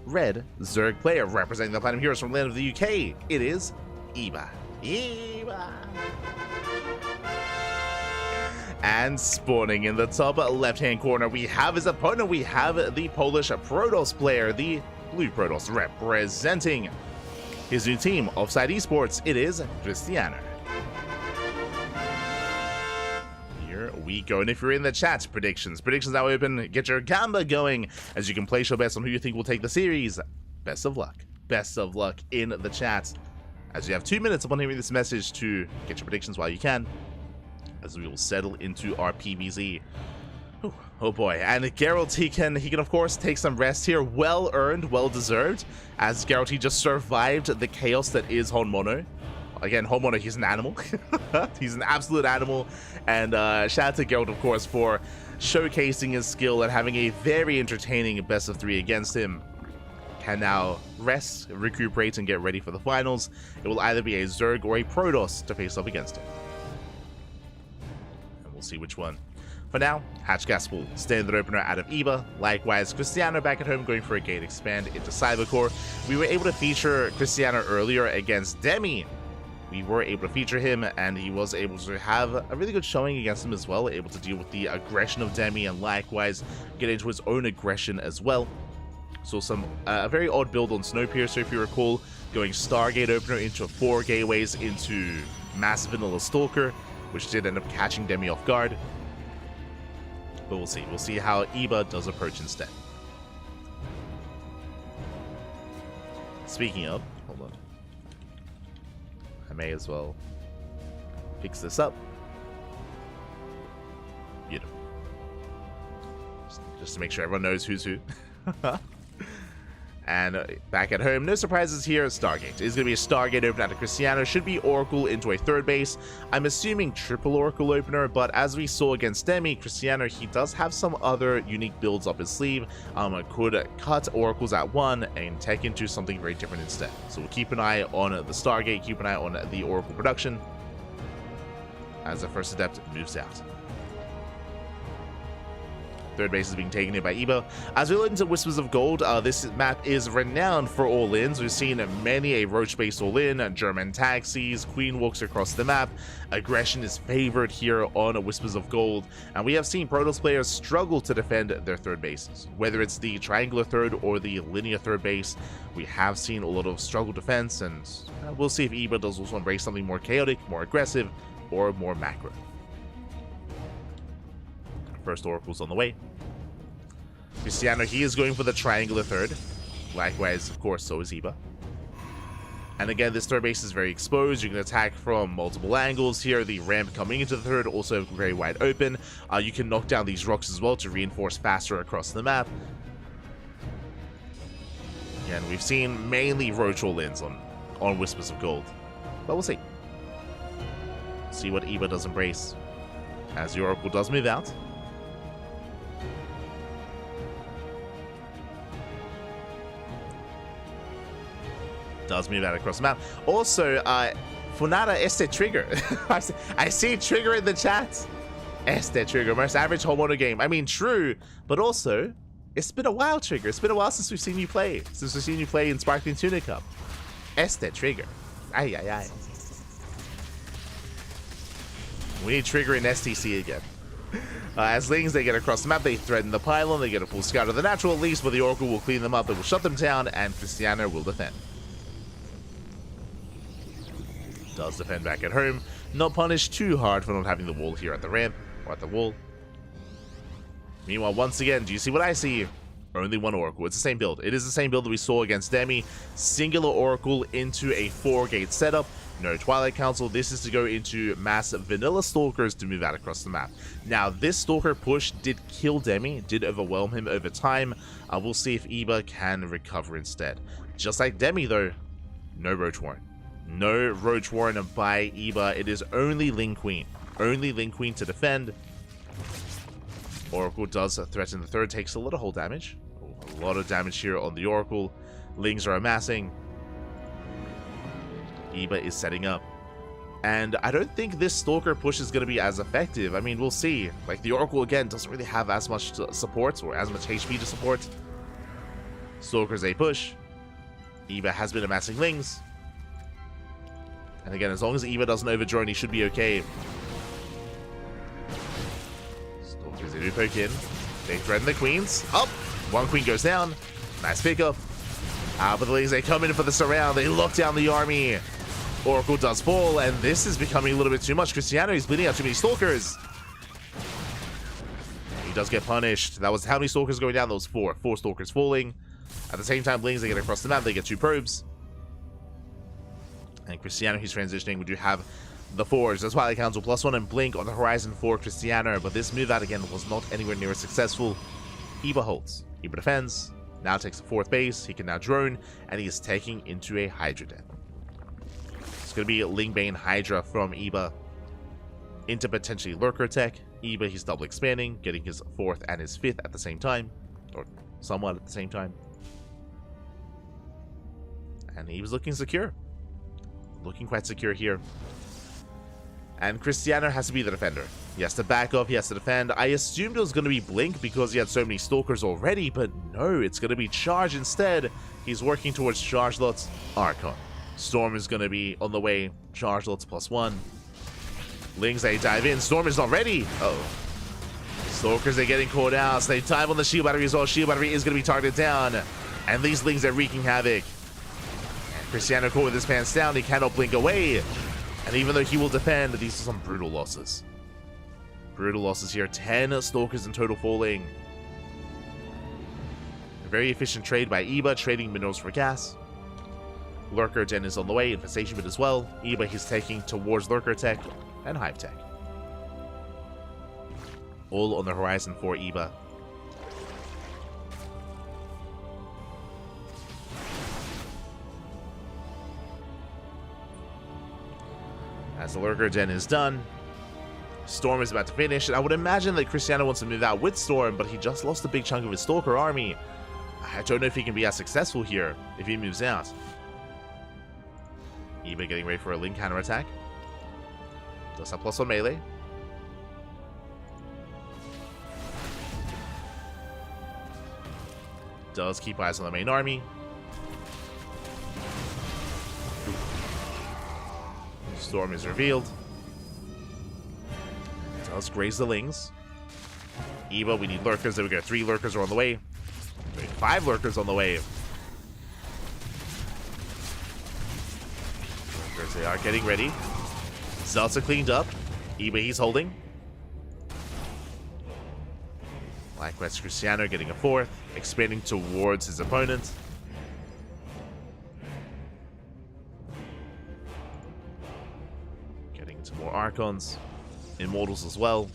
red Zerg player representing the Platinum Heroes from the land of the UK. It is Eva. Eva. And spawning in the top left-hand corner, we have his opponent. We have the Polish Protoss player, the Blue Protoss, representing his new team, Offside Esports. It is Krystianer. Here we go. And if you're in the chat, predictions now open. Get your gamba going as you can place your bets on who you think will take the series. Best of luck. Best of luck in the chat. As you have 2 minutes upon hearing this message to get your predictions while you can, as we will settle into our PVZ. Ooh, oh boy, and Gerald, he can of course take some rest here. Well earned, well deserved, as Gerald, he just survived the chaos that is Honmono. Again, Honmono, he's an animal. He's an absolute animal. And shout out to Gerald, of course, for showcasing his skill and having a very entertaining best of 3 against him. Can now rest, recuperate, and get ready for the finals. It will either be a Zerg or a Protoss to face up against him. We'll see which one. For now, Hatch Gaspel, standard opener out of Eva. Likewise, Krystianer back at home going for a gate expand into Cybercore. We were able to feature Krystianer earlier against Demi. We were able to feature him, and he was able to have a really good showing against him as well, able to deal with the aggression of Demi and likewise get into his own aggression as well. So a very odd build on Snowpiercer, if you recall, going Stargate opener into 4 gateways into Mass Vanilla Stalker, which did end up catching Demi off guard. But we'll see. We'll see how Eva does approach instead. Speaking of, hold on. I may as well fix this up. Beautiful. Just to make sure everyone knows who's who. And back at home, no surprises here. Stargate is going to be a Stargate opener out of Krystianer. Should be Oracle into a 3rd base. I'm assuming triple Oracle opener, but as we saw against Demi, Krystianer, he does have some other unique builds up his sleeve. Could cut Oracles at 1 and tech into something very different instead. So we'll keep an eye on the Stargate, keep an eye on the Oracle production as the first Adept moves out. 3rd base is being taken here by Eva. As we look into Whispers of Gold, this map is renowned for all-ins. We've seen many a Roach-based all-in, German taxis, Queen walks across the map. Aggression is favored here on Whispers of Gold, and we have seen Protoss players struggle to defend their 3rd bases. Whether it's the triangular 3rd or the linear 3rd base, we have seen a lot of struggle defense, and we'll see if Eva does also embrace something more chaotic, more aggressive, or more macro. First Oracle's on the way. Krystianer, he is going for the triangular 3rd. Likewise, of course, so is Eva. And again, this 3rd base is very exposed. You can attack from multiple angles here. The ramp coming into the 3rd also very wide open. You can knock down these rocks as well to reinforce faster across the map. Again, we've seen mainly Roach all-ins on Whispers of Gold. But we'll see. See what Eva does embrace. As the Oracle does move out. Does move out across the map. Also, Funada este trigger. I see trigger in the chat. Este trigger, most average Honmono game. I mean, true, but also, it's been a while, Trigger. It's been a while since we've seen you play. Since we've seen you play in Sparkling Tuna Cup. Este trigger. Ay, ay, ay. We need Trigger in STC again. As Lings, they get across the map, they threaten the pylon, they get a full scout of the natural at least, but the Oracle will clean them up, it will shut them down, and Krystianer will defend. Does defend back at home, not punished too hard for not having the wall here at the ramp, or at the wall. Meanwhile, once again, do you see what I see? Only one Oracle. It's the same build. It is the same build that we saw against Demi. Singular Oracle into a 4-gate setup. No Twilight Council. This is to go into mass Vanilla Stalkers to move out across the map. Now, this Stalker push did kill Demi, did overwhelm him over time. We'll see if Eva can recover instead. Just like Demi, though, no Roach Warren. No Roach Warren by Eva. It is only Ling Queen. Only Ling Queen to defend. Oracle does threaten the 3rd, takes a lot of hull damage. A lot of damage here on the Oracle. Lings are amassing. Eva is setting up. And I don't think this Stalker push is going to be as effective. I mean, we'll see. Like, the Oracle, again, doesn't really have as much support or as much HP to support. Stalker's a push. Eva has been amassing Lings. And again, as long as Eva doesn't overdrone, he should be okay. Stalkers, they do poke in. They threaten the queens. Up! One queen goes down. Nice pickup. But the ladies, they come in for the surround. They lock down the army. Oracle does fall, and this is becoming a little bit too much. Krystianer is bleeding out too many stalkers. He does get punished. That was how many stalkers going down? Those four. Four stalkers falling. At the same time, Blings, they get across the map. They get 2 probes. And Krystianer, he's transitioning. We do have the Forge. That's why the Council +1 and Blink on the horizon for Krystianer. But this move out again was not anywhere near as successful. Eba holds. Eba defends. Now takes the 4th base. He can now drone. And he is taking into a Hydra Den. It's going to be Lingbane Hydra from Eba into potentially Lurker Tech. Eba, he's double expanding, getting his 4th and his 5th at the same time. Or somewhat at the same time. And he was looking secure. Looking quite secure here. And Krystianer has to be the defender. He has to back up, he has to defend. I assumed it was going to be Blink because he had so many stalkers already, but no, it's going to be Charge instead. He's working towards Charge Lots Archon. Storm is going to be on the way. Charge Lots +1. Lings, they dive in. Storm is not ready. Uh-oh. Stalkers are getting caught out. So they dive on the shield battery as well. Shield battery is going to be targeted down. And these Lings are wreaking havoc. Krystianer caught with his pants down. He cannot blink away. And even though he will defend, these are some brutal losses. Brutal losses here. 10 stalkers in total falling. A very efficient trade by Eba, trading minerals for gas. Lurker Den is on the way. Infestation bit as well. Eba, he's taking towards Lurker Tech and Hive Tech. All on the horizon for Eba. As the Lurker Den is done, Storm is about to finish, and I would imagine that Krystianer wants to move out with Storm, but he just lost a big chunk of his Stalker army. I don't know if he can be as successful here if he moves out. Eba getting ready for a Link counterattack. Does have +1 melee. Does keep eyes on the main army. Storm is revealed. Does graze the Lings. Eba, we need Lurkers. There we go. 3 Lurkers are on the way. 5 Lurkers on the way. Lurkers, they are getting ready. Zelts cleaned up. Eba, he's holding. Likewise, Krystianer getting a 4th. Expanding towards his opponent. Getting into more Archons. Immortals as well.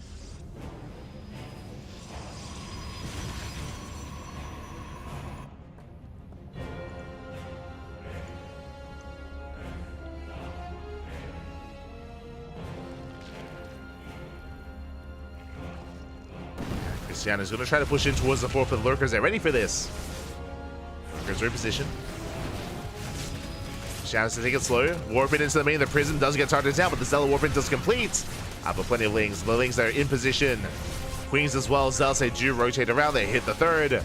Krystianer's going to try to push in towards the 4th, but Lurkers are ready for this. Lurkers are in position. Krystianer's to take it slow. Warp it into the main. The Prism does get targeted down, but the Zealot Warp it does complete. But plenty of Lings. The Lings are in position. Queens as well. Zealots, they do rotate around. They hit the 3rd.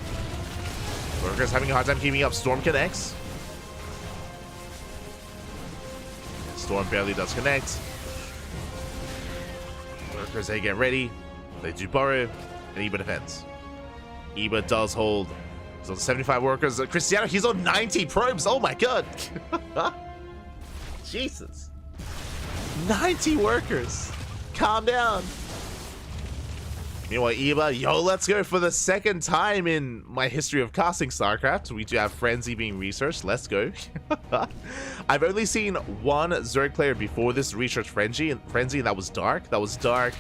Lurkers having a hard time keeping up. Storm connects. Storm barely does connect. Lurkers, they get ready. They do burrow. And Eba defends. Eba does hold. He's on 75 workers. Krystianer, he's on 90 probes. Oh my god. Jesus. 90 workers. Calm down. Meanwhile, Eba, yo, let's go for the 2nd time in my history of casting StarCraft. We do have Frenzy being researched. Let's go. I've only seen one Zerg player before this research Frenzy, and that was Dark. That was Dark.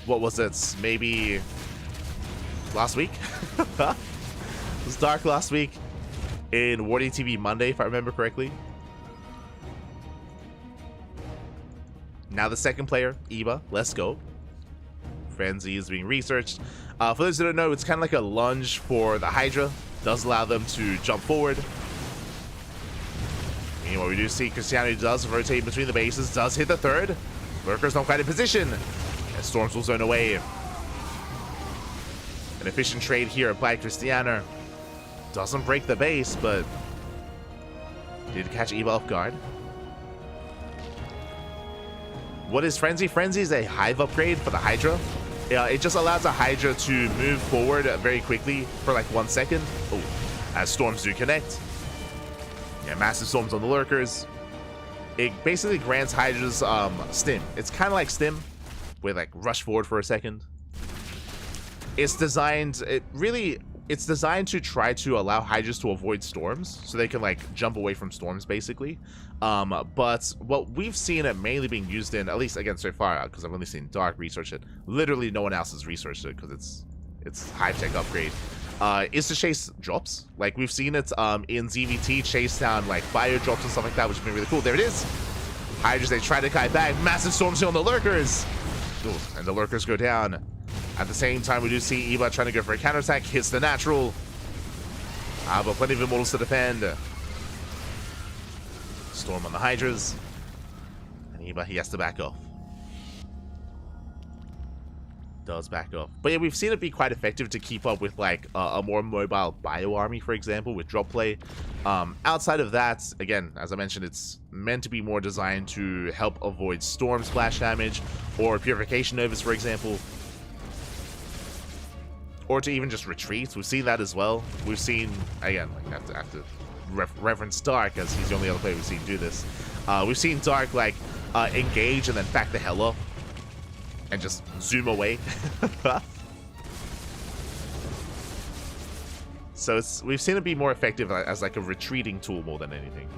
What was it? Maybe last week? It was Dark last week in Wardy TV Monday, if I remember correctly. Now the 2nd player, Eba. Let's go. Frenzy is being researched. For those who don't know, it's kind of like a lunge for the Hydra. Does allow them to jump forward. Meanwhile, we do see Krystianer does rotate between the bases. Does hit the 3rd. Lurker's not quite in position. And Storms will zone away. An efficient trade here by Krystianer. Doesn't break the base, but did catch Eba off guard. What is Frenzy? Frenzy is a Hive upgrade for the Hydra. It just allows the Hydra to move forward very quickly for like 1 second. Oh, as storms do connect. Yeah, massive storms on the lurkers. It basically grants Hydra's stim. It's kind of like stim, with like rush forward for a second. It's designed. It's designed to try to allow Hydras to avoid storms, so they can like jump away from storms, basically. But what we've seen it mainly being used in, at least again so far, because I've only seen Dark research it. Literally, no one else has researched it because it's high tech upgrade. Is to chase drops. Like we've seen it in ZVT chase down like bio drops and stuff like that, which has been really cool. There it is. Hydras, they try to kite back. Massive storms here on the lurkers. Ooh, and the lurkers go down. At the same time, we do see Eva trying to go for a counterattack. Hits the natural. But plenty of immortals to defend. Storm on the Hydras. And Eva, he has to back off. Does back off. But yeah, we've seen it be quite effective to keep up with like a more mobile bio army, for example, with drop play. Outside of that, again, as I mentioned, it's meant to be more designed to help avoid storm splash damage or purification novas, for example. Or to even just retreat. We've seen that as well. We've seen, again, like I have to reference Dark, as he's the only other player we've seen do this. We've seen Dark like engage and then back the hell up and just zoom away. So we've seen it be more effective as like a retreating tool more than anything.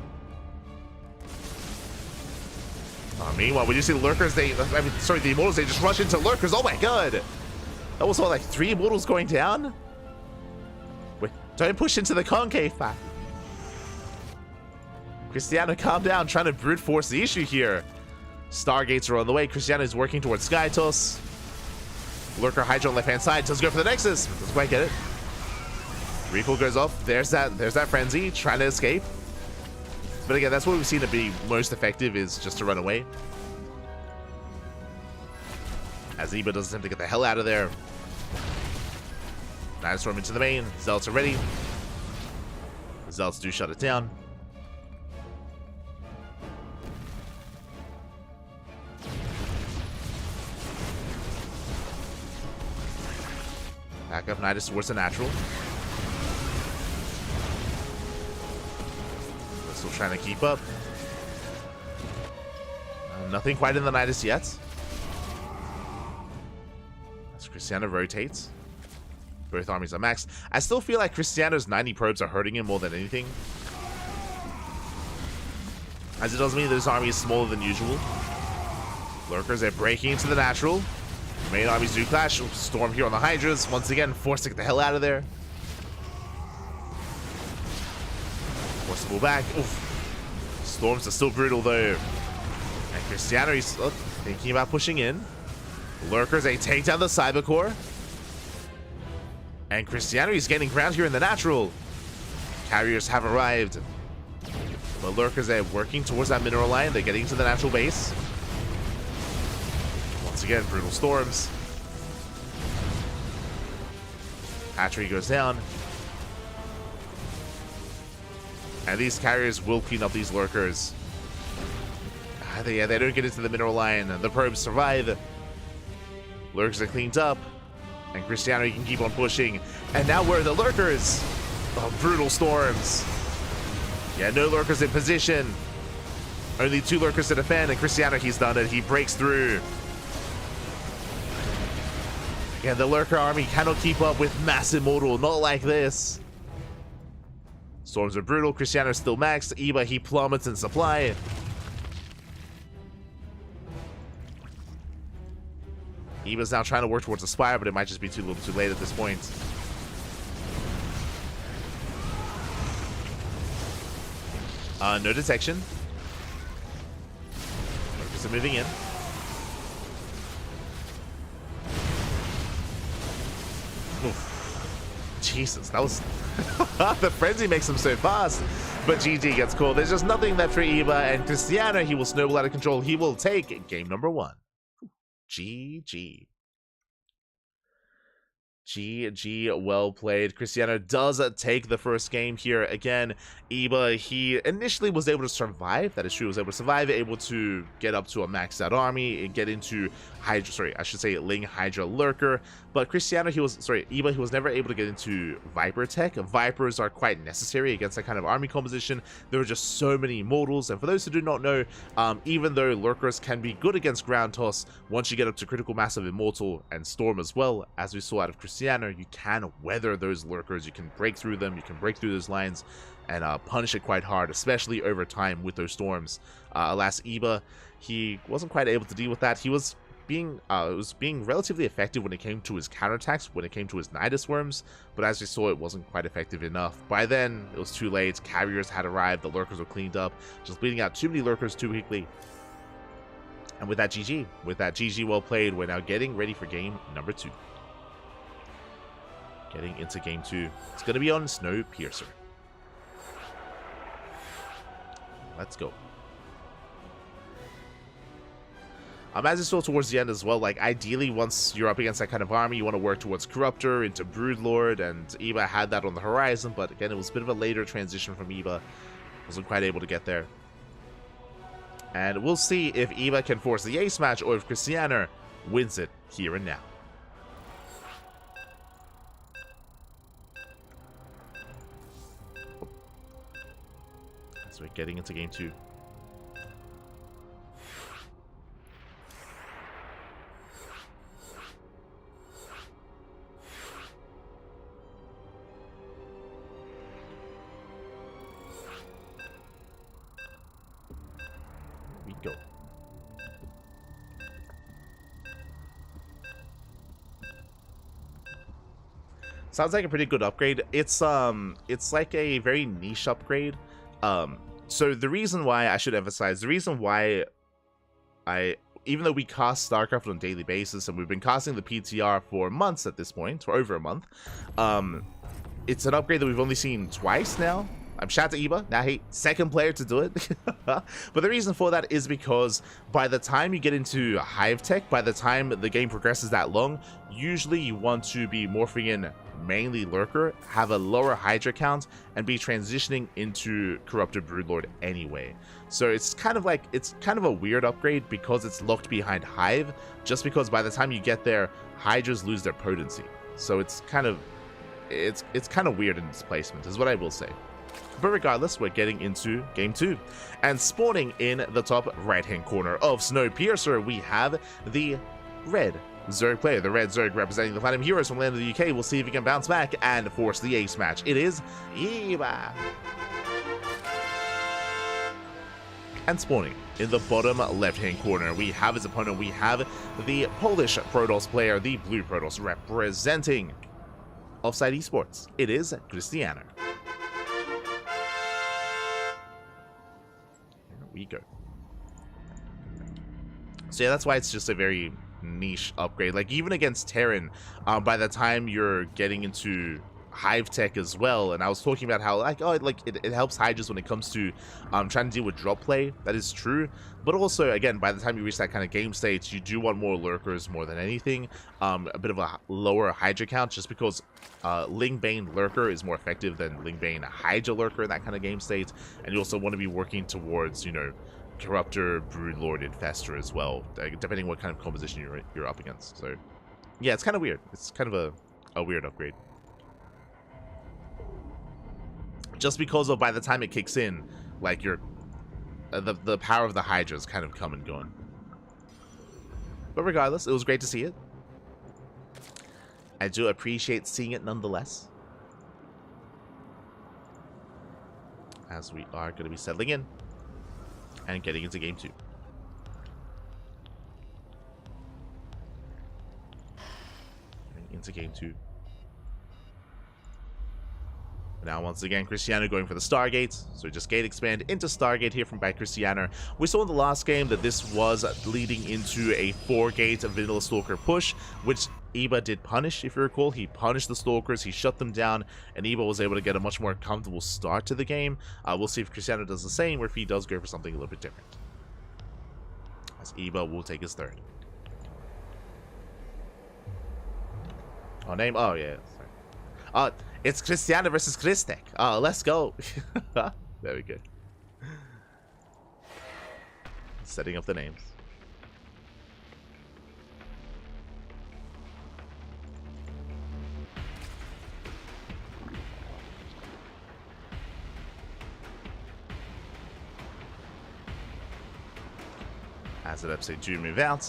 Meanwhile, when you see the lurkers, the immortals, they just rush into lurkers. Oh my god! That was all like 3 immortals going down? Wait, don't push into the CranKy fact. Krystianer, calm down, trying to brute force the issue here. Stargates are on the way. Krystianer is working towards Sky Toss. Lurker Hydra on left hand side. Does go for the Nexus. Doesn't quite get it. Recoil goes off. There's that Frenzy trying to escape. But again, that's what we've seen it be most effective, is just to run away. As Eba does attempt to get the hell out of there. Night Storm into the main. Zealots are ready. Zealots do shut it down. Back up Nidus towards the natural. They're still trying to keep up. Nothing quite in the Nidus yet. As Krystianer rotates. Both armies are maxed. I still feel like Krystianer's 90 probes are hurting him more than anything. As it does mean that his army is smaller than usual. Lurkers are breaking into the natural. Main armies do clash. Storm here on the Hydras. Once again, forced to get the hell out of there. Forced to pull back. Oof. Storms are still brutal though. And Krystianer, he's thinking about pushing in. Lurkers, they take down the Cybercore. And Krystianer, he's gaining ground here in the natural. Carriers have arrived. But Lurkers, they're working towards that mineral line. They're getting to the natural base. Once again, brutal storms. Hatchery goes down. And these carriers will clean up these lurkers. They don't get into the mineral line. The probes survive. Lurkers are cleaned up. And Krystianer, you can keep on pushing. And now where are the lurkers? Oh, brutal storms. Yeah, no lurkers in position. Only 2 lurkers to defend. And Krystianer, he's done it. He breaks through. Yeah, the lurker army cannot keep up with Mass Immortal. Not like this. Storms are brutal. Krystianer still maxed. Eba, he plummets in supply. Eba's now trying to work towards the Spire, but it might just be too little too late at this point. No detection. Lurkers are moving in. Oof. Jesus, that was... the frenzy makes him so fast. But GG gets called. There's just nothing left for Eba, and Krystianer, he will snowball out of control. He will take game number 1. GG. GG, well played. Krystianer does take the first game here. Again, Iba, he initially was able to survive. That is true, was able to survive, able to get up to a maxed out army and get into Hydra, sorry, I should say Ling Hydra Lurker. But Krystianer, Iba, he was never able to get into Viper tech. Vipers are quite necessary against that kind of army composition. There are just so many immortals, and for those who do not know, even though Lurkers can be good against ground toss, once you get up to critical mass of Immortal and Storm as well, as we saw out of Krystianer, you can weather those Lurkers, you can break through them, you can break through those lines, and punish it quite hard, especially over time with those storms. Alas, Iba, he wasn't quite able to deal with that. He was being relatively effective when it came to his counterattacks, when it came to his Nidus Worms, but as we saw, it wasn't quite effective enough. By then, it was too late. Carriers had arrived, the Lurkers were cleaned up, just bleeding out too many Lurkers too quickly. And with that GG well played, we're now getting ready for game number 2. Getting into game 2. It's going to be on Snowpiercer. Let's go. As you saw towards the end as well, like ideally once you're up against that kind of army, you want to work towards Corruptor into Broodlord, and Iba had that on the horizon, but again, it was a bit of a later transition from Iba. Wasn't quite able to get there. And we'll see if Iba can force the ace match or if Krystianer wins it here and now. So we're getting into game 2. Here we go. Sounds like a pretty good upgrade. It's like a very niche upgrade. So the reason why I should emphasize, the reason why even though we cast StarCraft on a daily basis, and we've been casting the PTR for months at this point, or over a month, it's an upgrade that we've only seen twice now. I'm shout to Iba, now hey, second player to do it. But the reason for that is because by the time you get into Hive Tech, by the time the game progresses that long, usually you want to be morphing in mainly Lurker, have a lower Hydra count, and be transitioning into Corrupted Broodlord anyway. So it's kind of a weird upgrade because it's locked behind Hive, just because by the time you get there, Hydras lose their potency. So it's kind of weird in its placement, is what I will say. But regardless, we're getting into game 2. And spawning in the top right-hand corner of Snowpiercer, we have the red Zerg player. The red Zerg representing the Platinum Heroes from land of the UK. We'll see if he can bounce back and force the ace match. It is Iba. And spawning in the bottom left-hand corner, we have his opponent. We have the Polish Protoss player, the blue Protoss representing Offside Esports. It is Krystianer. We go. So yeah, that's why it's just a very niche upgrade. Like even against Terran, by the time you're getting into Hive Tech as well, and I was talking about how it helps Hydras when it comes to trying to deal with drop play. That is true, but also again, by the time you reach that kind of game state, you do want more Lurkers more than anything. A bit of a lower Hydra count, just because Ling Bane Lurker is more effective than Ling Bane Hydra Lurker in that kind of game state, and you also want to be working towards, you know, Corruptor, Broodlord, Infestor as well, depending what kind of composition you're up against. So yeah, it's kind of weird. It's kind of a weird upgrade. Just because of by the time it kicks in, like the power of the Hydras kind of come and gone. But regardless, it was great to see it. I do appreciate seeing it nonetheless. As we are going to be settling in and getting into game 2. Into game 2. Now, once again, Krystianer going for the Stargate. So just gate expand into Stargate here from by Krystianer. We saw in the last game that this was leading into a 4-gate Vanilla Stalker push, which Iba did punish, if you recall. He punished the Stalkers, he shut them down, and Iba was able to get a much more comfortable start to the game. We'll see if Krystianer does the same, or if he does go for something a little bit different. As Iba will take his third. Oh, name? Oh, yeah. Sorry. It's Krystianer versus Krystek. Oh, let's go. Very good. Setting up the names. As an episode 2 move out,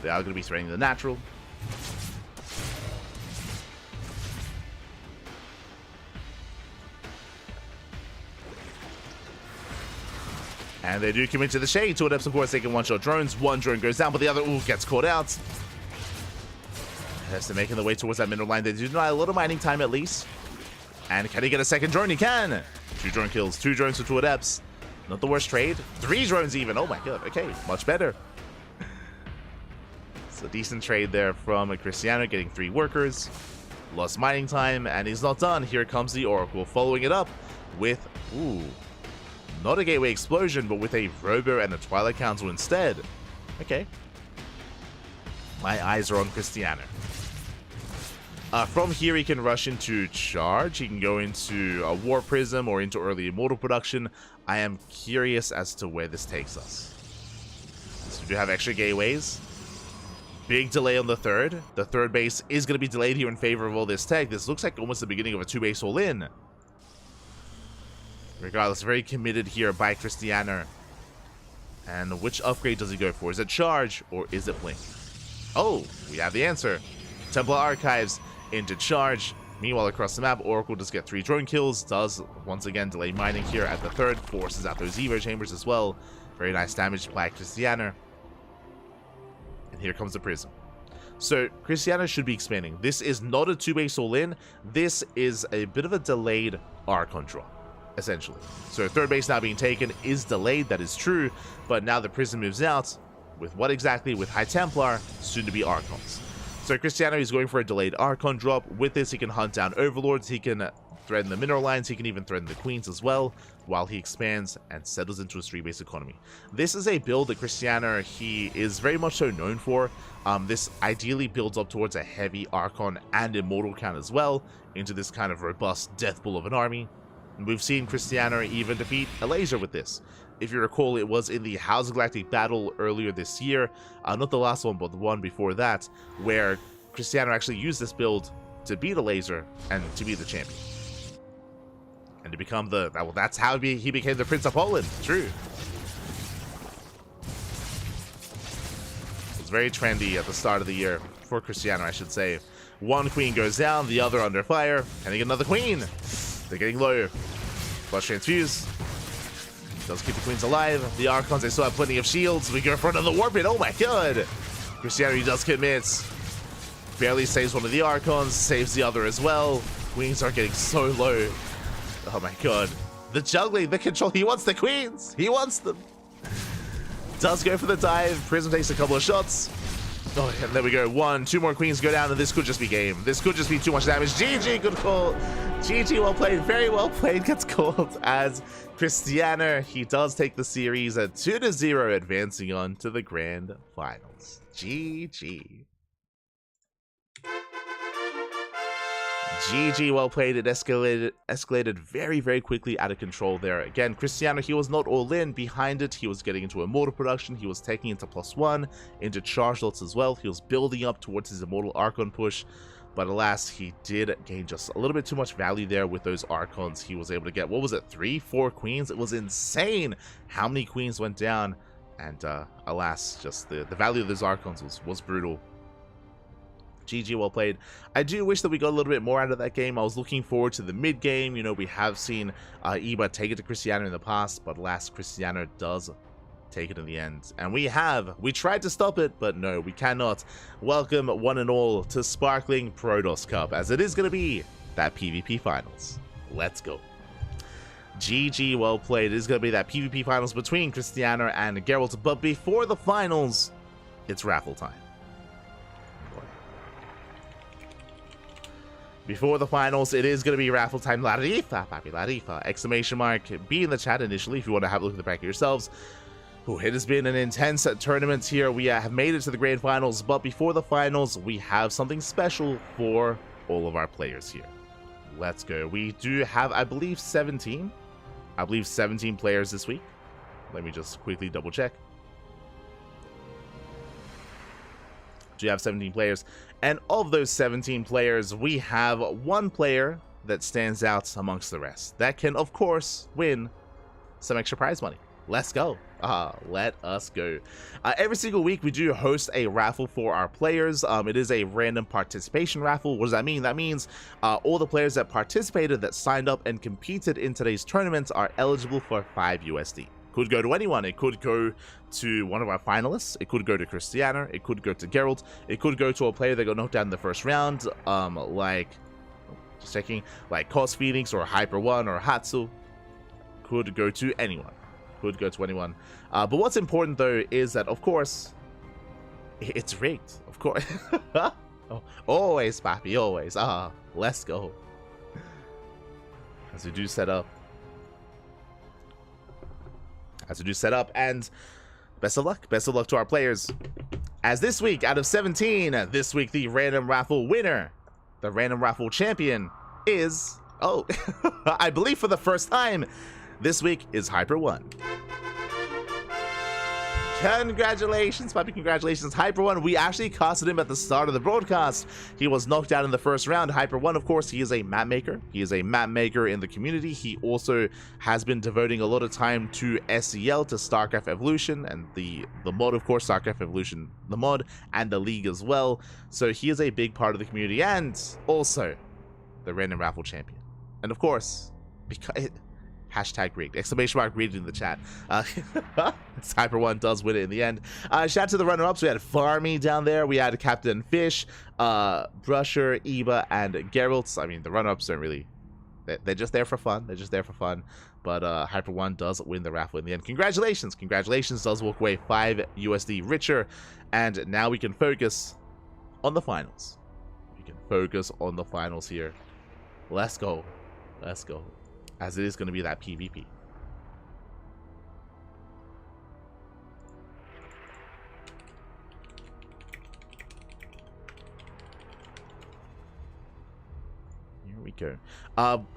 they are going to be threatening the natural. And they do commit to the shade. Two adepts, of course, they can one-shot drones. One drone goes down, but the other gets caught out. As they're making their way towards that middle line, they do deny a little mining time at least. And can he get a second drone? He can! 2 drone kills, 2 drones for 2 adepts. Not the worst trade. 3 drones even. Oh my god. Okay, much better. It's a decent trade there from Krystianer, getting 3 workers. Lost mining time, and he's not done. Here comes the Oracle, following it up with, ooh, not a Gateway Explosion, but with a Robo and a Twilight Council instead. Okay. My eyes are on Krystianer. From here, he can rush into Charge. He can go into a War Prism or into early Immortal production. I am curious as to where this takes us. So we do have extra gateways. Big delay on the third. The third base is going to be delayed here in favor of all this tech. This looks like almost the beginning of a 2-base all-in. Regardless, very committed here by Krystianer. And which upgrade does he go for? Is it Charge or is it Blink? Oh, we have the answer. Templar Archives into Charge. Meanwhile, across the map, Oracle does get 3 drone kills, does once again delay mining here at the third, forces out those Evo chambers as well. Very nice damage by Krystianer. And here comes the Prism. So, Krystianer should be expanding. This is not a 2-base all-in. This is a bit of a delayed Archon drop, essentially. So, third base now being taken is delayed, that is true. But now the Prism moves out. With what exactly? With High Templar, soon to be Archons. So Krystianer is going for a delayed Archon drop. With this, he can hunt down Overlords, he can threaten the Mineral Lines, he can even threaten the Queens as well, while he expands and settles into a 3-base economy. This is a build that Krystianer, he is very much so known for. This ideally builds up towards a heavy Archon and Immortal count as well, into this kind of robust death bull of an army. And we've seen Krystianer even defeat a laser with this. If you recall, it was in the House of Galactic battle earlier this year, not the last one, but the one before that, where Krystianer actually used this build to beat a laser and to be the champion. And to become the, well, that's how he became the Prince of Poland, true. It's very trendy at the start of the year, for Krystianer, I should say. One queen goes down, the other under fire, and they get another queen. They're getting low. Flush Transfuse. Does keep the queens alive. The Archons, they still have plenty of shields. We go for another Warp It. Oh my god. Krystianer, he does commit. Barely saves one of the Archons. Saves the other as well. Queens are getting so low. Oh my god. The juggling, the control. He wants the queens. He wants them. Does go for the dive. Prism takes a couple of shots. Oh, and there we go. 1, 2 more queens go down, and this could just be game. This could just be too much damage. GG, good call. GG, well played. Very well played. Gets called as Krystianer. He does take the series at 2-0, advancing on to the grand finals. GG. GG, well played. It escalated very, very quickly out of control there. Again, Krystianer, he was not all in. Behind it, he was getting into Immortal production. He was taking into +1, into charge lots as well. He was building up towards his Immortal Archon push. But alas, he did gain just a little bit too much value there with those Archons. He was able to get, what was it, 3, 4 queens? It was insane how many queens went down. And alas, just the value of those Archons was brutal. GG, well played. I do wish that we got a little bit more out of that game. I was looking forward to the mid game. You know, we have seen Iba take it to Krystianer in the past, but alas, Krystianer does take it in the end. And we tried to stop it, but no, we cannot. Welcome one and all to Sparkling Protoss Cup, as it is going to be that PvP finals. Let's go. GG, well played. It is going to be that PvP finals between Krystianer and Gerald, but before the finals, it's raffle time. Before the finals, it is going to be raffle time. Larifa, papi, Larifa, exclamation mark. Be in the chat initially if you want to have a look at the back of yourselves. Ooh, it has been an intense tournament here. We have made it to the grand finals, but before the finals, we have something special for all of our players here. Let's go. We do have, I believe, 17 players this week. Let me just quickly double check. Do you have 17 players? And of those 17 players, we have one player that stands out amongst the rest. That can, of course, win some extra prize money. Let's go. Let us go. Every single week, we do host a raffle for our players. It is a random participation raffle. What does that mean? That means all the players that participated, that signed up and competed in today's tournament are eligible for 5 USD. Could go to anyone. It could go to one of our finalists. It could go to Krystianer. It could go to Gerald. It could go to a player that got knocked out in the first round, like, just checking, like Cos Phoenix or Hyper One or Hatsu. Could go to anyone. Could go to anyone. But what's important, though, is that, of course, it's rigged. Of course. Oh, always, Papi, always. Let's go. As we do set up. And best of luck. Best of luck to our players. As this week, out of 17, this week, the random raffle winner, the random raffle champion is, I believe for the first time, this week is Hyper One. Congratulations, Puppy, congratulations. Hyper One, we actually casted him at the start of the broadcast. He was knocked out in the first round. Hyper One, of course, he is a map maker. He is a map maker in the community. He also has been devoting a lot of time to SEL, to StarCraft Evolution, and the mod, of course, StarCraft Evolution, the mod, and the league as well. So he is a big part of the community, and also the random raffle champion. And of course, because hashtag rigged, exclamation mark rigged in the chat. Hyper One does win it in the end. Shout out to the runner-ups. We had Farmy down there. We had Captain Fish, Brusher, Eba, and Gerald. I mean, the runner-ups don't really, they're just there for fun. They're just there for fun. But Hyper One does win the raffle in the end. Congratulations. Congratulations. Does walk away 5 USD richer. And now we can focus on the finals. We can focus on the finals here. Let's go. Let's go. As it is going to be that PvP. Here we go.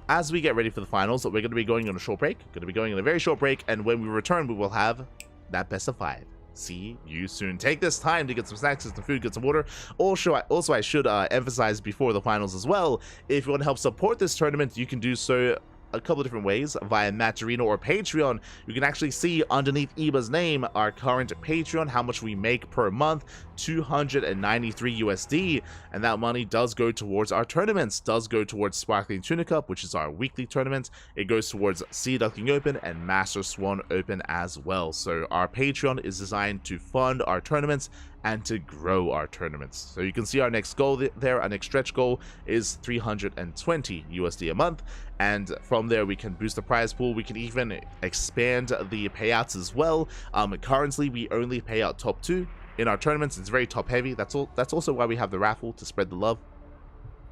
As we get ready for the finals, we're going to be going on a short break. Going to be going on a very short break, and when we return, we will have that best of 5. See you soon. Take this time to get some snacks, get some food, get some water. Also, I should emphasize before the finals as well, if you want to help support this tournament, you can do so a couple of different ways via Matcherino or Patreon. You can actually see underneath Eba's name our current Patreon, how much we make per month, 293 USD, and that money does go towards our tournaments, does go towards Sparkling Tuna Cup, which is our weekly tournament. It goes towards Sea Duckling Open and Master Swan Open as well. So our Patreon is designed to fund our tournaments and to grow our tournaments. So you can see our next goal there, our next stretch goal is 320 USD a month, and from there we can boost the prize pool. We can even expand the payouts as well. Currently we only pay out top 2 in our tournaments. It's very top heavy. That's also why we have the raffle, to spread the love.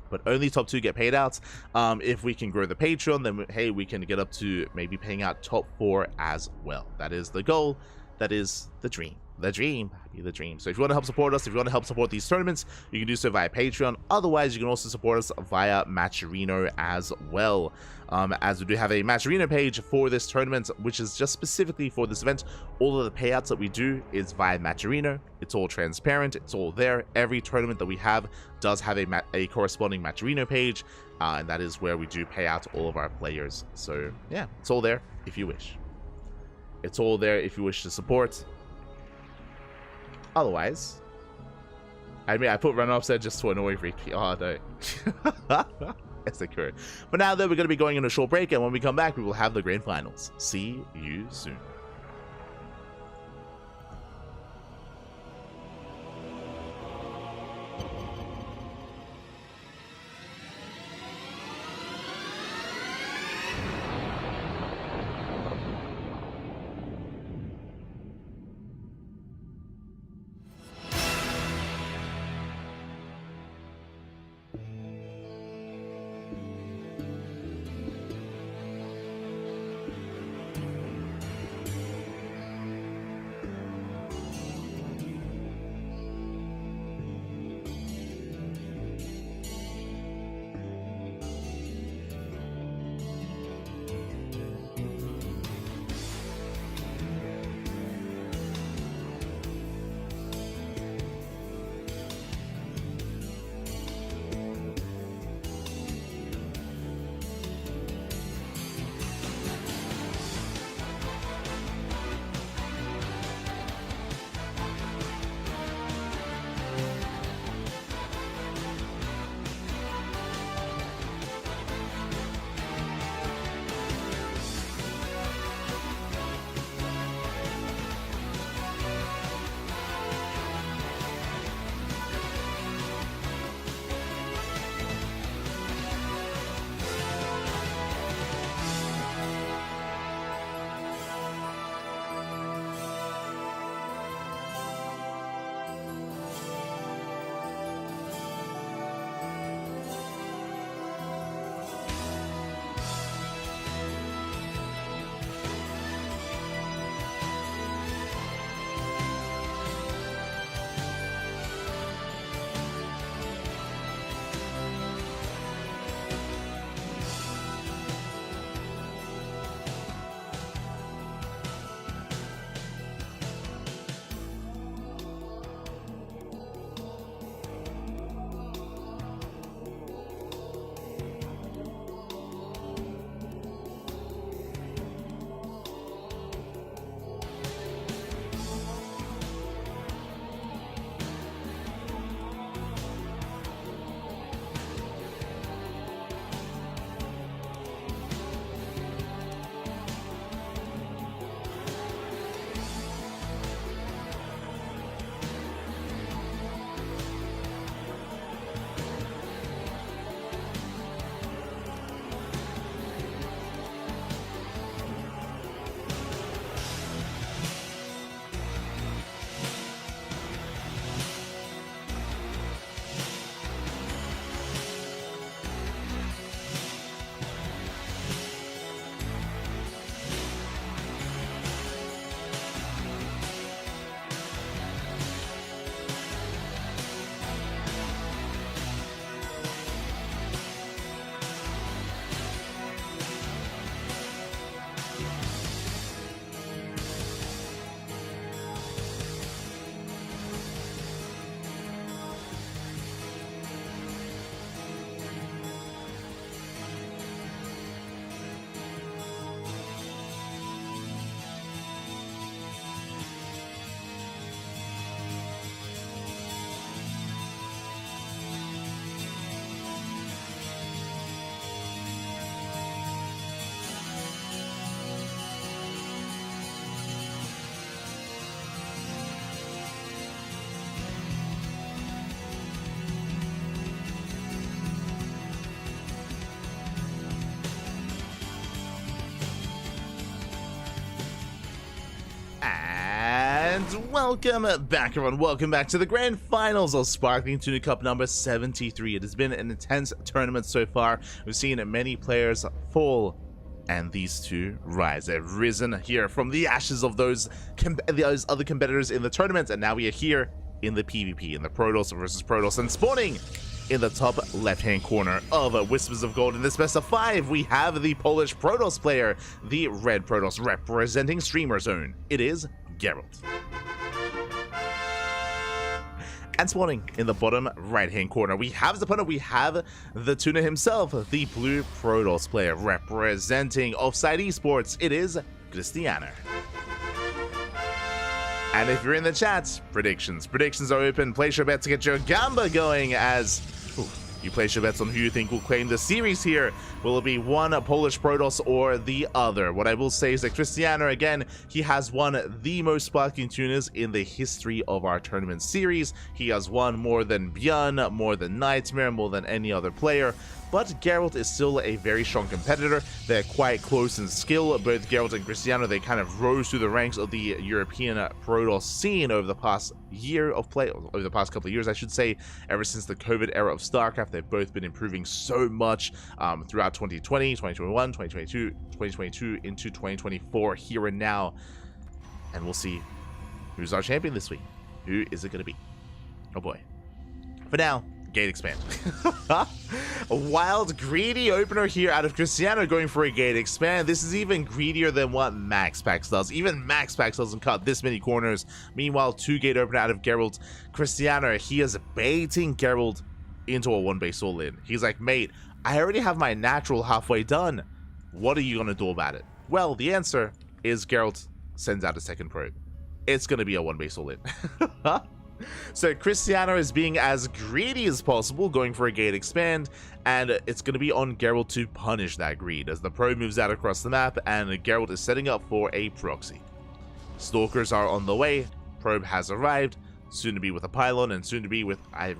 But only top 2 get paid out. If we can grow the Patreon, then hey, we can get up to maybe paying out top 4 as well. That is the goal. That is the dream. The dream, the dream. So if you want to help support us, if you want to help support these tournaments, you can do so via Patreon. Otherwise, you can also support us via Matcherino as well. As we do have a Matcherino page for this tournament, which is just specifically for this event. All of the payouts that we do is via Matcherino. It's all transparent. It's all there. Every tournament that we have does have a corresponding Matcherino page, and that is where we do pay out all of our players. So yeah, it's all there if you wish. It's all there if you wish to support. Otherwise, I mean, I put run-ups there just to annoy Ricky. Oh, no. Yes, they could. But now, though, we're going to be going on a short break, and when we come back, we will have the grand finals. See you soon. Welcome back, everyone. Welcome back to the grand finals of Sparkling Tuna Cup number 73. It has been an intense tournament so far. We've seen many players fall, and these two rise. They've risen here from the ashes of those other competitors in the tournament, and now we are here in the PvP, in the Protoss versus Protoss, and spawning in the top left-hand corner of Whispers of Gold. In this best of 5, we have the Polish Protoss player, the red Protoss representing Streamer Zone. It is Gerald. And spawning in the bottom right-hand corner, we have his opponent, we have the Tuna himself, the blue Protoss player representing Offside Esports. It is Krystianer. And if you're in the chat, predictions are open. Place your bet to get your gamba going as you place your bets on who you think will claim the series here. Will it be one Polish Protoss or the other? What I will say is that Krystianer, again, he has won the most Sparkling Tunas in the history of our tournament series. He has won more than Björn, more than Nightmare, more than any other player. But Gerald is still a very strong competitor. They're quite close in skill. Both Gerald and Krystianer, they kind of rose through the ranks of the European Protoss scene over the past year of play, over the past couple of years, I should say. Ever since the COVID era of StarCraft, they've both been improving so much throughout 2020, 2021, 2022 into 2024, here and now. And we'll see who's our champion this week. Who is it going to be? Oh boy. For now, gate expand. A wild, greedy opener here out of Krystianer going for a gate expand. This is even greedier than what MaxPax does. Even MaxPax doesn't cut this many corners. Meanwhile, 2-gate opener out of Gerald. Krystianer, he is baiting Gerald into a 1-base all-in. He's like, mate, I already have my natural halfway done. What are you going to do about it? Well, the answer is Gerald sends out a second probe. It's going to be a 1-base all-in. So Krystianer is being as greedy as possible, going for a gate expand, and it's going to be on Gerald to punish that greed as the probe moves out across the map, and Gerald is setting up for a proxy. Stalkers are on the way, probe has arrived, soon to be with a pylon, and soon to be with, I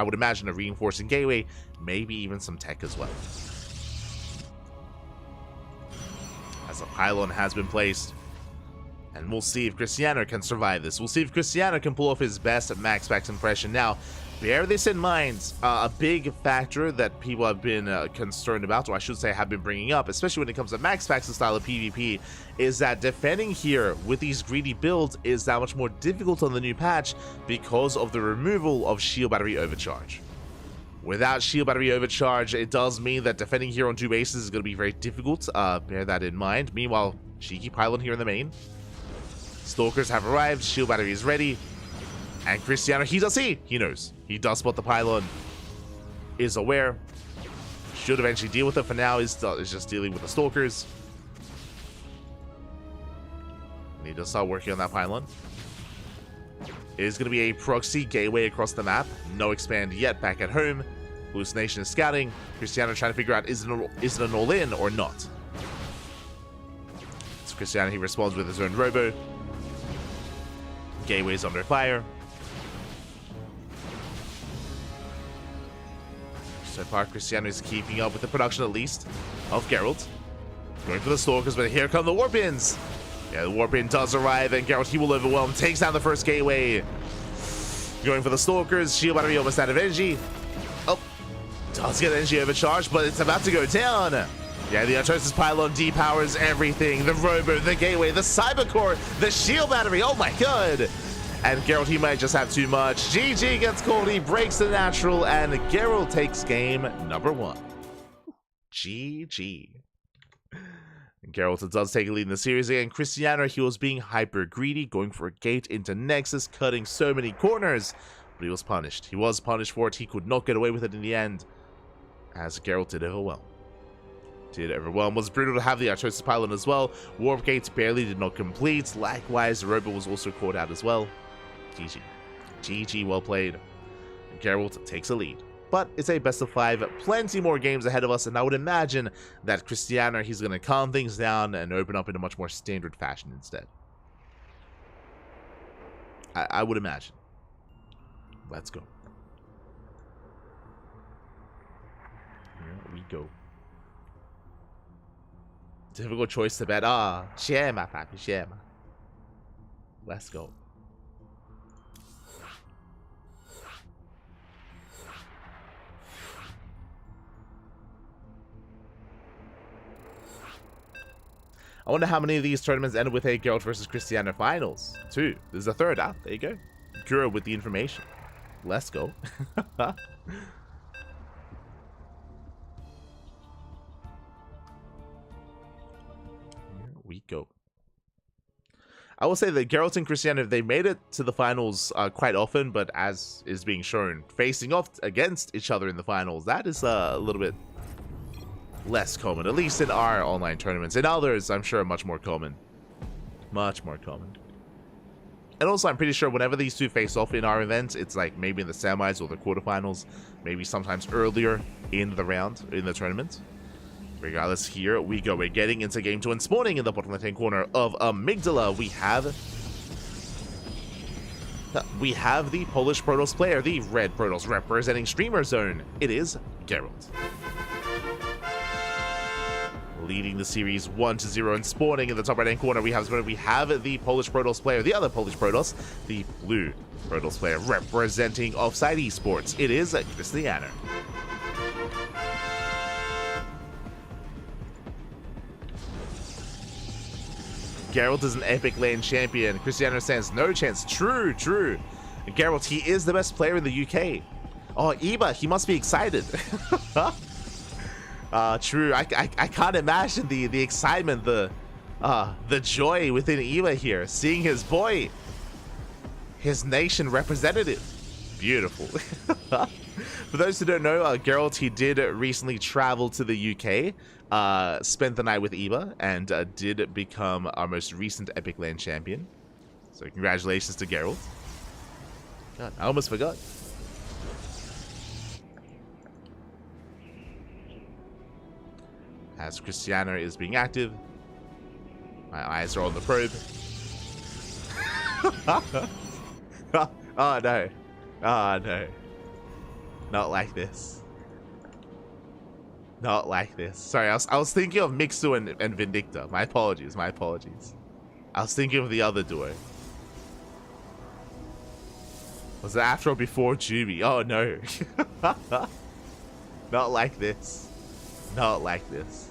would imagine, a reinforcing gateway, maybe even some tech as well. As a pylon has been placed, and we'll see if Krystianer can survive this. We'll see if Krystianer can pull off his best MaxPax impression. Now, bear this in mind, a big factor that people have been concerned about, or I should say have been bringing up, especially when it comes to MaxPax's style of PvP, is that defending here with these greedy builds is that much more difficult on the new patch because of the removal of Shield Battery Overcharge. Without Shield Battery Overcharge, it does mean that defending here on 2 bases is going to be very difficult. Bear that in mind. Meanwhile, cheeky pylon here in the main. Stalkers have arrived, shield battery is ready, and Krystianer, he does see, he knows. He does spot the pylon, is aware, should eventually deal with it. For now, is just dealing with the Stalkers. And he does start working on that pylon. It is going to be a proxy gateway across the map. No expand yet back at home. Hallucination is scouting. Krystianer trying to figure out, is it an all-in or not? So Krystianer, he responds with his own robo. Gateway's under fire. So far, Krystianer is keeping up with the production, at least, of Gerald. Going for the Stalkers, but here come the Warp-ins. Yeah, the Warp-in does arrive, and Gerald, he will overwhelm, takes down the first gateway. Going for the Stalkers, shield battery almost out of energy. Oh, does get energy overcharged, but it's about to go down. Yeah, the Artosis pylon depowers everything. The robo, the gateway, the cybercore, the shield battery. Oh my god. And Gerald, he might just have too much. GG gets called, he breaks the natural, and Gerald takes game number 1. GG. Gerald does take a lead in the series again. Krystianer, he was being hyper greedy, going for a gate into Nexus, cutting so many corners, but he was punished. He was punished for it. He could not get away with it in the end, as Gerald did overwhelm. Was brutal to have the Artosis pylon as well. Warp gates barely did not complete. Likewise, the robot was also caught out as well. GG. GG, well played. Gerald takes a lead. But it's a best of 5. Plenty more games ahead of us, and I would imagine that Krystianer, he's going to calm things down and open up in a much more standard fashion instead. I would imagine. Let's go. Here we go. Difficult choice to bet. Siema, papi, siema. Let's go. I wonder how many of these tournaments ended with a Gerald versus Krystianer finals. 2. There's a third. Ah, there you go. Kura with the information. Let's go. Here we go. I will say that Gerald and Krystianer, they made it to the finals quite often, but as is being shown, facing off against each other in the finals, that is a little bit less common, at least in our online tournaments. In others, I'm sure, much more common. Much more common. And also, I'm pretty sure whenever these two face off in our events, it's like maybe in the semis or the quarterfinals, maybe sometimes earlier in the round, in the tournament. Regardless, here we go. We're getting into game 2 and spawning in the bottom left-hand corner of Amygdala. We have the Polish Protoss player, the red Protoss representing Streamer Zone. It is Gerald. Leading the series 1-0 and spawning in the top right-hand corner. We have the Polish Protoss player, the other Polish Protoss, the blue Protoss player representing Offside Esports. It is Krystianer. Gerald is an epic lane champion. Krystianer stands no chance. True, true. Gerald, he is the best player in the UK. Oh, Eva, he must be excited. True. I can't imagine the excitement, the joy within Eva here, seeing his boy, his nation representative. Beautiful. For those who don't know, Gerald, he did recently travel to the UK, spent the night with Eva, and did become our most recent Epic Land champion. So congratulations to Gerald. God, I almost forgot. As Krystianer is being active, my eyes are on the probe. Oh no. Oh no. Not like this. Not like this. Sorry, I was thinking of Mixu and Vindicta. My apologies, my apologies. I was thinking of the other duo. Was it after or before Juby? Oh no. Not like this. Not like this.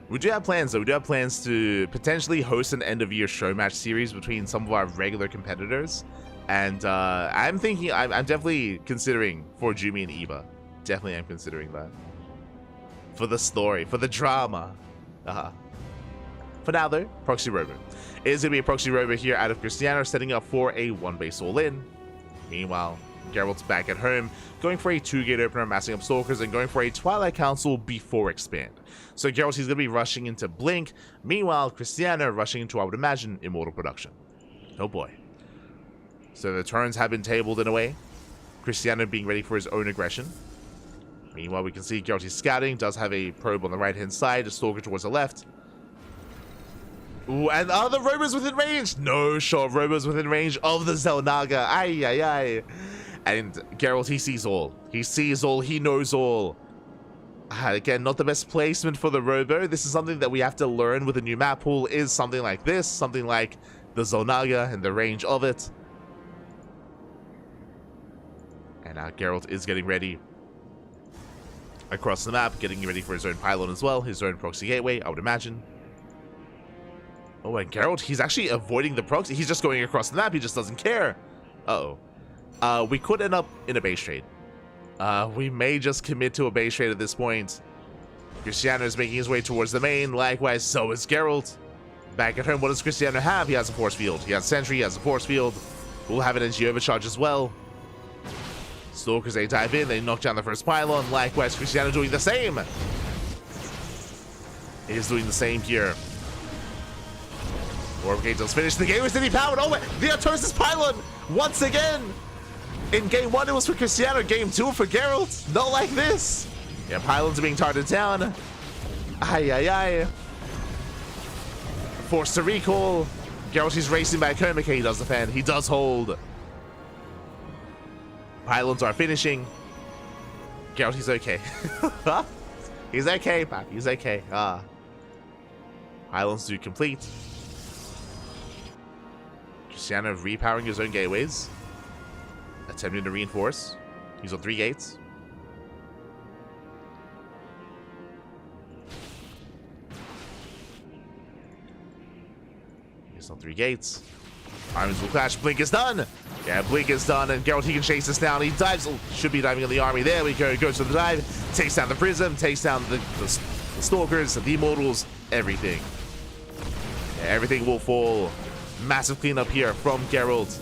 We do have plans, though. We do have plans to potentially host an end-of-year show match series between some of our regular competitors. And I'm definitely considering for Jumi and Eva. Definitely am considering that. For the story, for the drama. For now, though, Proxy Rover. It is going to be a Proxy Rover here out of Krystianer, setting up for a 1-base all-in. Meanwhile, Gerald's back at home, going for a 2-gate opener, massing up Stalkers, and going for a Twilight Council before Expand. So Gerald, he's going to be rushing into Blink. Meanwhile, Krystianer rushing into, I would imagine, Immortal Production. Oh boy. So the turns have been tabled in a way. Krystianer being ready for his own aggression. Meanwhile, we can see Gerald, he's scouting, does have a probe on the right-hand side, a Stalker towards the left. Ooh, and are the Robos within range? No shot, Robos within range of the Zelnaga. Ay, ay, ay. And Gerald, he sees all. He sees all, he knows all. Again, not the best placement for the Robo. This is something that we have to learn with a new map pool, is something like this, something like the Zelnaga and the range of it. And now Gerald is getting ready across the map, getting ready for his own pylon as well, his own proxy gateway, I would imagine. Oh, and Gerald, he's actually avoiding the proxy. He's just going across the map. He just doesn't care. Uh-oh. We could end up in a base trade. We may just commit to a base trade at this point. Krystianer is making his way towards the main. Likewise, so is Gerald. Back at home, what does Krystianer have? He has a force field. He has Sentry, he has a force field. We'll have an energy overcharge as well. Stalkers, they dive in, they knock down the first pylon. Likewise, Krystianer doing the same. He is doing the same here. Wargate does finish the game with City Powered. Oh, wait, the Artosis pylon once again. In game 1, it was for Krystianer. Game 2 for Gerald. Not like this. Yeah, pylons are being targeted down. Ay, ay, ay. Forced to recall. Gerald, he's racing back home. Okay, he does defend. He does hold. Pylons are finishing. Gerald, he's okay. He's okay, Pap. He's okay. Pylons do complete. Krystianer repowering his own gateways. Attempting to reinforce. He's on 3 gates. He's on 3 gates. Armies will clash. Blink is done. Yeah, Blink is done, and Gerald, he can chase this down. He dives. Oh, should be diving on the army. There we go. Goes to the dive. Takes down the prism. Takes down the stalkers, the immortals, everything. Yeah, everything will fall. Massive cleanup here from Gerald.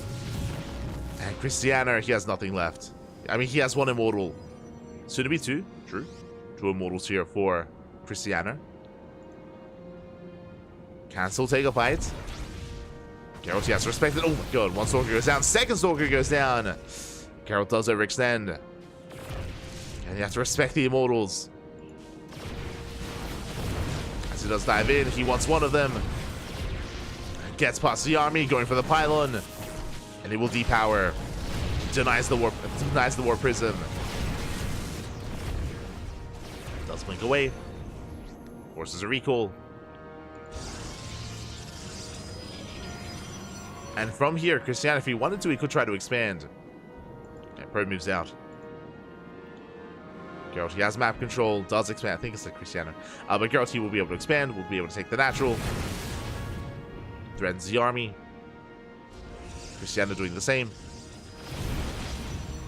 And Krystianer, he has nothing left. I mean, he has 1 immortal. Soon to be 2. True. 2 immortals here for Krystianer. Can still take a fight. Gerald, he has to respect it. Oh my god, 1 stalker goes down. 2nd stalker goes down. Gerald does overextend. And you have to respect the immortals. As he does dive in, he wants 1 of them. Gets past the army, going for the pylon. And he will depower. Denies the war prism. Does blink away. Forces a recall. And from here, Krystianer, if he wanted to, he could try to expand. Okay, probe moves out. Gerald, he has map control, does expand. I think it's like Krystianer. But Gerald, he will be able to expand, will be able to take the natural. Threatens the army. Krystianer doing the same.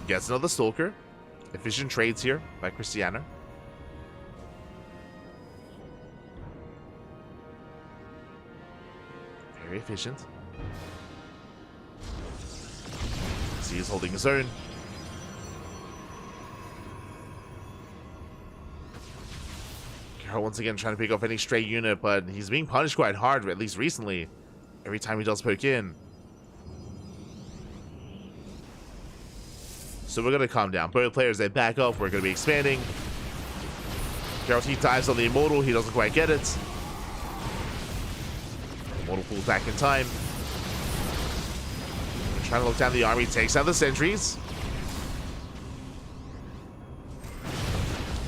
Gets another stalker. Efficient trades here by Krystianer. Very efficient. He is holding his own. Gerald once again trying to pick off any stray unit, but he's being punished quite hard, at least recently, every time he does poke in. So we're going to calm down. Both players, they back up. We're going to be expanding. Gerald, he dives on the immortal. He doesn't quite get it. Immortal pulls back in time. Trying to look down the army, takes out the sentries.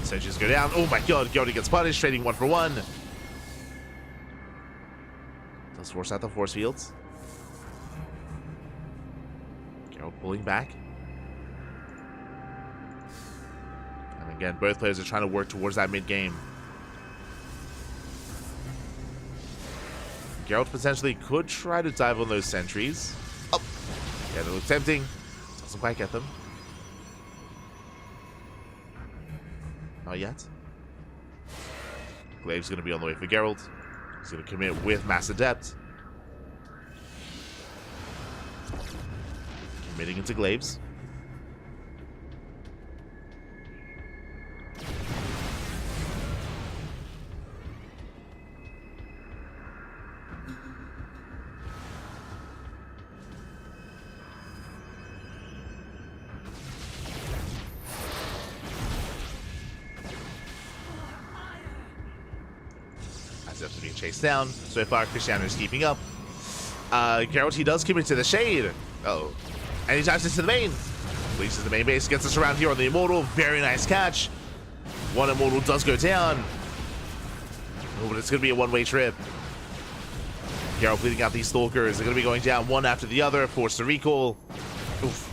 Sentries go down. Oh my god, Gerald gets punished, trading 1 for 1. Does force out the force fields. Gerald pulling back. And again, both players are trying to work towards that mid-game. Gerald potentially could try to dive on those sentries. Oh! Yeah, they look tempting. Doesn't quite get them. Not yet. Glaive's going to be on the way for Gerald. He's going to commit with Mass Adept. Committing into Glaives. After being chased down. So far, Krystianer is keeping up. Gerald, he does commit to the shade. Uh-oh. And he dives into the main. Releases the main base, gets us around here on the immortal. Very nice catch. 1 immortal does go down. Oh, but it's going to be a one-way trip. Gerald bleeding out these stalkers. They're going to be going down 1 after the other. Force to recall. Oof.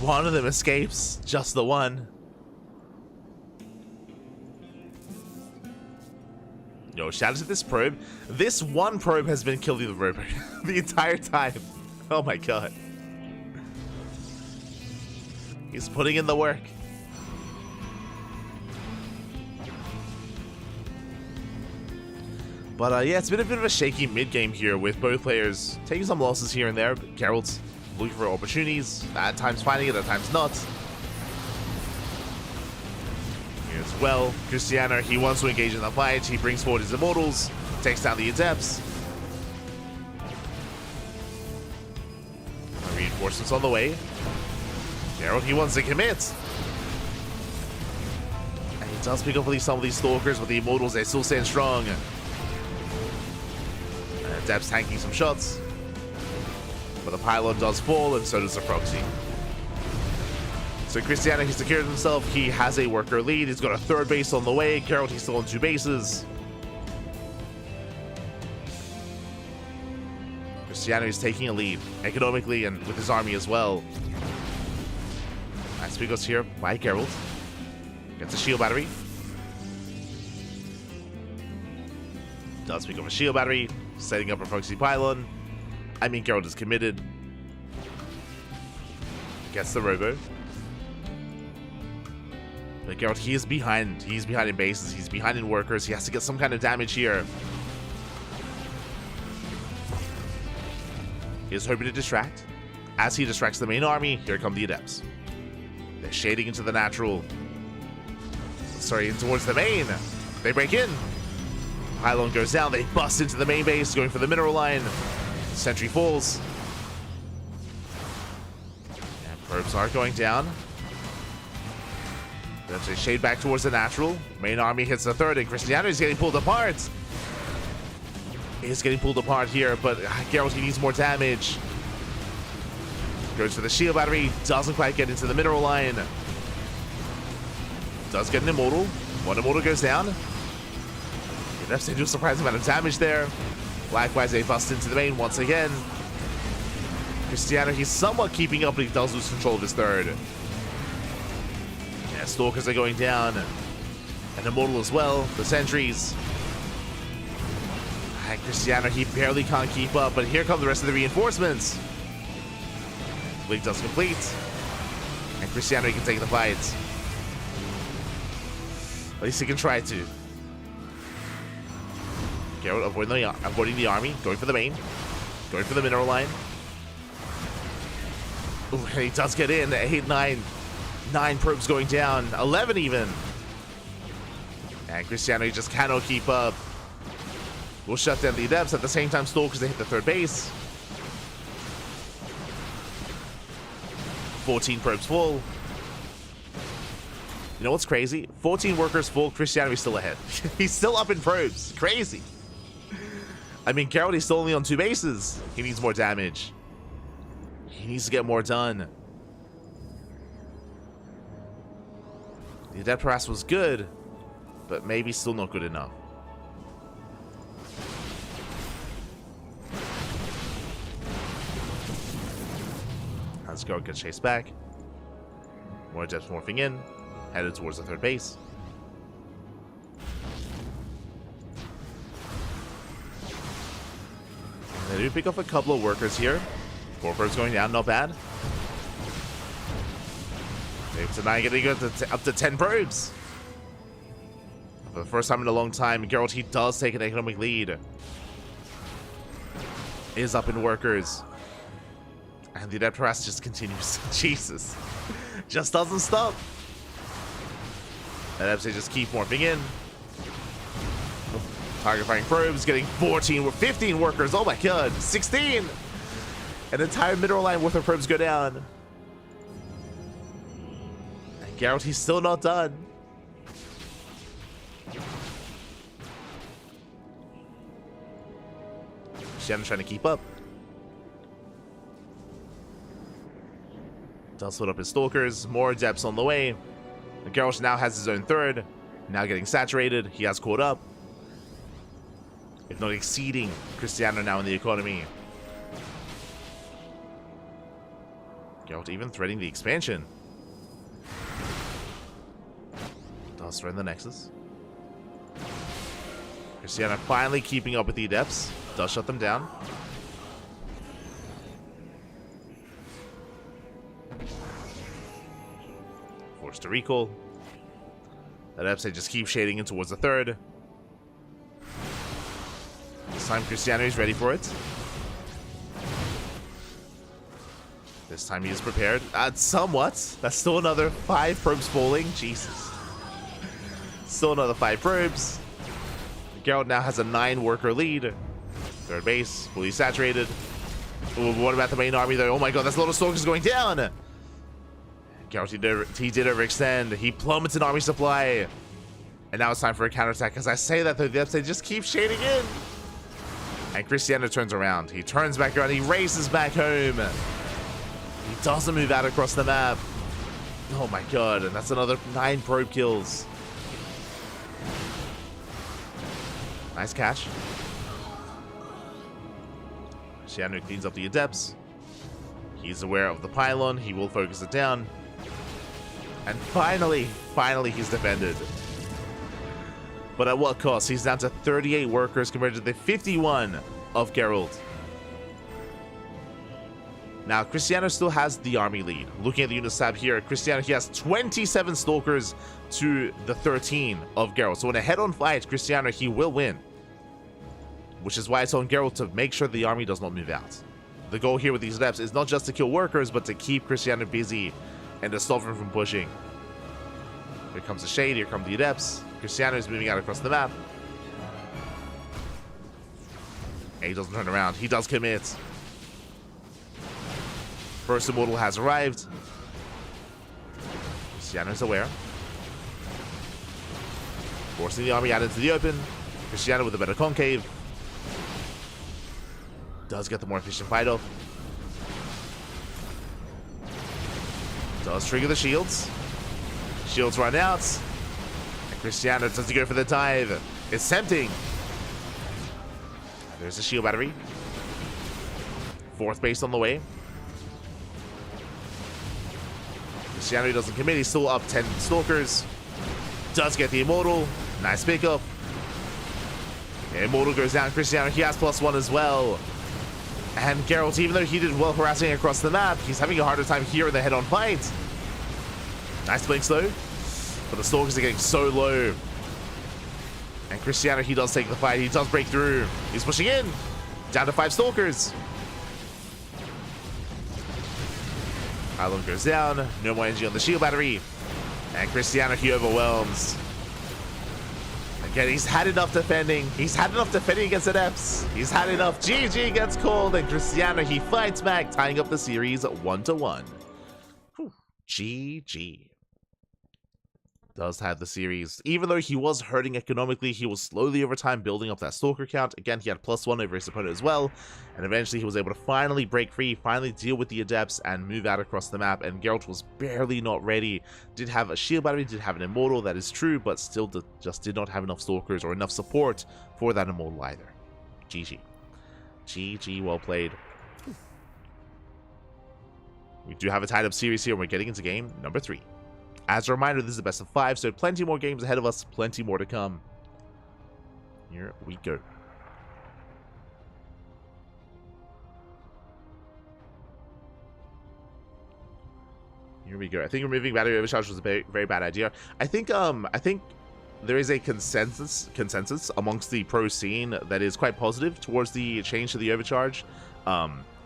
1 of them escapes. Just the 1. Yo, shout out to this probe. This 1 probe has been killing the rover the entire time. Oh my god. He's putting in the work. But yeah, it's been a bit of a shaky mid-game here with both players taking some losses here and there. But Gerald's looking for opportunities, at times finding it, at times not. As well, Krystianer, he wants to engage in the fight. He brings forward his immortals, takes down the adepts. Reinforcements on the way. Gerald, he wants to commit. And he does pick up some of these stalkers, but the immortals, they still stand strong. Adepts tanking some shots. But the pylon does fall, and so does the proxy. So Krystianer, he secured himself. He has a worker lead. He's got a 3rd base on the way. Gerald, he's still on 2 bases. Krystianer is taking a lead economically and with his army as well. Nice goes here by Gerald. Gets a shield battery. Does pick up a shield battery. Setting up a proxy pylon. I mean, Gerald is committed. Gets the robo. But Gerald, he is behind. He's behind in bases. He's behind in workers. He has to get some kind of damage here. He is hoping to distract. As he distracts the main army, here come the adepts. They're shading into the natural. Sorry, in towards the main. They break in. Pylon goes down. They bust into the main base, going for the mineral line. Sentry falls. And probes are going down. They shade back towards the natural. Main army hits the third, and Krystianer is getting pulled apart. He's getting pulled apart here, but Gerald, he needs more damage. Goes for the shield battery. Doesn't quite get into the mineral line. Does get an immortal. One immortal goes down. They do a surprising amount of damage there. Likewise, they bust into the main once again. Krystianer, he's somewhat keeping up, but he does lose control of his third. Yeah, Stalkers are going down. And immortal as well. The sentries. And Krystianer, he barely can't keep up, but here come the rest of the reinforcements. Blink does complete. And Krystianer, he can take the fight. At least he can try to. Gerald avoiding the army, going for the main, going for the mineral line. Ooh, and he does get in. 8, 9 probes going down, 11 even. And Krystianer, he just cannot keep up. We'll shut down the adepts at the same time. Stalkers, they hit the third base. 14 probes full. You know what's crazy? 14 workers full. Krystianer is still ahead. He's still up in probes. Crazy. I mean, Gerald, he's still only on 2 bases. He needs more damage. He needs to get more done. The adept harass was good, but maybe still not good enough. As Gerald gets chased back. More adepts morphing in. Headed towards the third base. They do pick up a couple of workers here. 4 probes going down, not bad. Maybe tonight getting up to 10 probes. For the first time in a long time, Gerald, he does take an economic lead. Is up in workers. And the adept harass just continues. Jesus. Just doesn't stop. Adepts, they just keep morphing in. Target firing probes, getting 14 or 15 workers. Oh my god, 16! An entire mineral line worth of probes go down. And Gerald, he's still not done. Krystianer trying to keep up. Does put up his stalkers, more adepts on the way. And Gerald now has his own third. Now getting saturated, he has caught up. If not exceeding Krystianer now in the economy. Gerald even threading the expansion. Does thread the Nexus. Krystianer finally keeping up with the adepts. Does shut them down. Forced to recall. Adepts, they just keep shading in towards the third. This time Krystianer is ready for it. This time he is prepared. Somewhat. That's still another 5 probes falling. Jesus. Still another 5 probes. Gerald now has a 9 worker lead. Third base, fully saturated. Ooh, what about the main army though? Oh my god, that's a lot of stalkers going down. Gerald, he did overextend. He plummets an army supply. And now it's time for a counterattack. As I say that, though, the upside just keeps shading in. And Krystianer turns around. He turns back around. He races back home. He doesn't move out across the map. Oh my god. And that's another 9 probe kills. Nice catch. Krystianer cleans up the adepts. He's aware of the pylon. He will focus it down. And finally he's defended. But at what cost? He's down to 38 workers compared to the 51 of Gerald. Now, Krystianer still has the army lead. Looking at the units tab here, Krystianer, he has 27 Stalkers to the 13 of Gerald. So in a head-on fight, Krystianer, he will win. Which is why it's on Gerald to make sure the army does not move out. The goal here with these adepts is not just to kill workers, but to keep Krystianer busy and to stop him from pushing. Here comes the shade, here come the adepts. Krystianer is moving out across the map. And he doesn't turn around, he does commit. First Immortal has arrived. Krystianer is aware. Forcing the army out into the open. Krystianer with a better concave. Does get the more efficient fight off. Does trigger the shields. Shields run out. And Krystianer does go for the dive. It's tempting. There's a shield battery. Fourth base on the way. Krystianer doesn't commit. He's still up 10 Stalkers. Does get the Immortal. Nice pickup. The Immortal goes down. Krystianer, he has +1 as well. And Gerald, even though he did well harassing across the map, he's having a harder time here in the head-on fight. Nice blinks though. But the Stalkers are getting so low. And Krystianer, he does take the fight. He does break through. He's pushing in. Down to 5 Stalkers. Island goes down. No more energy on the shield battery. And Krystianer, he overwhelms. Again, he's had enough defending. He's had enough defending against adepts. He's had enough. GG gets called. And Krystianer, he fights back, tying up the series 1-1. GG. Does have the series. Even though he was hurting economically, he was slowly over time building up that Stalker count. Again, he had +1 over his opponent as well. And eventually he was able to finally break free, finally deal with the adepts and move out across the map. And Geralt was barely not ready. Did have a shield battery, did have an Immortal, that is true, but still just did not have enough Stalkers or enough support for that Immortal either. GG. GG, well played. We do have a tied up series here and we're getting into game number 3. As a reminder, this is the best of 5, so plenty more games ahead of us, plenty more to come. Here we go. Here we go. I think removing battery overcharge was a very, very bad idea. I think there is a consensus amongst the pro scene that is quite positive towards the change to the overcharge.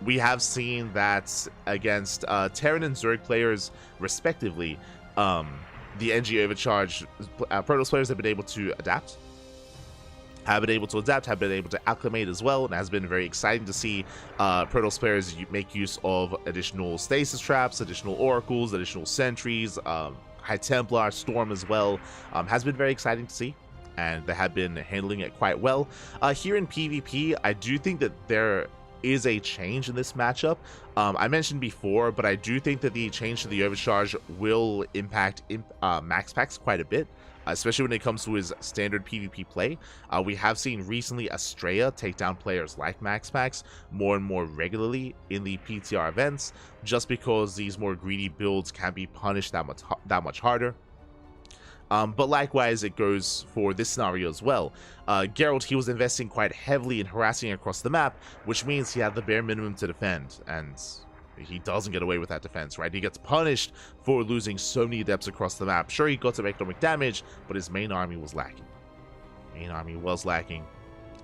We have seen that against Terran and Zerg players, respectively. The NG overcharge, Protoss players have been able to adapt, have been able to acclimate as well, and it has been very exciting to see Protoss players make use of additional stasis traps, additional oracles, additional sentries, High Templar, Storm as well. Has been very exciting to see, and they have been handling it quite well. Here in PvP, I do think that there is a change in this matchup. I mentioned before, but I do think that the change to the overcharge will impact Max Packs quite a bit, especially when it comes to his standard PvP play. We have seen recently Astrea take down players like Max Packs more and more regularly in the PTR events, just because these more greedy builds can be punished that much harder. But likewise, it goes for this scenario as well. Geralt, he was investing quite heavily in harassing across the map, which means he had the bare minimum to defend, and he doesn't get away with that defense, right? He gets punished for losing so many adepts across the map. Sure, he got some economic damage, but his main army was lacking.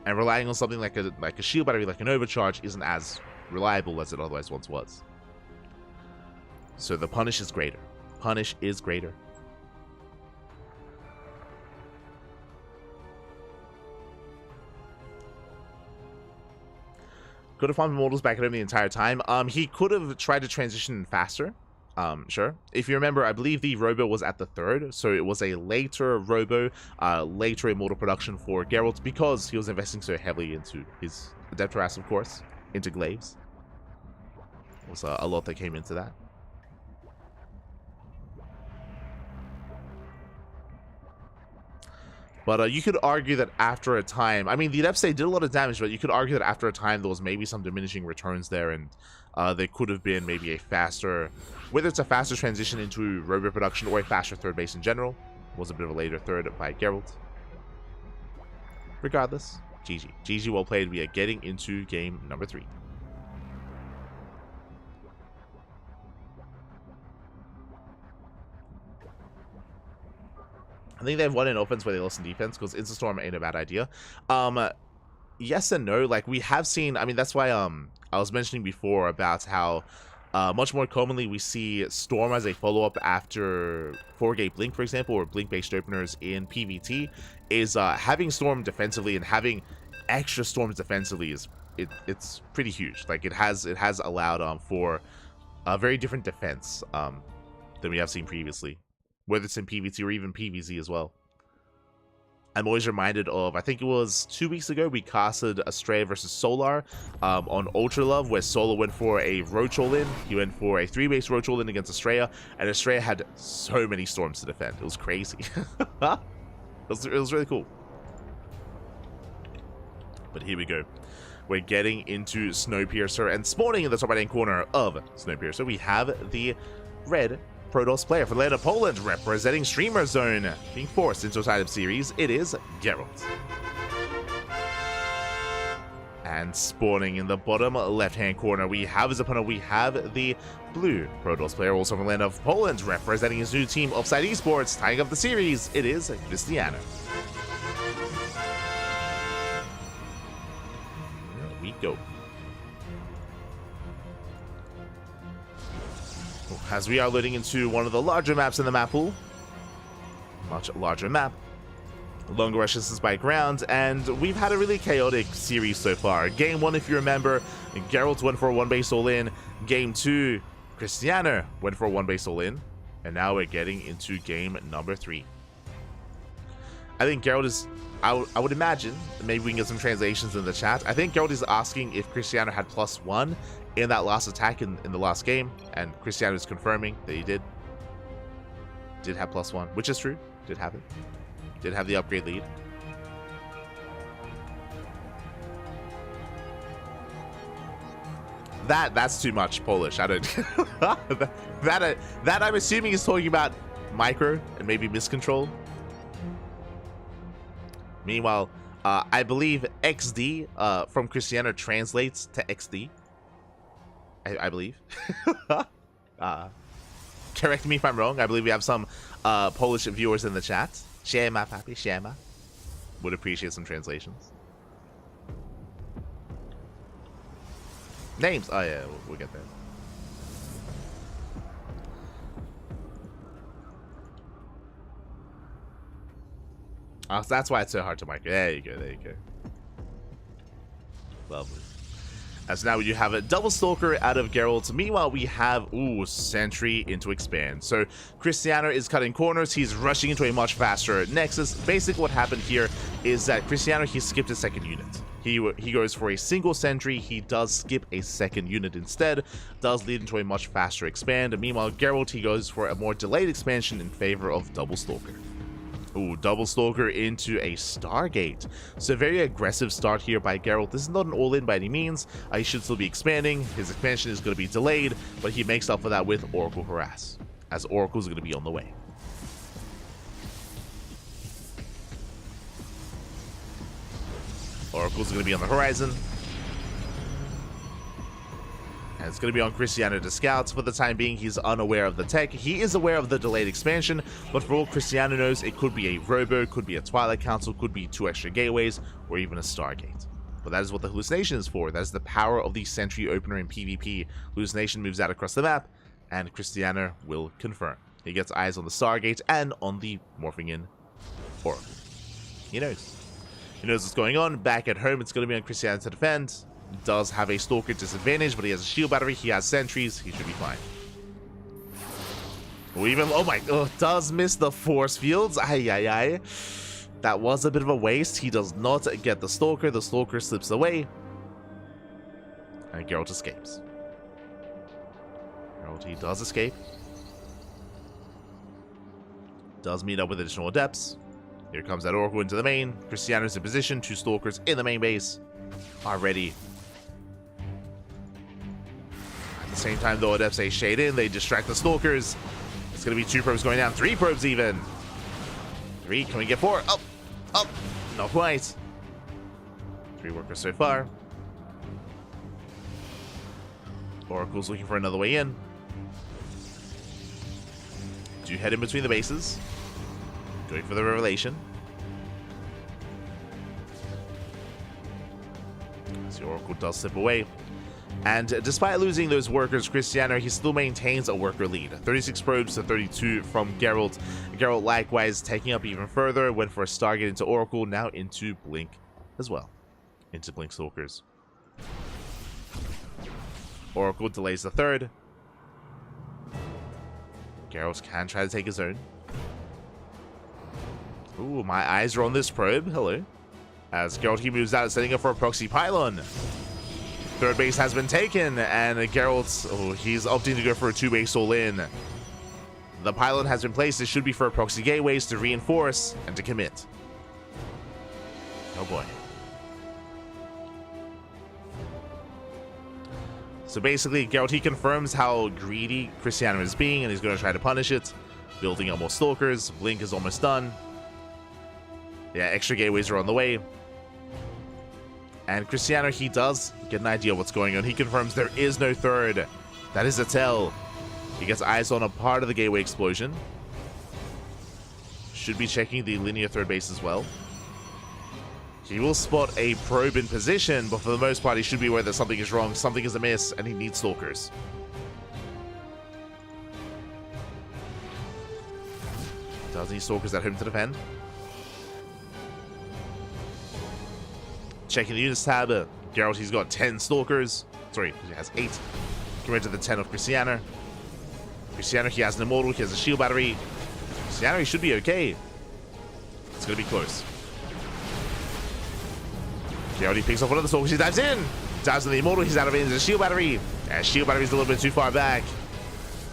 And relying on something like a shield battery, like an overcharge, isn't as reliable as it otherwise once was. So the punish is greater. Punish is greater. Could have farmed Immortals back at him the entire time. He could have tried to transition faster. Sure. If you remember, I believe the Robo was at the 3rd, so it was a later Robo, later Immortal production for Geralt, because he was investing so heavily into his Adept Harass, of course, into Glaives. There was a lot that came into that. But you could argue that after a time, I mean, the Adepts, they did a lot of damage, but you could argue that after a time there was maybe some diminishing returns there, and there could have been maybe a faster, whether it's a faster transition into Robo production or a faster 3rd base in general. It was a bit of a later 3rd by Geralt. Regardless, GG. GG, well played. We are getting into game number 3. I think they've won in offense where they lost in defense, because Instastorm ain't a bad idea. Yes and no. Like, we have seen, I mean, that's why I was mentioning before about how much more commonly we see Storm as a follow-up after 4-gate Blink, for example, or Blink-based openers in PvT, is having Storm defensively and having extra Storms defensively is it's pretty huge. Like, it has allowed for a very different defense than we have seen previously, whether it's in PvT or even PvZ as well. I'm always reminded of, I think it was 2 weeks ago, we casted Estrella versus Solar on Ultra Love, where Solar went for a Roach all-in. He went for a 3-base Roach all-in against Estrella, and Estrella had so many Storms to defend. It was crazy. it was really cool. But here we go. We're getting into Snowpiercer, and spawning in the top right-hand corner of Snowpiercer, we have the red Protoss player for the land of Poland, representing Streamer Zone, being forced into a title series. It is Gerald. And spawning in the bottom left-hand corner, we have his opponent. We have the blue Protoss player, also from the land of Poland, representing his new team, Offside Esports, tying up the series. It is Krystianer. Here we go. As we are loading into one of the larger maps in the map pool. Much larger map. Longer rush distance by ground, and we've had a really chaotic series so far. Game 1, if you remember, Gerald went for a 1-base all-in. Game 2, Krystianer went for a 1-base all-in. And now we're getting into game number 3. I think Gerald is... I would imagine, maybe we can get some translations in the chat. I think Gerald is asking if Krystianer had +1 in that last attack in the last game, and Krystianer is confirming that he did have +1, which is true. Did have it. Did have the upgrade lead. That's too much Polish. I don't. that I'm assuming is talking about micro and maybe miscontrol. Meanwhile, I believe XD from Krystianer translates to XD. I believe. Correct me if I'm wrong. I believe we have some Polish viewers in the chat. Siema, papi, siema. Would appreciate some translations. Names. Oh yeah, we'll get there. Oh, so that's why it's so hard to micro. There you go, there you go. Lovely. As now you have a double Stalker out of Geralt. Meanwhile, we have, Sentry into Expand. So Krystianer is cutting corners. He's rushing into a much faster Nexus. Basically what happened here is that Krystianer, he skipped a second unit. He goes for a single Sentry. He does skip a second unit instead. Does lead into a much faster Expand. And meanwhile, Geralt, he goes for a more delayed expansion in favor of double Stalker. Double Stalker into a Stargate. So a very aggressive start here by Geralt. This is not an all-in by any means. He should still be expanding. His expansion is going to be delayed, but he makes up for that with Oracle Harass, as Oracle's going to be on the way. Oracle's going to be on the horizon. And it's going to be on Krystianer to scout. For the time being, he's unaware of the tech. He is aware of the delayed expansion, but for all Krystianer knows, it could be a Robo, could be a Twilight Council, could be 2 extra gateways, or even a Stargate. But that is what the Hallucination is for. That is the power of the Sentry opener in PvP. Hallucination moves out across the map, and Krystianer will confirm. He gets eyes on the Stargate and on the morphing in Oracle. He knows. He knows what's going on. Back at home, it's going to be on Krystianer to defend. Does have a Stalker disadvantage, but he has a shield battery, he has sentries, he should be fine. Does miss the force fields. Ay. That was a bit of a waste. He does not get the Stalker slips away. And Geralt escapes. Geralt, he does escape. Does meet up with additional adepts. Here comes that Oracle into the main. Krystianer's in position, 2 Stalkers in the main base. Are ready. At the same time, though, adepts a shade in, they distract the Stalkers. It's going to be 2 probes going down, 3 probes even. 3, can we get 4? Up, not quite. 3 workers so far. Oracle's looking for another way in. Do head in between the bases. Going for the revelation. The Oracle does slip away. And despite losing those workers, Krystianer, he still maintains a worker lead. 36 probes to 32 from Gerald. Gerald likewise taking up even further. Went for a Stargate into Oracle, now into Blink as well. Into Blink Stalkers. Oracle delays the third. Gerald can try to take his own. Ooh, my eyes are on this probe. Hello. As Gerald, he moves out, setting up for a proxy pylon. Third base has been taken, and Gerald, he's opting to go for a 2-base all-in. The pylon has been placed. It should be for proxy gateways to reinforce and to commit. Oh boy. So basically, Gerald, he confirms how greedy Krystianer is being, and he's going to try to punish it. Building up more stalkers. Blink is almost done. Yeah, extra gateways are on the way. And Krystianer, he does get an idea of what's going on. He confirms there is no third. That is a tell. He gets eyes on a part of the gateway explosion. Should be checking the linear third base as well. He will spot a probe in position, but for the most part, he should be aware that something is wrong, something is amiss, and he needs stalkers. Does need stalkers at home to defend. Checking the units tab. Gerald, he's got 10 stalkers. Sorry, he has 8. Compared to the 10 of Krystianer. Krystianer, he has an immortal, he has a shield battery. Krystianer, he should be okay. It's going to be close. Gerald, he picks off one of the stalkers, he dives in. Dives in the immortal, he's out of range. There's a shield battery. And shield battery's a little bit too far back.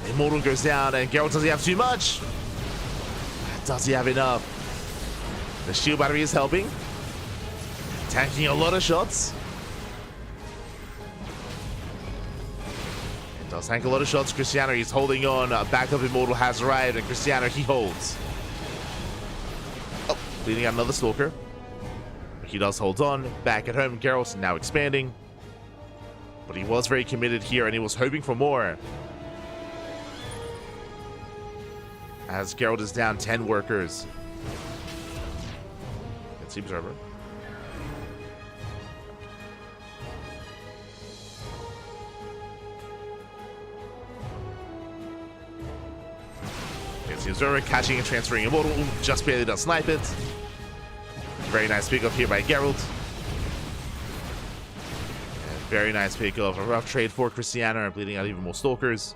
The immortal goes down, and Gerald, does he have too much? Does he have enough? The shield battery is helping. Tanking a lot of shots. It does tank a lot of shots. Krystianer, he's holding on. Backup immortal has arrived, and Krystianer, he holds. Oh, leading out another stalker. He does hold on. Back at home, Geralt now expanding. But he was very committed here, and he was hoping for more. As Geralt is down 10 workers. It seems over. It's the Observer catching and transferring Immortal. Just barely does snipe it. Very nice pick up here by Gerald. And very nice pick up. A rough trade for Krystianer, bleeding out even more stalkers.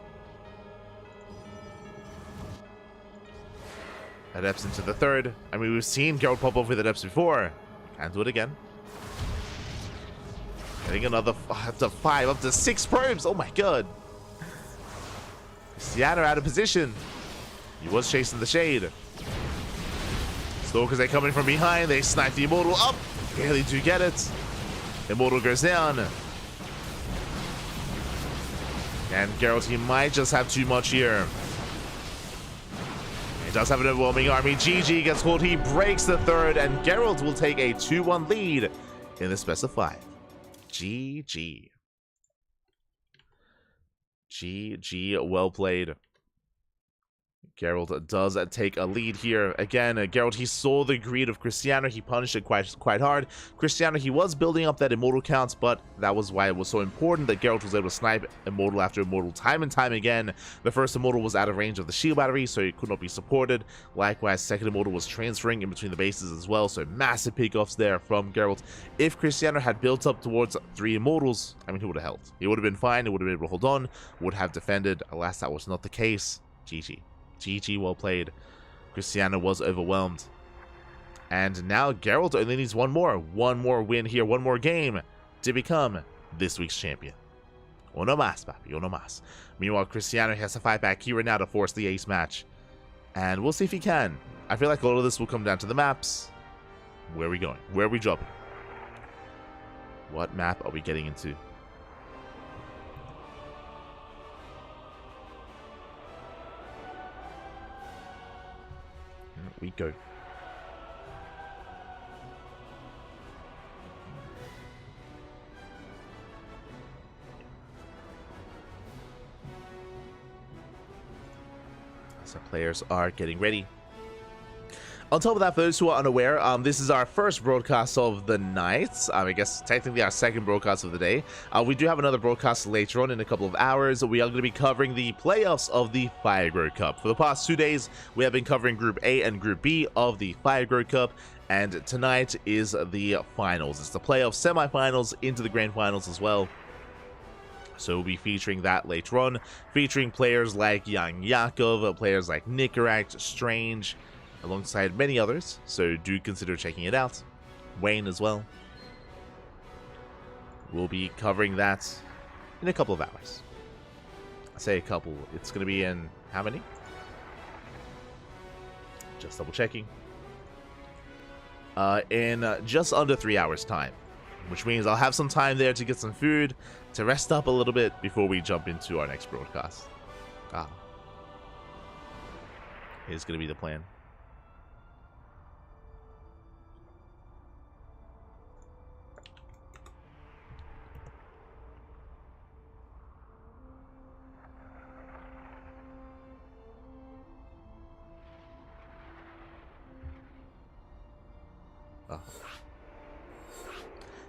Adepts into the third. I mean, we've seen Gerald pop off with Adepts before. Can't do it again. Getting another up to 5, up to 6 probes. Oh my god. Krystianer out of position. He was chasing the shade. Stalkers, they come in from behind. They snipe the Immortal up. Barely do get it. Immortal goes down. And Geralt, he might just have too much here. He does have an overwhelming army. GG gets called. He breaks the third. And Geralt will take a 2-1 lead in the specified. GG. GG, well played. Gerald does take a lead here. Again, Gerald, he saw the greed of Krystianer. He punished it quite hard. Krystianer, he was building up that Immortal count, but that was why it was so important that Gerald was able to snipe Immortal after Immortal time and time again. The first Immortal was out of range of the shield battery, so it could not be supported. Likewise, second Immortal was transferring in between the bases as well, so massive pickoffs there from Gerald. If Krystianer had built up towards 3 Immortals, I mean, he would have held. He would have been fine. He would have been able to hold on, would have defended. Alas, that was not the case. GG. GG, well played. Krystianer was overwhelmed. And now Geralt only needs one more win here, one more game to become this week's champion. Uno más, papi, uno más. Meanwhile, Krystianer has to fight back here and now to force the ace match. And we'll see if he can. I feel like a lot of this will come down to the maps. Where are we going? Where are we dropping? What map are we getting into? We go. So players are getting ready. On top of that, for those who are unaware, this is our first broadcast of the night. I guess technically our second broadcast of the day. We do have another broadcast later on in a couple of hours. We are going to be covering the playoffs of the Fire Grow Cup. For the past 2 days, we have been covering Group A and Group B of the Fire Grow Cup. And tonight is the finals. It's the playoff semifinals into the grand finals as well. So we'll be featuring that later on. Featuring players like Young Yakov, players like Nikaract, Strange, alongside many others, so do consider checking it out. Wayne as well. We'll be covering that in a couple of hours. I say a couple, it's going to be in how many? Just double checking. In just under 3 hours time, which means I'll have some time there to get some food, to rest up a little bit before we jump into our next broadcast. Is going to be the plan.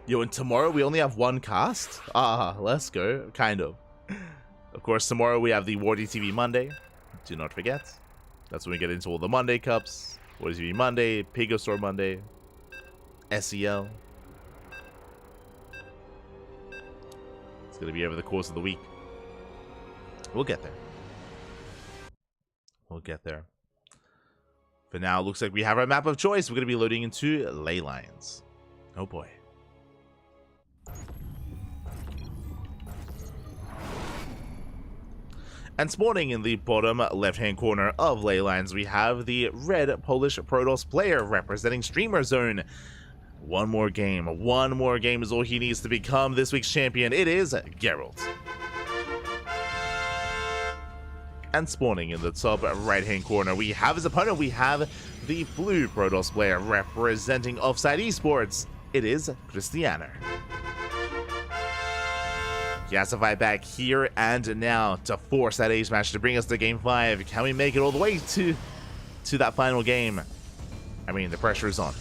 Yo, and tomorrow we only have one cast? Let's go. Kind of. Of course, tomorrow we have the Wardy TV Monday. Do not forget. That's when we get into all the Monday Cups. Wardy TV Monday, Pigo Store Monday, SEL. It's going to be over the course of the week. We'll get there. We'll get there. For now, it looks like we have our map of choice. We're going to be loading into Ley Lines. Oh boy. And spawning in the bottom left-hand corner of Ley Lines, we have the red Polish Protoss player representing Streamer Zone. One more game is all he needs to become this week's champion. It is Gerald. And spawning in the top right-hand corner, we have his opponent. We have the blue Protoss player representing Offside Esports. It is Krystianer. He has to fight back here and now to force that ace match to bring us to Game 5. Can we make it all the way to that final game? I mean, the pressure is on.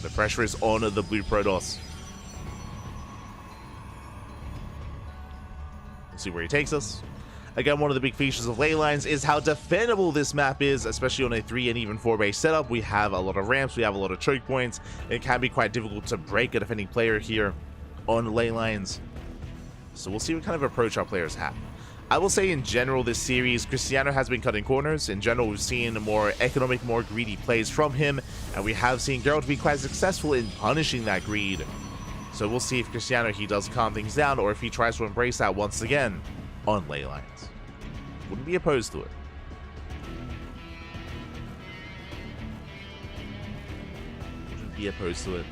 The pressure is on the blue Protoss. We'll see where he takes us. Again, one of the big features of Ley Lines is how defendable this map is, especially on a 3 and even 4 base setup. We have a lot of ramps, we have a lot of choke points. It can be quite difficult to break a defending player here on Ley Lines. So we'll see what kind of approach our players have. I will say in general this series, Krystianer has been cutting corners. In general, we've seen more economic, more greedy plays from him, and we have seen Gerald be quite successful in punishing that greed. So we'll see if Krystianer, he does calm things down, or if he tries to embrace that once again on Ley Lines. Wouldn't be opposed to it. Wouldn't be opposed to it.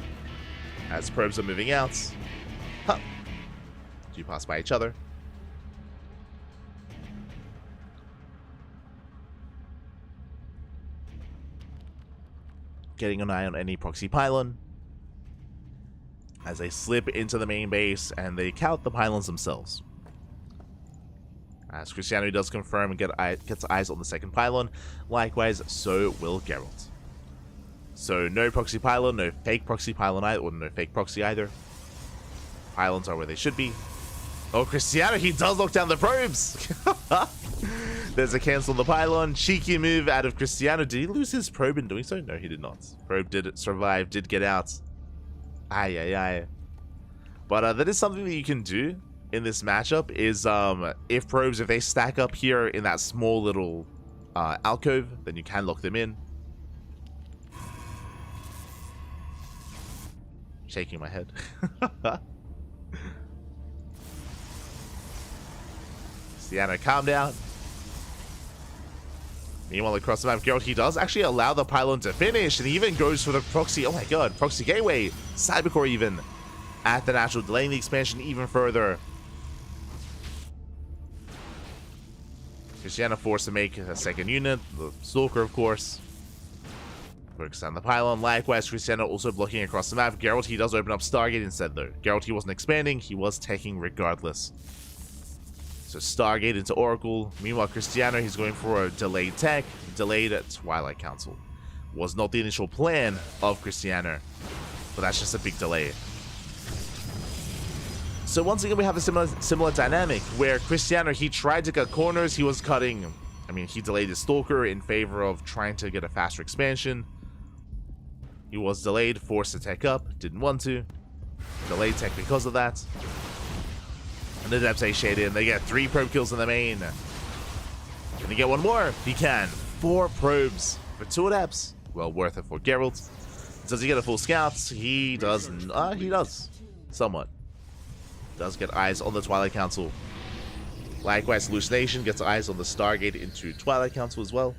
As probes are moving out. Huh. Do pass by each other. Getting an eye on any proxy pylon as they slip into the main base and they count the pylons themselves. As Krystianer does confirm and gets eyes on the second pylon, likewise so will Gerald. So no proxy pylon, no fake proxy pylon either, or no fake proxy either. Pylons are where they should be. Oh, Krystianer, he does lock down the probes! There's a cancel on the pylon. Cheeky move out of Krystianer. Did he lose his probe in doing so? No, he did not. Probe did survive, did get out. Aye, aye, aye. But that is something that you can do in this matchup is if probes, if they stack up here in that small little alcove, then you can lock them in. Shaking my head. Krystianer, calm down. Meanwhile, across the map, Gerald, he does actually allow the pylon to finish, and he even goes for the proxy. Oh my god, proxy gateway, cybercore even at the natural, delaying the expansion even further. Krystianer forced to make a second unit, the Stalker, of course. Focus on the pylon. Likewise, Krystianer also blocking across the map. Gerald, he does open up Stargate instead, though. Gerald, he wasn't expanding, he was taking regardless. So Stargate into Oracle. Meanwhile, Krystianer, he's going for a delayed tech, delayed Twilight Council. Was not the initial plan of Krystianer, but that's just a big delay. So once again, we have a similar dynamic where Krystianer, he tried to cut corners, he was cutting. I mean, he delayed his Stalker in favor of trying to get a faster expansion. He was delayed, forced to tech up, didn't want to. Delayed tech because of that. And the Depths shade in. They get 3 probe kills in the main. Can he get one more? He can. 4 probes for 2 Adepts. Well, worth it for Gerald. Does he get a full scout? He doesn't. He does. Somewhat. Does get eyes on the Twilight Council. Likewise, Hallucination gets eyes on the Stargate into Twilight Council as well.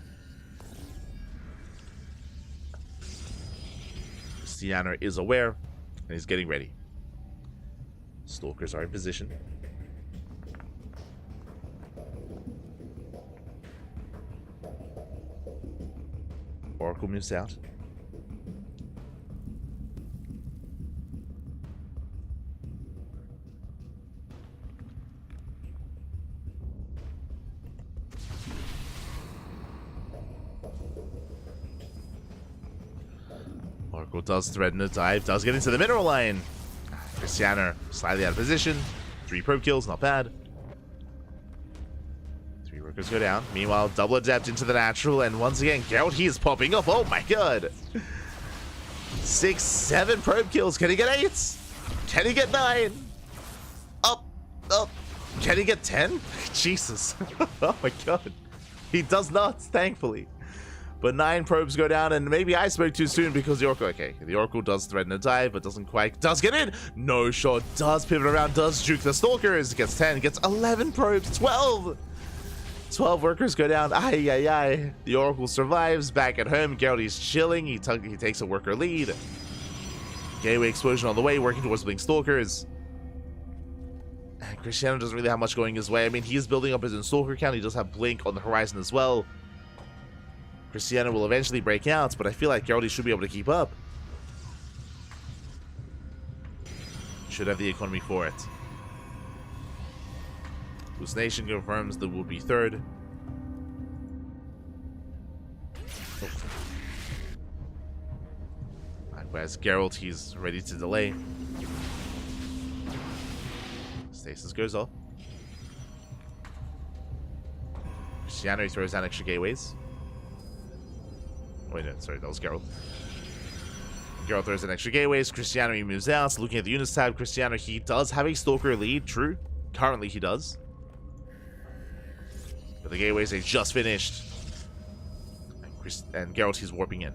Krystianer is aware, and he's getting ready. Stalkers are in position. Oracle moves out. Oracle does threaten a dive, does get into the mineral line. Krystianer slightly out of position. 3 probe kills, not bad. 3 workers go down. Meanwhile, double adept into the natural, and once again, Gerald, he is popping off. Oh my god. 6, 7 probe kills. Can he get 8? Can he get 9? Up, up. Can he get 10? Jesus. Oh my god. He does not, thankfully. But 9 probes go down, and maybe I spoke too soon because the Oracle... Okay, the Oracle does threaten a dive, but doesn't quite... Does get in! No shot, does pivot around, does juke the Stalkers. Gets 10, gets 11 probes, 12! 12 workers go down, ay, ay, ay. The Oracle survives, back at home. Gerald, he's chilling, he takes a worker lead. Gateway explosion on the way, working towards Blink Stalkers. And Krystianer doesn't really have much going his way. I mean, he's building up his own Stalker count, he does have Blink on the horizon as well. Krystianer will eventually break out, but I feel like Gerald should be able to keep up. Should have the economy for it. Hallucination confirms that will be 3rd. Oh. Likewise, Gerald, he's ready to delay. Stasis goes off. Krystianer throws down extra gateways. Wait, no, sorry, that was Gerald. Gerald throws in extra gateways. Krystianer moves out. Looking at the units tab, Krystianer, he does have a Stalker lead, true. Currently, he does. But the gateways, they just finished. And Gerald, he's warping in.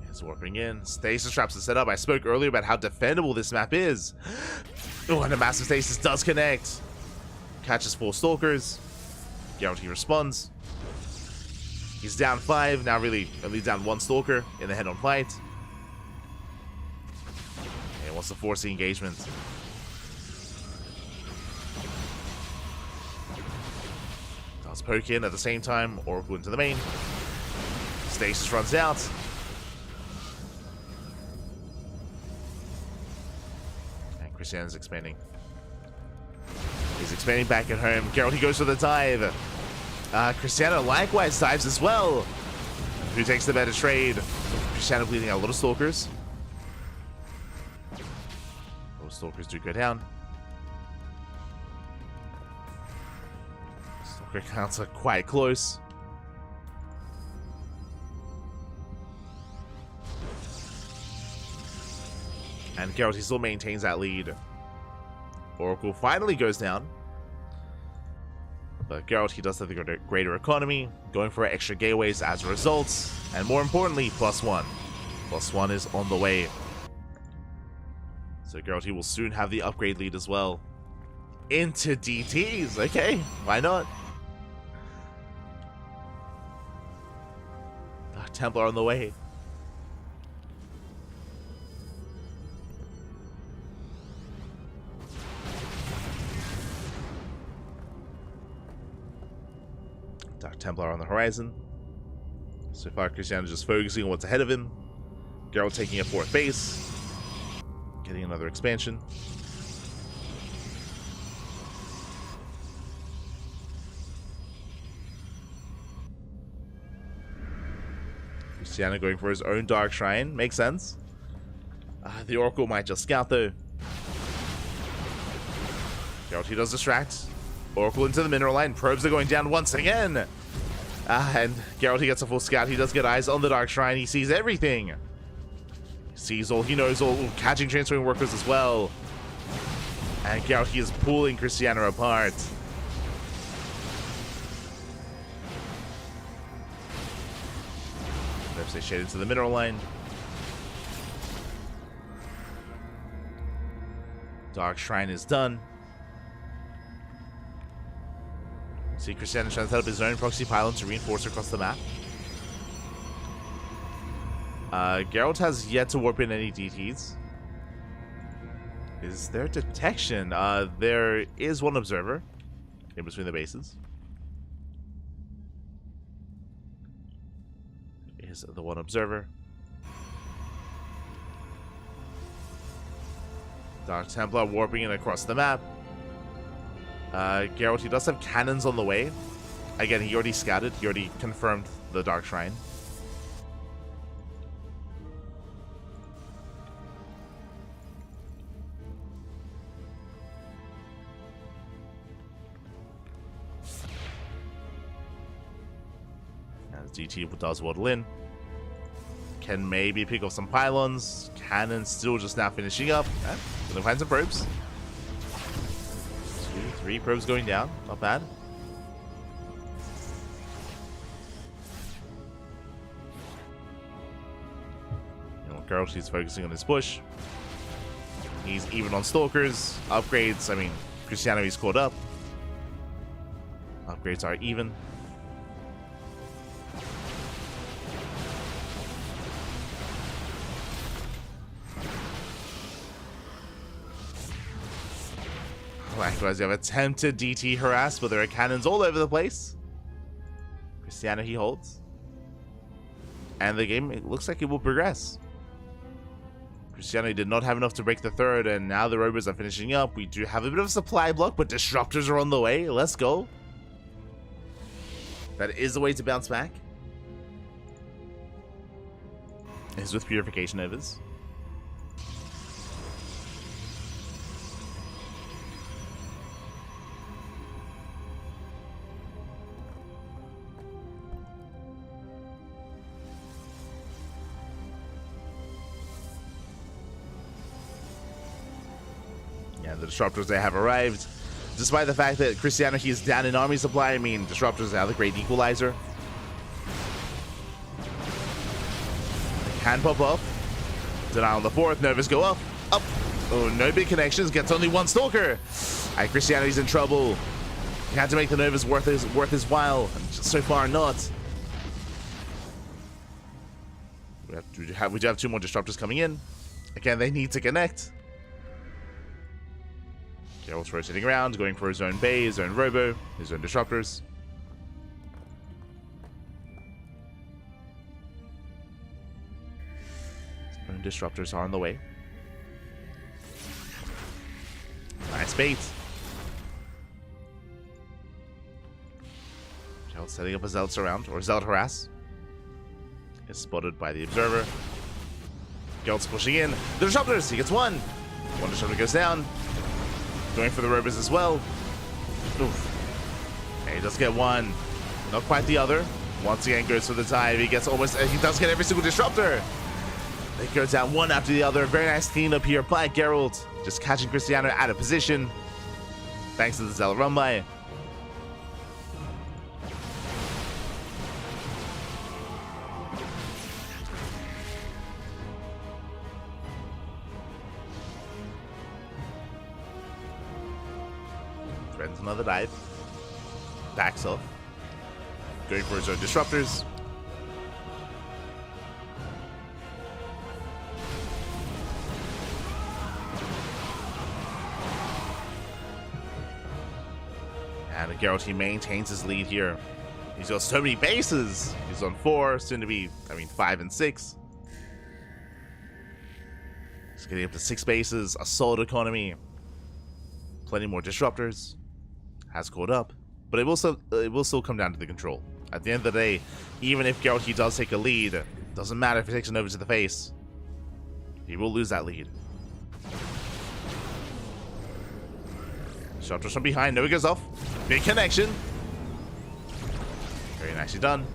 He's warping in. Stasis traps are set up. I spoke earlier about how defendable this map is. Oh, and a massive stasis does connect. Catches 4 Stalkers. Gerald, he responds. He's down 5, now really only down 1 Stalker in the head-on fight. And wants to force the engagement. Does poke in at the same time, Oracle into the main. Stasis runs out. And Krystianer's expanding. He's expanding back at home. Gerald, he goes for the dive. Krystianer likewise dives as well. Who takes the better trade? Krystianer bleeding out a lot of Stalkers. Those Stalkers do go down. Stalker counts are quite close. And Gerald, he still maintains that lead. Oracle finally goes down. But Gerald, he does have the greater economy, going for extra gateways as a result, and more importantly, +1. +1 is on the way. So Gerald, he will soon have the upgrade lead as well. Into DTs, okay, why not? Templar on the way. Dark Templar on the horizon. So far, Krystianer just focusing on what's ahead of him. Gerald taking a 4th base. Getting another expansion. Krystianer going for his own Dark Shrine. Makes sense. The Oracle might just scout though. Gerald, he does distract. Oracle into the mineral line. Probes are going down once again. And Gerald, he gets a full scout. He does get eyes on the Dark Shrine. He sees everything. He sees all. He knows all. Catching transferring workers as well. And Gerald, he is pulling Krystianer apart. They shade into the mineral line. Dark Shrine is done. See, Krystianer trying to set up his own proxy pylon to reinforce across the map. Gerald has yet to warp in any DTs. Is there detection? There is one observer in between the bases. Is the one observer. Dark Templar warping in across the map. Gerald, he does have cannons on the way. Again, he already scouted. He already confirmed the Dark Shrine. And GT does waddle in. Can maybe pick up some pylons. Cannon still just now finishing up. Gonna find some probes. 2, 3 probes going down. Not bad. Gerald, he's focusing on his push. He's even on stalkers. Upgrades, I mean, Krystianer, he's caught up. Upgrades are even. Likewise, you have attempted DT harass, but there are cannons all over the place. Krystianer, he holds. And the game, it looks like it will progress. Krystianer did not have enough to break the third, and now the robots are finishing up. We do have a bit of a supply block, but disruptors are on the way. Let's go. That is the way to bounce back. Is with purification overs. Yeah, the disruptors, they have arrived. Despite the fact that Krystianer, he is down in army supply, I mean, disruptors are the great equalizer. They can pop off. Denial on the 4th. Novas go up. Up. Oh, no big connections. Gets only one stalker. And Krystianer's in trouble. He had to make the Novas worth his while. And just so far, not. We do have 2 more disruptors coming in. Again, they need to connect. Gerald's rotating around, going for his own bay, his own robo, his own disruptors. His own disruptors are on the way. Nice bait. Gerald setting up a Zealot surround, or Zealot harass. Is spotted by the observer. Gerald's pushing in. The disruptors, he gets one. One disruptor goes down. Going for the rovers as well. Oof. Okay, he does get one. Not quite the other. Once again goes for the dive. He gets almost. He does get every single disruptor. They go down one after the other. Very nice cleanup here by Gerald. Just catching Krystianer out of position. Thanks to the Zealot run by. Threatens another dive. Backs off. Going for his own disruptors. And Gerald, he maintains his lead here. He's got so many bases. He's on 4, soon to be, 5 and 6. He's getting up to 6 bases, a solid economy. Plenty more disruptors. Has caught up. But it will still come down to the control. At the end of the day, even if Gerald, he does take a lead, Doesn't matter if he takes an over to the face. He will lose that lead. Shot rush from behind. Nova goes off. Big connection. Very nicely done.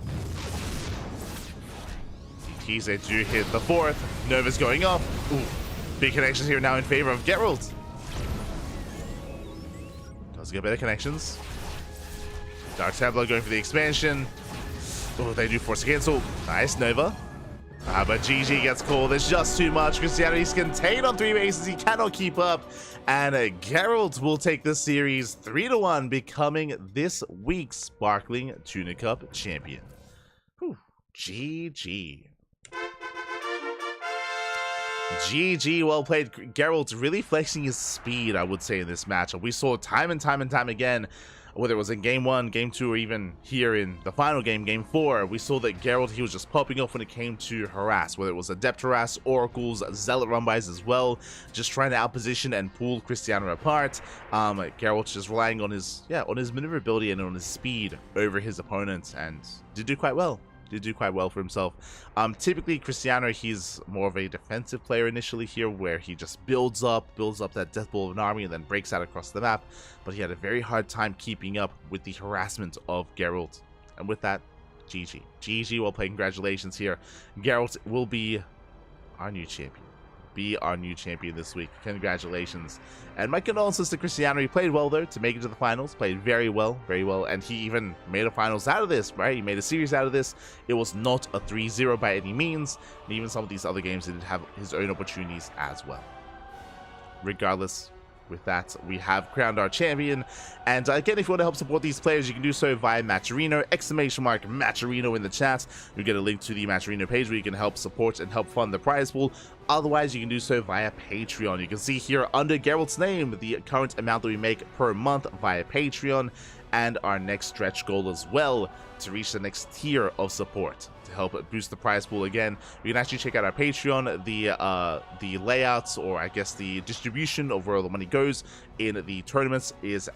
CTs, they do hit the fourth. Nova's going off. Ooh. Big connections here now in favor of Gerald. Does get better connections. Dark Templar going for the expansion. Oh, they do force a cancel. Nice, Nova. But GG gets called. There's just too much. Krystianer is contained on 3 bases. He cannot keep up. And Gerald will take this series 3-1, becoming this week's Sparkling Tuna Cup champion. Whew. GG. GG, well played. Gerald's really flexing his speed, I would say, in this matchup. We saw time and time again, whether it was in game 1, game 2, or even here in the final game, game 4, we saw that Gerald, he was just popping off when it came to harass, whether it was Adept harass, Oracles, Zealot run-bys as well, just trying to outposition and pull Krystianer apart. Gerald's just relying on his maneuverability and on his speed over his opponents, and did do quite well. Did do quite well for himself. Typically, Krystianer, he's more of a defensive player initially here, where he just builds up that death ball of an army and then breaks out across the map. But he had a very hard time keeping up with the harassment of Gerald. And with that, GG. GG, well played. Congratulations here. Gerald will be our new champion. Be our new champion this week. Congratulations. And my condolences to Krystianer. He played well there to make it to the finals. Played very well, and he even made a finals out of this, right? He made a series out of this. It was not a 3-0 by any means, and even some of these other games, he did have his own opportunities as well. Regardless, with that, we have crowned our champion. And again, if you want to help support these players, you can do so via Matcherino, !Matcherino in the chat. You get a link to the Matcherino page where you can help support and help fund the prize pool. Otherwise, you can do so via Patreon. You can see here under Gerald's name the current amount that we make per month via Patreon, and our next stretch goal as well to reach the next tier of support to help boost the prize pool. Again, you can actually check out our Patreon. The layouts, or I guess the distribution of where all the money goes in the tournaments is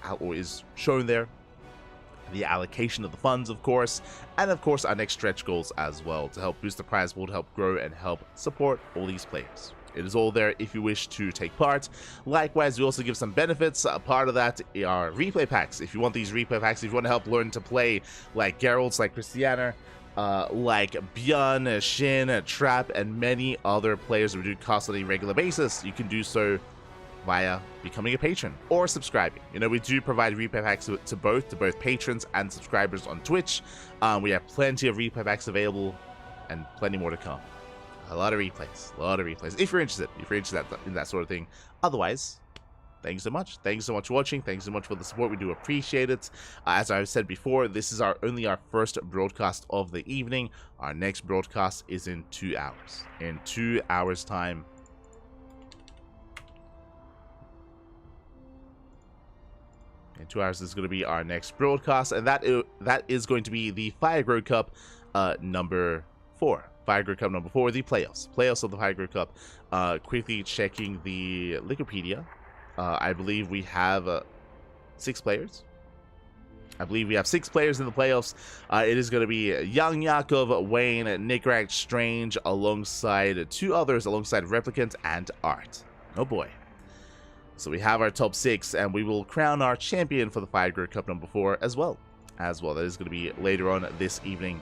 shown there. The allocation of the funds, of course, and of course our next stretch goals as well to help boost the prize pool, to help grow and help support all these players. It is all there if you wish to take part. Likewise, we also give some benefits. Part of that are replay packs. If you want these replay packs, if you want to help learn to play like Gerald's, like Krystianer, like Björn, Shin, Trap, and many other players who do cost on a regular basis, you can do so via becoming a patron or subscribing. You know, we do provide replay packs to both patrons and subscribers on Twitch. We have plenty of replay packs available and plenty more to come. A lot of replays, if you're interested in that sort of thing. Otherwise, thanks so much for watching. Thanks so much for the support. We do appreciate it. As I've said before, this is only our first broadcast of the evening. Our next broadcast is in 2 hours. In 2 hours time. In 2 hours is going to be our next broadcast, and that is going to be the Fire Grow Cup number 4. Fire Grow Cup number 4, the playoffs of the Fire Grow Cup. Quickly checking the Wikipedia. I believe we have 6 players. I believe we have 6 players in the playoffs. It is going to be Young Yakov, Wayne, Nickrak, Strange, alongside 2 others, alongside Replicant and Art. Oh boy. So we have our top 6, and we will crown our champion for the Fire Grow Cup number 4 as well. That is going to be later on this evening.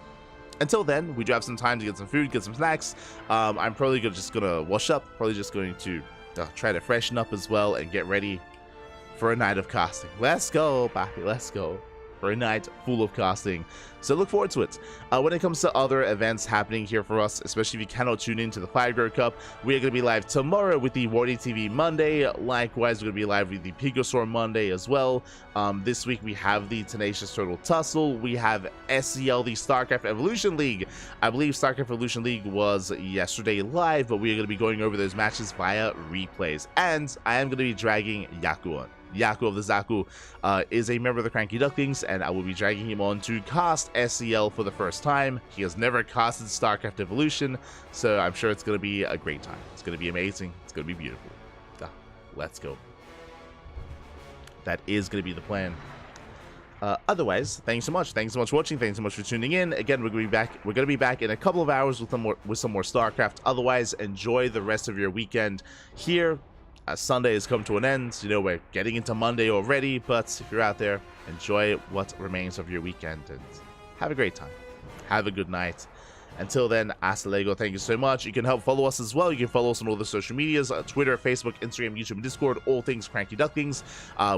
Until then, we do have some time to get some food, get some snacks. I'm probably just going to wash up. Probably just going to try to freshen up as well and get ready for a night of casting. Let's go, Papi. Let's go. For a night full of casting. So look forward to it. When it comes to other events happening here for us, especially if you cannot tune into the Fire Grow Cup, we are going to be live tomorrow with the Wardy TV Monday. Likewise, we're going to be live with the Pigosaur Monday as well. This week we have the Tenacious Turtle Tussle. We have SEL, the StarCraft Evolution League. I believe StarCraft Evolution League was yesterday live, but we are going to be going over those matches via replays. And I am going to be dragging Yaku on. Yaku of the Zaku is a member of the CranKy Ducklings, and I will be dragging him on to cast SEL for the first time. He has never casted StarCraft Evolution, so I'm sure it's going to be a great time. It's going to be amazing. It's going to be beautiful. Let's go. That is going to be the plan. Otherwise, thanks so much. Thanks so much for watching. Thanks so much for tuning in. Again, we're gonna be back. We're gonna be back in a couple of hours with some more StarCraft. Otherwise, enjoy the rest of your weekend here. Sunday has come to an end. You know, we're getting into Monday already. But if you're out there, enjoy what remains of your weekend and have a great time. Have a good night. Until then, hasta luego. Thank you so much. You can help follow us as well. You can follow us on all the social medias, Twitter, Facebook, Instagram, YouTube, and Discord, all things CranKy Ducklings.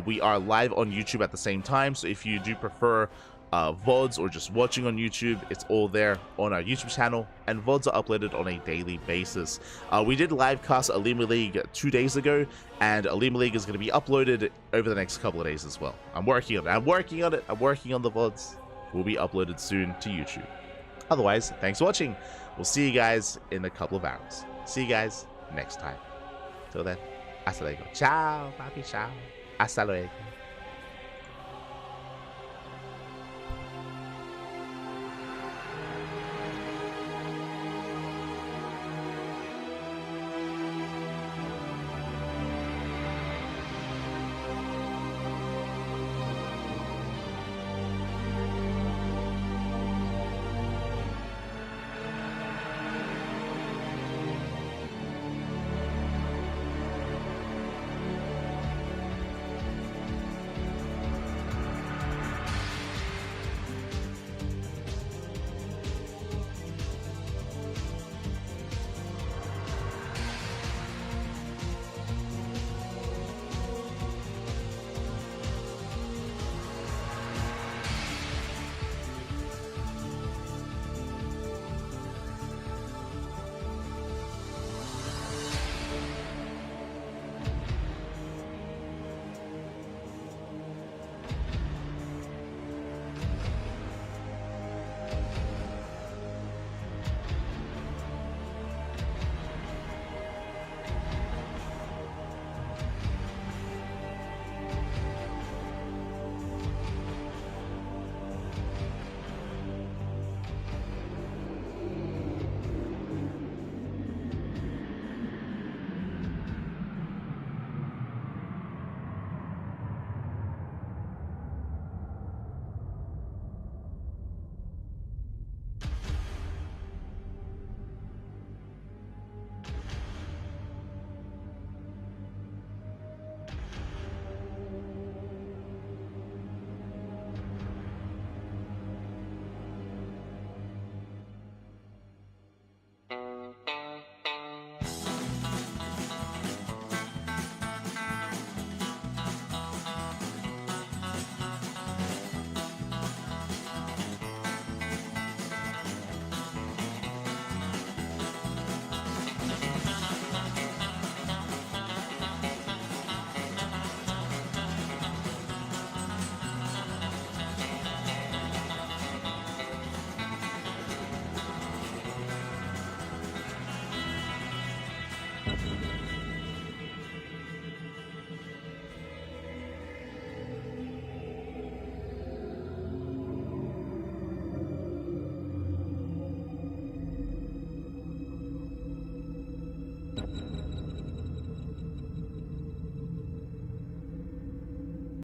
We are live on YouTube at the same time, so if you do prefer VODs or just watching on YouTube, it's all there on our YouTube channel, and VODs are uploaded on a daily basis. We did live cast Alima League 2 days ago, and Alima League is going to be uploaded over the next couple of days as well. I'm working on it. I'm working on the VODs. Will be uploaded soon to YouTube. Otherwise, thanks for watching. We'll see you guys in a couple of hours. See you guys next time. Till then, hasta luego. Ciao, papi, ciao. Hasta luego. You